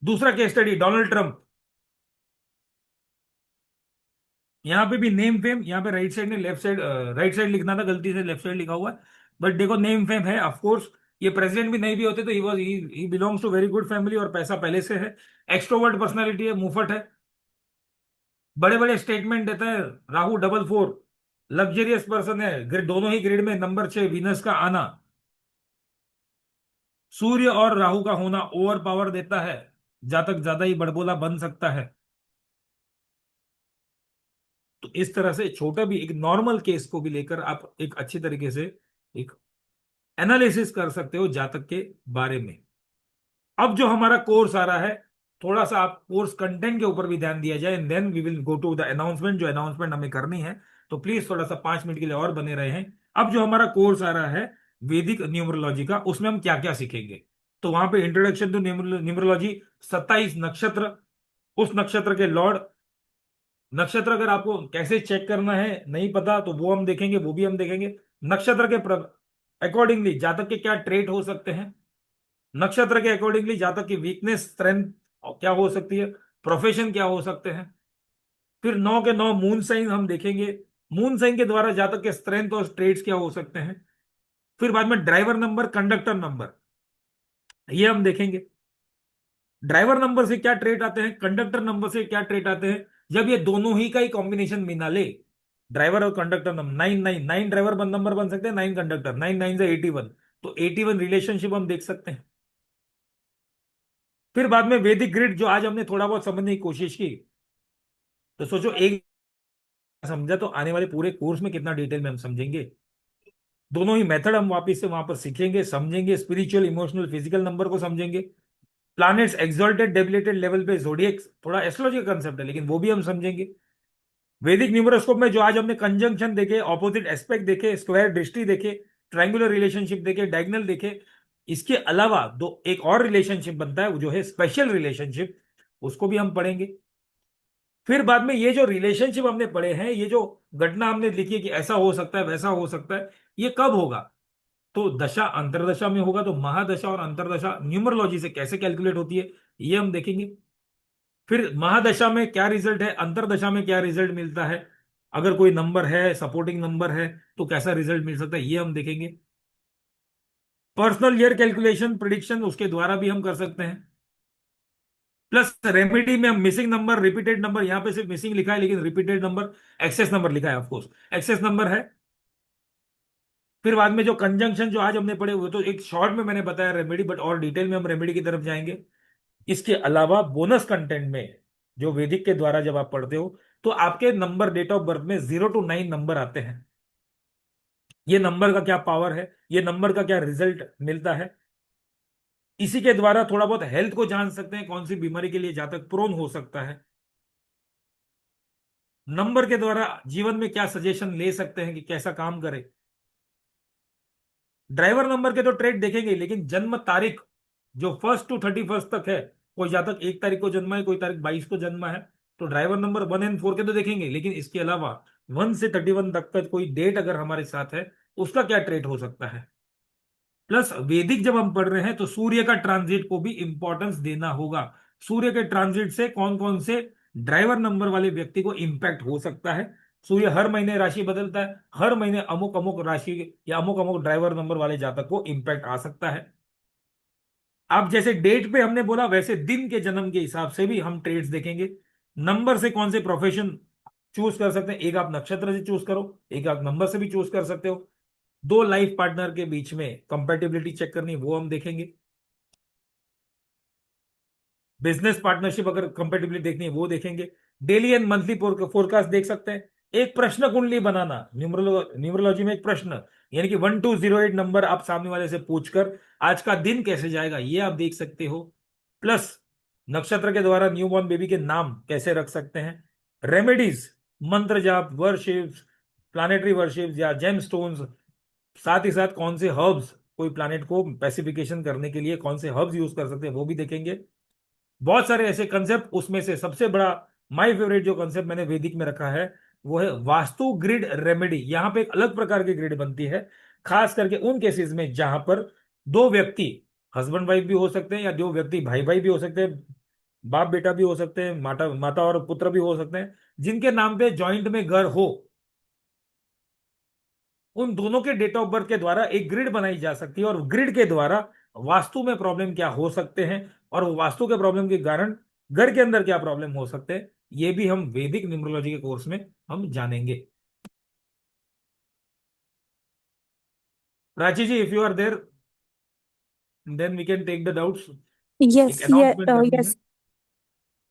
दूसरा केस स्टडी, डोनाल्ड ट्रंप। यहाँ पे भी नेम फेम, यहाँ पे राइट साइड में लेफ्ट साइड, राइट साइड लिखना था, गलती से लेफ्ट साइड लिखा हुआ है, बट देखो नेम फेम है ऑफ कोर्स। ये प्रेसिडेंट भी नहीं भी होते तो ही belongs to very good family, और पैसा पहले से है। एक्सट्रोवर्ट पर्सनालिटी है, मुफट है, बड़े बड़े स्टेटमेंट देता है। राहु डबल 4, लग्जरियस पर्सन है। ग्रिड दोनों ही ग्रिड में नंबर 6 वीनस का आना, सूर्य और राहु का होना ओवर पावर देता है, जातक ज्यादा ही बड़बोला बन सकता है। तो इस तरह से छोटा भी एक नॉर्मल केस को भी लेकर आप एक अच्छी तरीके से एक एनालिसिस कर सकते हो जातक के बारे में। अब जो हमारा कोर्स आ रहा है, थोड़ा सा आप कोर्स कंटेंट के ऊपर भी ध्यान दिया जाए, and then we will go to the announcement, जो अनाउंसमेंट हमें करनी है। तो प्लीज थोड़ा सा 5 मिनट के लिए और बने रहे हैं। अब जो हमारा कोर्स आ रहा है वैदिक न्यूमरोलॉजी का, उसमें हम क्या क्या सीखेंगे। तो वहां पे इंट्रोडक्शन टू न्यूमरोलॉजी, 27 नक्षत्र, उस नक्षत्र के लॉर्ड, नक्षत्र अगर आपको कैसे चेक करना है नहीं पता तो वो हम देखेंगे, वो भी हम देखेंगे। नक्षत्र के अकॉर्डिंगली जातक के क्या ट्रेट हो सकते हैं, नक्षत्र के अकॉर्डिंगली जातक की वीकनेस स्ट्रेंथ क्या हो सकती है, प्रोफेशन क्या हो सकते हैं। फिर 9 के 9 मून साइन हम देखेंगे, मून साइन के द्वारा जातक के स्ट्रेंथ और ट्रेड्स क्या हो सकते हैं। फिर बाद में ड्राइवर नंबर, कंडक्टर नंबर, ये हम देखेंगे। ड्राइवर नंबर से क्या ट्रेट आते हैं, कंडक्टर नंबर से क्या ट्रेट आते हैं, जब ये दोनों ही का ही कॉम्बिनेशन मिला ले। ड्राइवर और कंडक्टर नंबर, 9 ड्राइवर नंबर बन सकते हैं, 9 कंडक्टर, 9 9 से 81, तो 81 रिलेशनशिप हम देख सकते हैं। फिर बाद में वैदिक ग्रिड, जो आज हमने थोड़ा बहुत समझने की कोशिश की, तो सोचो एक समझा तो आने वाले पूरे कोर्स में कितना डिटेल में हम समझेंगे। दोनों ही मेथड हम वापस से वहां पर सीखेंगे, समझेंगे, स्पिरिचुअल, इमोशनल, फिजिकल नंबर को समझेंगे। प्लैनेट्स एक्सॉल्टेड डेबिलिटेड लेवल पे, जोडिएक थोड़ा एस्ट्रोलॉजी का कंसेप्ट है लेकिन वो भी हम समझेंगे। वैदिक न्यूमरोस्कोप में जो आज हमने कंजंक्शन देखे, ऑपोजिट एस्पेक्ट देखे, स्क्वायर दृष्टि देखे, ट्रायंगुलर रिलेशनशिप देखे, डायगोनल देखे, इसके अलावा दो एक और रिलेशनशिप बनता है, वो जो है स्पेशल रिलेशनशिप, उसको भी हम पढ़ेंगे। फिर बाद में ये जो रिलेशनशिप हमने पढ़े हैं, ये जो घटना हमने लिखी है कि ऐसा हो सकता है वैसा हो सकता है, ये कब होगा, तो दशा अंतरदशा में होगा। तो महादशा और अंतरदशा न्यूमरोलॉजी से कैसे कैलकुलेट होती है, ये हम देखेंगे। फिर महादशा में क्या रिजल्ट है, अंतरदशा में क्या रिजल्ट मिलता है, अगर कोई नंबर है, सपोर्टिंग नंबर है, तो कैसा रिजल्ट मिल सकता है, ये हम देखेंगे। पर्सनल ईयर कैलकुलेशन प्रिडिक्शन, उसके द्वारा भी हम कर सकते हैं। प्लस रेमेडी में हम मिसिंग नंबर, रिपीटेड नंबर, यहां पे सिर्फ मिसिंग लिखा है लेकिन रिपीटेड नंबर, एक्सेस नंबर लिखा है, ऑफकोर्स एक्सेस नंबर है। फिर बाद में जो कंजंक्शन जो आज हमने पढ़े हुए, तो एक शॉर्ट में मैंने बताया रेमेडी, बट और डिटेल में हम रेमेडी की तरफ जाएंगे। इसके अलावा बोनस कंटेंट में, जो वैदिक के द्वारा जब आप पढ़ते हो, तो आपके नंबर डेट ऑफ बर्थ में 0 to 9 नंबर आते हैं। ये नंबर का क्या पावर है, ये नंबर का क्या रिजल्ट मिलता है, इसी के द्वारा थोड़ा बहुत हेल्थ को जान सकते हैं, कौन सी बीमारी के लिए जातक प्रोन हो सकता है। नंबर के द्वारा जीवन में क्या सजेशन ले सकते हैं कि कैसा काम करे। ड्राइवर नंबर के तो ट्रेड देखेंगे, लेकिन जन्म तारीख जो 1 to 31 तक है, कोई जातक 1 तारीख को जन्मा है, कोई तारीख 22 को जन्मा है, तो ड्राइवर नंबर 1 and 4 के तो देखेंगे, लेकिन इसके अलावा 1 से 31 तक का कोई डेट अगर हमारे साथ है, उसका क्या ट्रेड हो सकता है। प्लस वैदिक जब हम पढ़ रहे हैं तो सूर्य का ट्रांजिट को भी इंपॉर्टेंस देना होगा। सूर्य के ट्रांजिट से कौन कौन से ड्राइवर नंबर वाले व्यक्ति को इंपैक्ट हो सकता है। सूर्य हर महीने राशि बदलता है, हर महीने अमुक अमुक राशि या अमुक अमुक ड्राइवर नंबर वाले जातक को इंपैक्ट आ सकता है। अब जैसे डेट पे हमने बोला, वैसे दिन के जन्म के हिसाब से भी हम ट्रेड्स देखेंगे। नंबर से कौन से प्रोफेशन चूज कर सकते हैं, एक आप नक्षत्र से चूज करो, एक आप नंबर से भी चूज कर सकते हो। दो लाइफ पार्टनर के बीच में कंपेटिबिलिटी चेक करनी, वो हम देखेंगे। बिजनेस पार्टनरशिप अगर कंपेटिबिलिटी देखनी है वो देखेंगे। डेली एंड मंथली फोरकास्ट देख सकते हैं। एक प्रश्न कुंडली बनाना, न्यूमरोलॉजी में एक प्रश्न, यानी कि 1208 नंबर आप सामने वाले से पूछकर आज का दिन कैसे जाएगा ये आप देख सकते हो। प्लस नक्षत्र के द्वारा न्यूबॉर्न बेबी के नाम कैसे रख सकते हैं। रेमेडीज, मंत्र जाप, वर्शिप्स, प्लानिटरी वर्शिप्स या जेम स्टोन्स, साथ ही साथ कौन से हर्ब्स, कोई प्लानिट को पैसिफिकेशन करने के लिए कौन से हर्ब्स यूज कर सकते हैं वो भी देखेंगे। बहुत सारे ऐसे कंसेप्ट, उसमें से सबसे बड़ा माय फेवरेट जो कंसेप्ट मैंने वैदिक में रखा है वो है वास्तु ग्रिड रेमेडी। यहाँ पे एक अलग प्रकार की ग्रिड बनती है, खास करके उन केसेस में जहां पर दो व्यक्ति, हस्बैंड वाइफ भी हो सकते हैं, या दो व्यक्ति भाई भाई भी हो सकते हैं, बाप बेटा भी हो सकते हैं, माता माता और पुत्र भी हो सकते हैं, जिनके नाम पे जॉइंट में घर हो, उन दोनों के डेट ऑफ बर्थ के द्वारा एक ग्रिड बनाई जा सकती है, और ग्रिड के द्वारा वास्तु में प्रॉब्लम क्या हो सकते हैं, और वो वास्तु के प्रॉब्लम के कारण घर के अंदर क्या प्रॉब्लम हो सकते हैं, ये भी हम वैदिक न्यूमरोलॉजी के कोर्स में हम जानेंगे। Prachi ji, if you are there then we can take the doubts. एक यस अनाउंसमेंट करनी है। यस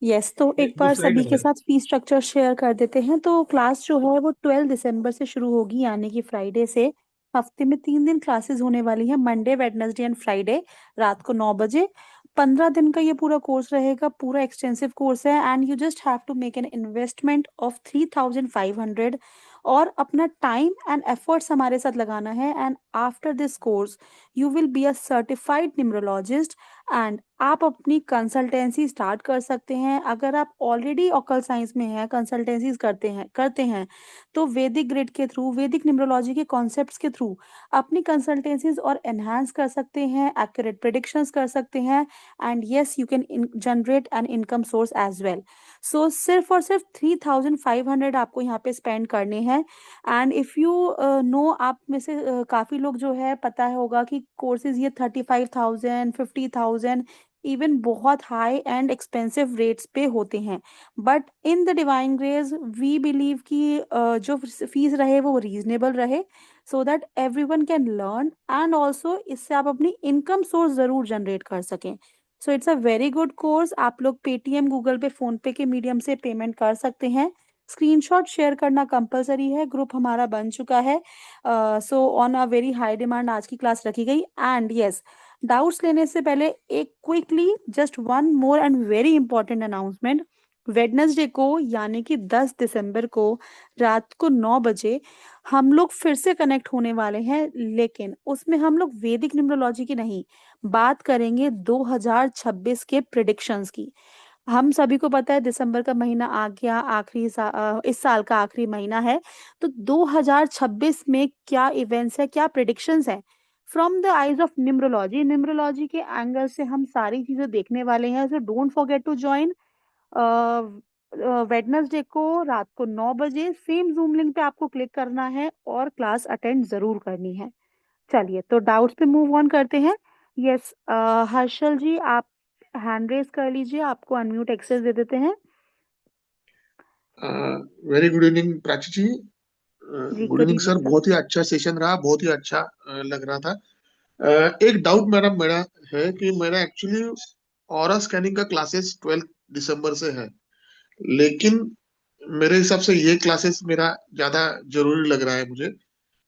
यस तो एक जो बार स्लाइड सभी हो के गया। साथ फीस स्ट्रक्चर शेयर कर देते हैं। तो क्लास जो है वो 12 दिसंबर से शुरू होगी, यानी कि फ्राइडे से। हफ्ते में 3 दिन क्लासेस होने वाली हैं, मंडे वेडनेसडे एंड फ्राइडे, रात को 9 बजे। 15 दिन का ये पूरा कोर्स रहेगा, पूरा एक्सटेंसिव कोर्स है। And you just have to make an investment of 3,500 और अपना टाइम एंड एफर्ट्स हमारे साथ लगाना है। And after this course you will be a certified numerologist. And आप अपनी कंसल्टेंसी स्टार्ट कर सकते हैं। अगर आप ऑलरेडी ऑकल साइंस में हैं, कंसल्टेंसीज करते हैं तो वैदिक ग्रिड के थ्रू, वैदिक न्यूमरोलॉजी के कॉन्सेप्ट्स के थ्रू अपनी कंसल्टेंसीज और एनहांस कर सकते हैं, एक्यूरेट प्रिडिक्शंस कर सकते हैं। And yes, you can generate an income source as well. So सिर्फ और सिर्फ 3,500 आपको यहाँ पे स्पेंड करने हैं। एंड इफ़ यू नो, आप में से काफ़ी लोग जो है पता है होगा कि कोर्सेज ये 35,000, 50,000, इवन बहुत हाई एंड एक्सपेंसिव रेट्स पे होते हैं। But in the Divine Grace we believe कि जो फीस रहे वो रीजनेबल रहे, so that every one can learn and also इससे आप अपनी इनकम सोर्स ज़रूर जनरेट कर सकें। So it's a very good course. आप लोग पेटीएम, गूगल पे, फोन पे के मीडियम से पेमेंट कर सकते हैं। स्क्रीनशॉट शेयर करना कंपलसरी है। ग्रुप हमारा बन चुका है। So on a very high demand आज की क्लास रखी गई। एंड यस, डाउट्स लेने से पहले एक quickly just one more and very important announcement. Wednesday को यानी कि 10 दिसंबर को रात को 9 बजे हम लोग फिर से कनेक्ट होने वाले हैं, लेकिन उसमें हम लोग वैदिक न्यूमरोलॉजी की नहीं, बात करेंगे 2026 के प्रिडिक्शंस की। हम सभी को पता है दिसंबर का महीना आ गया, इस साल का आखिरी महीना है। तो 2026 में क्या इवेंट्स है, क्या प्रिडिक्शंस है, from the eyes of numerology, numerology के एंगल से हम सारी चीजें देखने वाले हैं। So don't forget to join Wednesday को रात को 9 बजे। सेम जूम लिंक पे आपको क्लिक करना है और क्लास अटेंड जरूर करनी है। चलिए, तो डाउट्स पे मूव ऑन करते हैं। यस, हर्षल जी, आप हैंड रेज कर लीजिए, आपको अनम्यूट एक्सेस दे देते हैं। Very good evening Prachi ji. जी, good good evening evening sir, sir. बहुत ही अच्छा सेशन रहा, बहुत ही अच्छा लग रहा था। एक डाउट मेरा है कि मेरा एक्चुअली ऑरा स्कैनिंग का क्लासेस 12 दिसंबर से है, लेकिन मेरे हिसाब से ये क्लासेस मेरा ज्यादा जरूरी लग रहा है मुझे।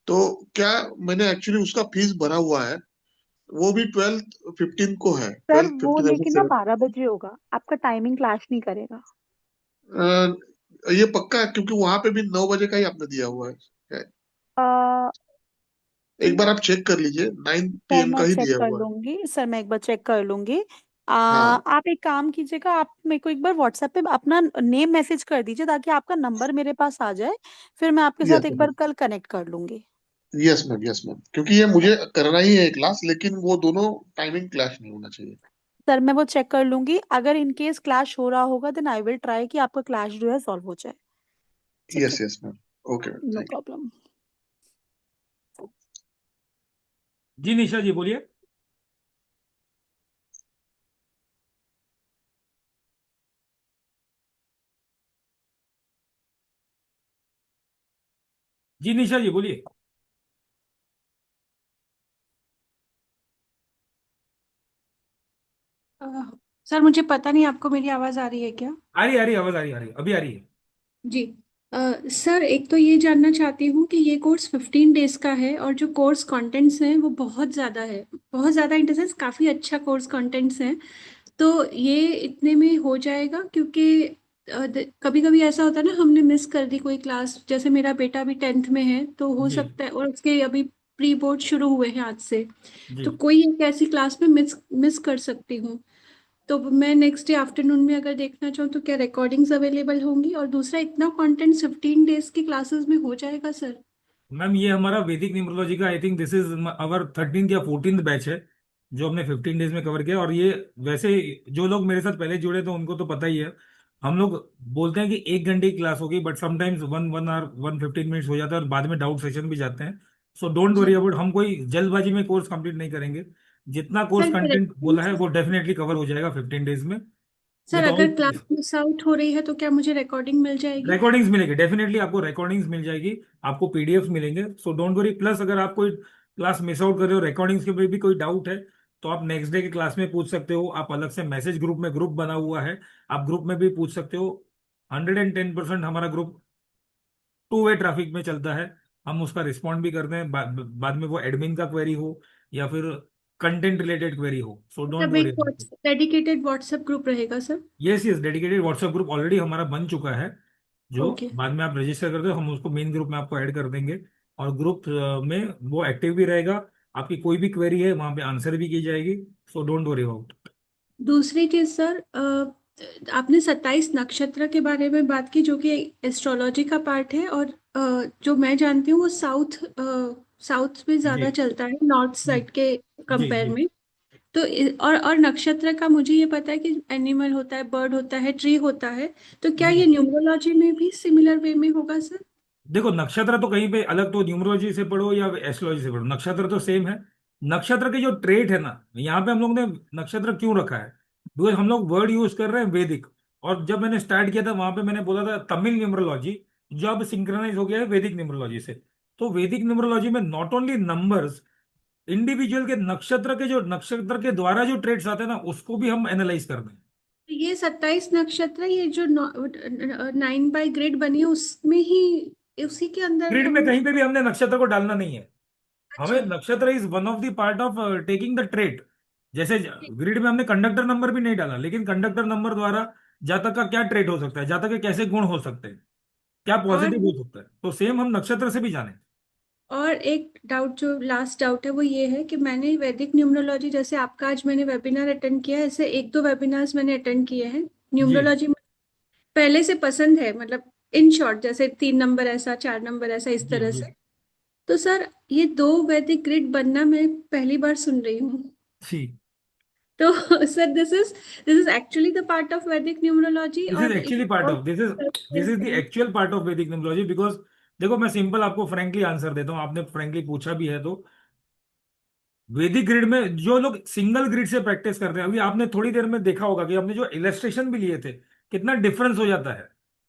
तो क्या, मैंने एक्चुअली उसका फीस भरा हुआ है, वो भी 12/15 को है, सर ट्वेल्थ वो फिफ्टीन लेकिन ना 12 बजे होगा, आपका टाइमिंग क्लैश नहीं करेगा। ये पक्का है क्योंकि वहां पे भी 9 बजे का ही आपने दिया हुआ है। आ, एक बार आप चेक कर लीजिए, 9 सर PM मैं का ही चेक दिया कर हुआ है। लूंगी, सर मैं एक बार चेक कर लूंगी। हाँ। आप एक काम कीजिएगा, आप मेरे को एक बार व्हाट्सएप पे अपना नेम मैसेज कर दीजिए ताकि आपका नंबर मेरे पास आ जाए, फिर मैं आपके साथ यस एक मैम। बार कल कनेक्ट कर लूंगी। यस मैम, यस मैम, क्योंकि ये मुझे करना ही है क्लास, लेकिन वो दोनों टाइमिंग क्लैश नहीं होना चाहिए। सर मैं वो चेक कर लूंगी, अगर इन केस क्लैश हो रहा होगा देन आई विल ट्राई कि आपका क्लैश जो है सॉल्व हो जाए। ठीक है, yes yes ma'am. Okay ma'am, no thank you. Problem. जी निशा जी बोलिए। जी निशा जी बोलिए। अ, सर मुझे पता नहीं आपको मेरी आवाज़ आ रही है क्या? आ रही आवाज, आ रही अभी आ रही है। जी। सर एक तो ये जानना चाहती हूँ कि ये कोर्स 15 डेज का है और जो कोर्स कंटेंट्स हैं वो बहुत ज़्यादा है। बहुत ज़्यादा इन द सेंस काफ़ी अच्छा कोर्स कंटेंट्स हैं। तो ये इतने में हो जाएगा? क्योंकि कभी कभी ऐसा होता है ना, हमने मिस कर दी कोई क्लास, जैसे मेरा बेटा अभी 10th में है तो हो जी सकता है, और उसके अभी प्री बोर्ड शुरू हुए हैं आज से। जी। तो कोई एक ऐसी क्लास में मिस मिस कर सकती हूँ। तो मैं नेक्स्ट डे आफ्टरनून में अगर देखना चाहूँ तो क्या रिकॉर्डिंग्स अवेलेबल होंगी? और दूसरा, इतना कंटेंट 15 डेज की क्लासेस में हो जाएगा सर? मैम ये हमारा वैदिक न्यूमरोलॉजी का I think this is our 13th या 14th बैच है, जो हमने 15 डेज में कवर किया। और ये वैसे जो लोग मेरे साथ पहले जुड़े थे उनको तो पता ही है, हम लोग बोलते हैं कि 1 घंटे की क्लास होगी बट समटाइम्स 1 1 आवर 1 15 मिनट्स हो जाता है और बाद में डाउट सेशन भी जाते हैं। So don't worry ji about, हम कोई जल्दबाजी में कोर्स कंप्लीट नहीं करेंगे। जितना कोर्स सर, ये कंटेंट बोला है reference- वो डेफिनेटली कवर हो जाएगा 15 डेज में सर विद ऑल। अगर क्लास मिस आउट हो रही है तो क्या मुझे रिकॉर्डिंग मिल जाएगी? रिकॉर्डिंग्स मिलेगी, डेफिनेटली आपको रिकॉर्डिंग्स मिल जाएगी, आपको पीडीएफ मिलेंगे, सो डोंट वरी। प्लस अगर आप कोई क्लास मिस आउट कर रहे हो, रिकॉर्डिंग्स के भी कोई डाउट है, तो आप नेक्स्ट डे की क्लास में पूछ सकते हो। आप अलग से मैसेज ग्रुप में, ग्रुप बना हुआ है, आप ग्रुप में भी पूछ सकते हो। 110% हमारा ग्रुप 2 वे ट्रैफिक में चलता है, हम उसका रिस्पॉन्ड भी करते हैं, बाद में वो एडमिन का क्वेरी हो या फिर कंटेंट रिलेटेड क्वेरी हो, सो डोंट मतलब वरी। एक डेडिकेटेड व्हाट्सएप ग्रुप रहेगा sir? Yes yes, dedicated WhatsApp group already हमारा बन चुका है, जो ओके। बाद में आप रजिस्टर करते हो हम उसको मेन ग्रुप में आपको ऐड कर देंगे। और ग्रुप में वो एक्टिव भी रहेगा, आपकी कोई भी क्वेरी है वहां पे आंसर भी की जाएगी, सो डोंट वरी अबाउट। दूसरी चीज सर, आपने 27 नक्षत्र के बारे में बात की जो कि एस्ट्रोलॉजी का पार्ट है, और जो मैं जानती हूँ वो साउथ में जी ज्यादा चलता है नॉर्थ जी साइड के जी कंपेयर जी। में। तो और नक्षत्र का मुझे ये पता है कि एनिमल होता है, बर्ड होता है, ट्री होता है। तो क्या ये जी न्यूमरोलॉजी में भी सिमिलर वे में होगा सर? देखो, नक्षत्र तो कहीं पे अलग, तो न्यूमरोलॉजी से पढ़ो या एस्ट्रोलॉजी से पढ़ो, नक्षत्र तो सेम है। नक्षत्र के जो ट्रेट है ना, यहाँ पे हम लोग ने नक्षत्र क्यों रखा है, बिकॉज हम लोग वर्ड यूज कर रहे हैं वैदिक। और जब मैंने स्टार्ट किया था वहां पे मैंने बोला था तमिल न्यूमरोलॉजी, जो अब सिंक्रोनाइज हो गया है वैदिक न्यूमरोलॉजी से। तो वैदिक न्यूमरोलॉजी में नॉट ओनली नंबर्स, इंडिविजुअल के नक्षत्र के जो नक्षत्र के द्वारा जो ट्रेड्स आते हैं ना उसको भी हम एनालाइज कर रहे हैं। ये 27 नक्षत्र, ये जो 9 बाय ग्रिड बनी है उसमें ही, उसी के अंदर ग्रिड में हम? कहीं पे भी हमने नक्षत्र को डालना नहीं है, हमें अच्छा। नक्षत्र is one of the part of taking the trade. जैसे ग्रिड में हमने कंडक्टर नंबर भी नहीं डाला, लेकिन कंडक्टर नंबर द्वारा जातक का क्या ट्रेड हो सकता है, जातक के कैसे गुण हो सकते हैं, क्या और पॉजिटिव हो सकता है, तो सेम हम नक्षत्र से भी जाने। और एक डाउट, जो लास्ट डाउट है वो ये है कि मैंने वैदिक न्यूमरोलॉजी, जैसे आपका आज मैंने वेबिनार अटेंड किया है, ऐसे एक दो वेबिनार्स मैंने अटेंड किए हैं जी न्यूमरोलॉजी में। पहले से पसंद है, मतलब इन शॉर्ट, जैसे 3 नंबर ऐसा, 4 नंबर ऐसा, इस जी तरह जी। से। तो सर ये दो वैदिक ग्रिड बनना मैं पहली बार सुन रही हूँ। जी तो sir this is actually the part of Vedic numerology, this is और actually part of this is the है? Actual part of Vedic numerology, because देखो मैं सिंपल आपको फ्रेंकली आंसर देता हूँ, आपने फ्रेंकली पूछा भी है तो। वैदिक ग्रिड में जो लोग सिंगल ग्रिड से प्रैक्टिस करते हैं, अभी आपने थोड़ी देर में देखा होगा कि हमने जो इलस्ट्रेशन भी लिए थे, कितना डिफरेंस हो जाता है,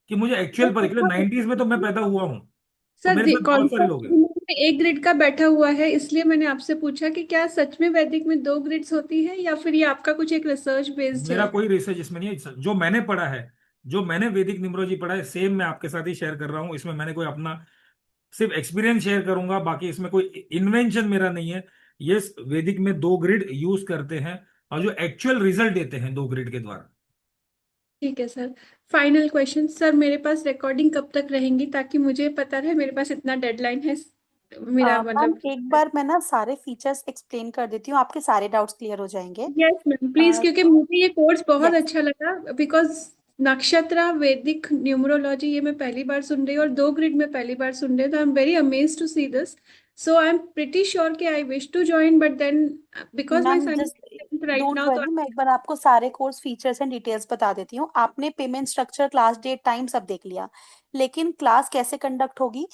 कि मुझे एक्चुअल पर्टिकुलर 90s में तो मैं पैदा हुआ हूँ, तो सर मेरे साथ बहुत सारे लोग कॉन्सेप्ट हैं। में एक ग्रिड का बैठा हुआ है, इसलिए मैंने आपसे पूछा कि क्या सच में वैदिक में दो ग्रिड्स होती है, या फिर ये आपका कुछ एक रिसर्च बेस्ड मेरा है? कोई रिसर्च इसमें नहीं है, जो मैंने पढ़ा है जो मैंने वैदिक न्यूमरोलॉजी पढ़ा है सेम मैं आपके साथ ही शेयर कर रहा हूँ। इसमें मैंने कोई अपना सिर्फ एक्सपीरियंस शेयर करूंगा, बाकी इसमें कोई इन्वेंशन मेरा नहीं है। ये वैदिक में 2 ग्रिड यूज करते हैं और जो एक्चुअल रिजल्ट देते हैं 2 ग्रिड के द्वारा। ठीक है सर। फाइनल क्वेश्चन सर, मेरे पास रिकॉर्डिंग कब तक रहेंगी ताकि मुझे पता रहे मेरे पास इतना डेडलाइन है मेरा मैम मतलब। एक बार मैं ना सारे फीचर्स एक्सप्लेन कर देती हूँ, आपके सारे डाउट्स क्लियर हो जाएंगे। यस मैम प्लीज, क्योंकि तो मुझे ये कोर्स बहुत यस, अच्छा लगा। बिकॉज नक्षत्रा वैदिक न्यूमरोलॉजी ये मैं पहली बार सुन रही हूँ और 2 ग्रिड में पहली बार सुन रही हूँ, तो I am very amaze to see this. So I am pretty sure कि I wish to join, but then because my ma'am son just right don't now तो। वरी, मैं एक बार आपको सारे कोर्स फीचर्स एंड डिटेल्स बता देती हूँ। आपने payment structure, class date, time सब देख लिया, लेकिन क्लास कैसे कंडक्ट होगी?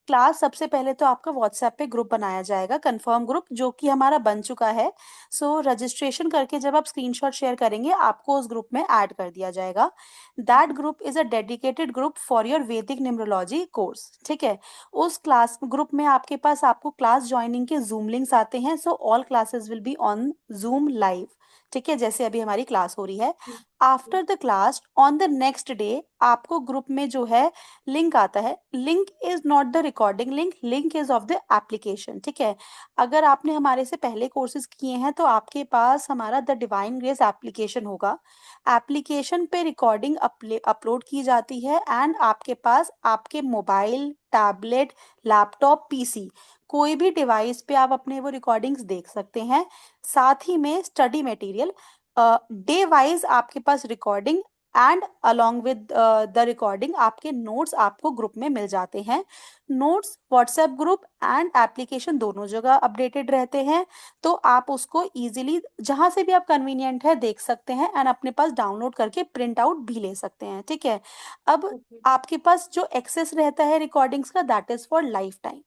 क्लास सबसे पहले तो आपका व्हाट्सएप पे ग्रुप बनाया जाएगा, कंफर्म ग्रुप, जो कि हमारा बन चुका है। सो रजिस्ट्रेशन करके जब आप स्क्रीनशॉट शेयर करेंगे, आपको उस ग्रुप में ऐड कर दिया जाएगा। That group is a dedicated group for your वैदिक न्यूमरोलॉजी कोर्स, ठीक है। उस क्लास ग्रुप में आपके पास आपको क्लास ज्वाइनिंग के जूम लिंक्स आते हैं। So all classes will be on zoom live, ठीक है, जैसे अभी हमारी क्लास हो रही है। After the class on the next day आपको ग्रुप में जो है लिंक आता है। Link is not the recording link, link is of the application, ठीक है। अगर आपने हमारे से पहले कोर्सेज किए हैं तो आपके पास हमारा द डिवाइन ग्रेस एप्लीकेशन होगा। एप्लीकेशन पे रिकॉर्डिंग अपलोड की जाती है एंड आपके पास आपके मोबाइल, टैबलेट, लैपटॉप, पीसी, कोई भी डिवाइस पे आप अपने वो रिकॉर्डिंग्स देख सकते हैं। साथ ही में स्टडी मटेरियल डे वाइज आपके पास recording and along with the recording आपके नोट्स आपको ग्रुप में मिल जाते हैं। Notes WhatsApp group and application दोनों जगह अपडेटेड रहते हैं, तो आप उसको इजीली जहां से भी आप कन्वीनियंट है देख सकते हैं एंड अपने पास डाउनलोड करके प्रिंट आउट भी ले सकते हैं, ठीक है। अब आपके पास जो एक्सेस रहता है रिकॉर्डिंग्स का, that is for life time.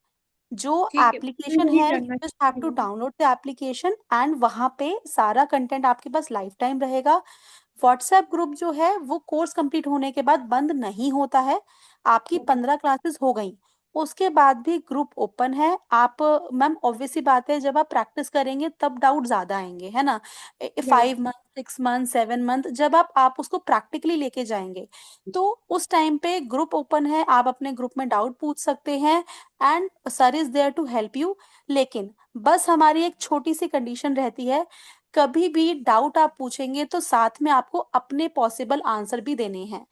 जो ठीक है, मैं एप्लीकेशन यही है, जानना यू जस्ट हैव चाहती टू हूँ। डाउनलोड द एप्लीकेशन एंड वहां पे सारा कंटेंट आपके पास लाइफ टाइम रहेगा। व्हाट्सएप ग्रुप जो है वो कोर्स कंप्लीट होने के बाद बंद नहीं होता है। आपकी ओके। 15 क्लासेस हो गई, उसके बाद भी ग्रुप ओपन है। आप मैम ऑब्वियस सी बात है, जब आप प्रैक्टिस करेंगे तब डाउट ज्यादा आएंगे, है ना। राइट। 5 मंथ, 6 मंथ, 7 मंथ जब आप उसको प्रैक्टिकली लेके जाएंगे, तो उस टाइम पे ग्रुप ओपन है, आप अपने ग्रुप में डाउट पूछ सकते हैं and sir is there to help you. लेकिन बस हमारी एक छोटी सी कंडीशन रहती है, कभी भी डाउट आप पूछेंगे तो साथ में आपको अपने पॉसिबल आंसर भी देने हैं।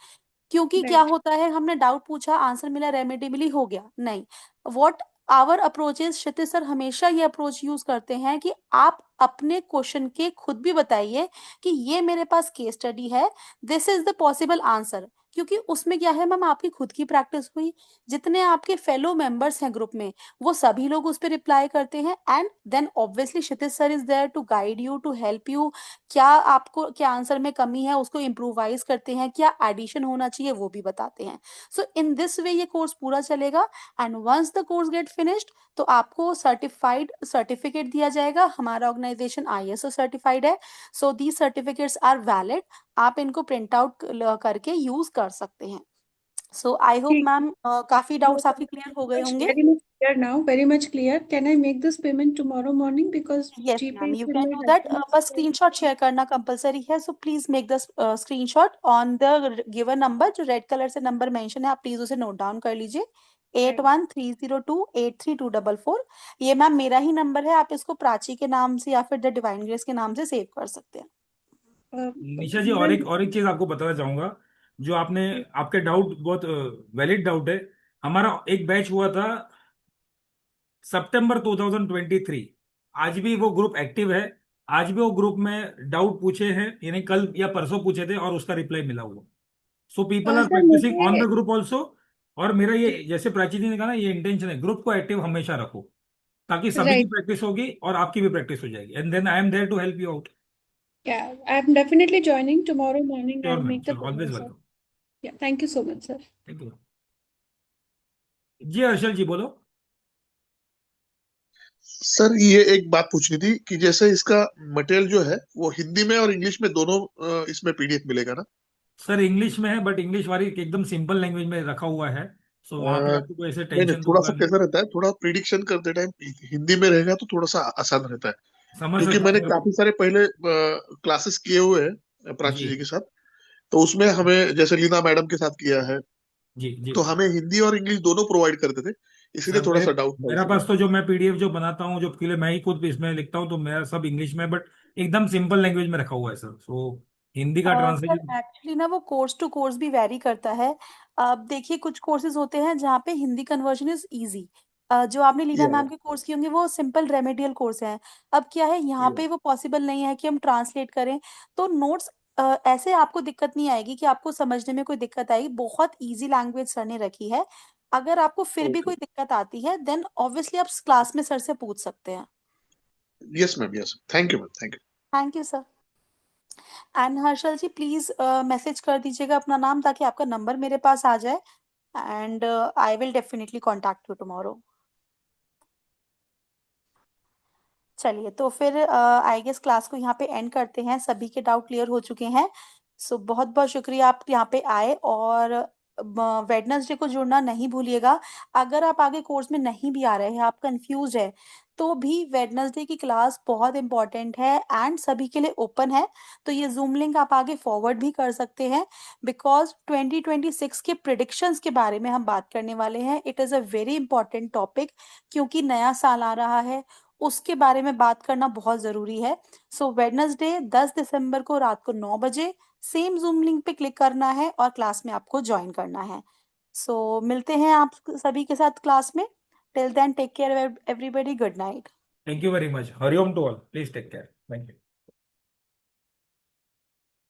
क्योंकि क्या राइट। होता है, हमने डाउट पूछा, आंसर मिला, रेमेडिबली हो गया, नहीं। What our approach is, Kshitij sir हमेशा ये अप्रोच यूज करते हैं कि आप अपने क्वेश्चन के खुद भी बताइए कि ये मेरे पास केस स्टडी है, this is the possible answer. क्योंकि उसमें क्या है मैम, आपकी खुद की प्रैक्टिस हुई, जितने आपके फेलो मेंबर्स हैं ग्रुप में, वो सभी लोग उस पर रिप्लाई करते हैं and then obviously Kshitij sir is there to guide you, to help you. क्या आपको क्या आंसर में कमी है उसको इम्प्रोवाइज करते हैं, क्या एडिशन होना चाहिए वो भी बताते हैं। सो इन दिस वे ये कोर्स पूरा चलेगा and once the course get finished, तो आपको सर्टिफाइड सर्टिफिकेट दिया जाएगा। हमारा ऑर्गेनाइजेशन आईएसओ सर्टिफाइड है, सो दी सर्टिफिकेट्स आर वैलिड। आप इनको प्रिंट आउट करके यूज कर सकते हैं। सो आई होप ठीक मैम काफी डाउट्स आपके क्लियर हो गए होंगे। Very much clear now, very much clear. Can I make this payment tomorrow morning because yes GPay ma'am, is you in can my do that. बस डॉक्यूमेंट्स। स्क्रीनशॉट शेयर करना compulsory है, so please make the screenshot on the given number, जो red colour से number mention है, आप please उसे note down कर लीजिए। 8130283244। ये मैम मेरा ही नंबर है, आप इसको प्राची के नाम से या फिर द डिवाइन ग्रेस के नाम से सेव कर सकते हैं। निशा जी, और एक चीज आपको बताना चाहूंगा। जो आपने आपके डाउट बहुत वैलिड डाउट है। हमारा एक बैच हुआ था सितंबर 2023। आज भी वो ग्रुप एक्टिव है। आज भी वो ग्रुप में डाउट पूछे हैं, यानी कल या परसों पूछे थे और उसका रिप्लाई मिला हुआ। So people are sir practicing on मुझे द ग्रुप ऑल्सो। और मेरा ये, जैसे प्राची जी ने कहा ना, ये इंटेंशन है ग्रुप को एक्टिव हमेशा रखो, ताकि सभी की राइट। प्रैक्टिस होगी और आपकी भी प्रैक्टिस हो जाएगी, and then I am there to help you out. Yeah, I'm definitely joining tomorrow morning. Sure I'll ma'am, make the sure, always payment, sir. Welcome. Yeah, thank you so much, sir. Thank you. जी हर्षल जी बोलो। Sir ये एक बात पूछनी थी कि जैसे इसका मटेरियल जो है वो हिंदी में और इंग्लिश में दोनों इसमें पीडीएफ मिलेगा ना? सर इंग्लिश में है, बट इंग्लिश वाली एकदम सिंपल लैंग्वेज में रखा हुआ है। सो वहां पे आपको कोई ऐसे नहीं नहीं, टेंशन तो थोड़ा होगा सा नहीं। कैसा रहता है, थोड़ा प्रिडिक्शन करते टाइम हिंदी में रहेगा तो थोड़ा सा आसान रहता है। समझ क्योंकि सकता हूँ मैंने सर। काफी सारे पहले क्लासेस किए हुए हैं प्राची जी। जी के साथ। तो उसमें हमें जैसे लीना मैडम के साथ किया है, जी जी। तो हमें हिंदी और इंग्लिश दोनों प्रोवाइड करते थे, इसलिए सर थोड़ा मेरे सा डाउट था मेरा इसमें। पास तो जो मैं पीडीएफ जो बनाता हूँ, जो के लिए मैं ही खुद इसमें लिखता हूँ, तो मेरा सब इंग्लिश में, बट एकदम सिंपल लैंग्वेज में रखा हुआ है सर। सो हिंदी का सर ट्रांसलेशन। एक्चुअली ना वो कोर्स टू कोर्स भी वैरी करता है। अब देखिए कुछ कोर्सेज होते हैं जहाँ पे हिंदी कन्वर्जन इज इजी। जो आपने लीना या मैम के कोर्स किए होंगे वो सिंपल रेमेडियल कोर्स हैं। अब क्या है यहाँ या पे वो पॉसिबल नहीं है कि हम ट्रांसलेट करें। तो नोट्स ऐसे आपको दिक्कत नहीं आएगी कि आपको समझने में कोई दिक्कत आएगी, बहुत इजी लैंग्वेज सर ने रखी है। अगर आपको फिर भी ओके। कोई दिक्कत आती है देन ऑब्वियसली आप क्लास में सर से पूछ सकते हैं। Yes ma'am, yes, thank you ma'am, thank you. Thank you sir. And Harshal ji please message कर दीजिएगा अपना नाम ताकि आपका नंबर मेरे पास आ जाए। And I will definitely contact you tomorrow. चलिए तो फिर आई गेस क्लास को यहाँ पे एंड करते हैं, सभी के डाउट क्लियर हो चुके हैं। सो बहुत बहुत शुक्रिया आप यहाँ पे आए, और वेडनेसडे को जुड़ना नहीं भूलिएगा। अगर आप आगे कोर्स में नहीं भी आ रहे हैं, आप कंफ्यूज है, तो भी वेडनेसडे की क्लास बहुत इंपॉर्टेंट है एंड सभी के लिए ओपन है। तो ये जूम लिंक आप आगे फॉरवर्ड भी कर सकते हैं, बिकॉज 2026 के प्रिडिक्शंस के बारे में हम बात करने वाले हैं। It is a very important topic, क्योंकि नया साल आ रहा है, उसके बारे में बात करना बहुत जरूरी है। सो वेडनेसडे 10 दिसंबर को रात को 9 बजे सेम जूम लिंक पे क्लिक करना है और क्लास में आपको ज्वाइन करना है। सो मिलते हैं आप सभी के साथ क्लास में। Till then take care everybody, good night. Thank you very much, Hariom to all, please take care, thank you.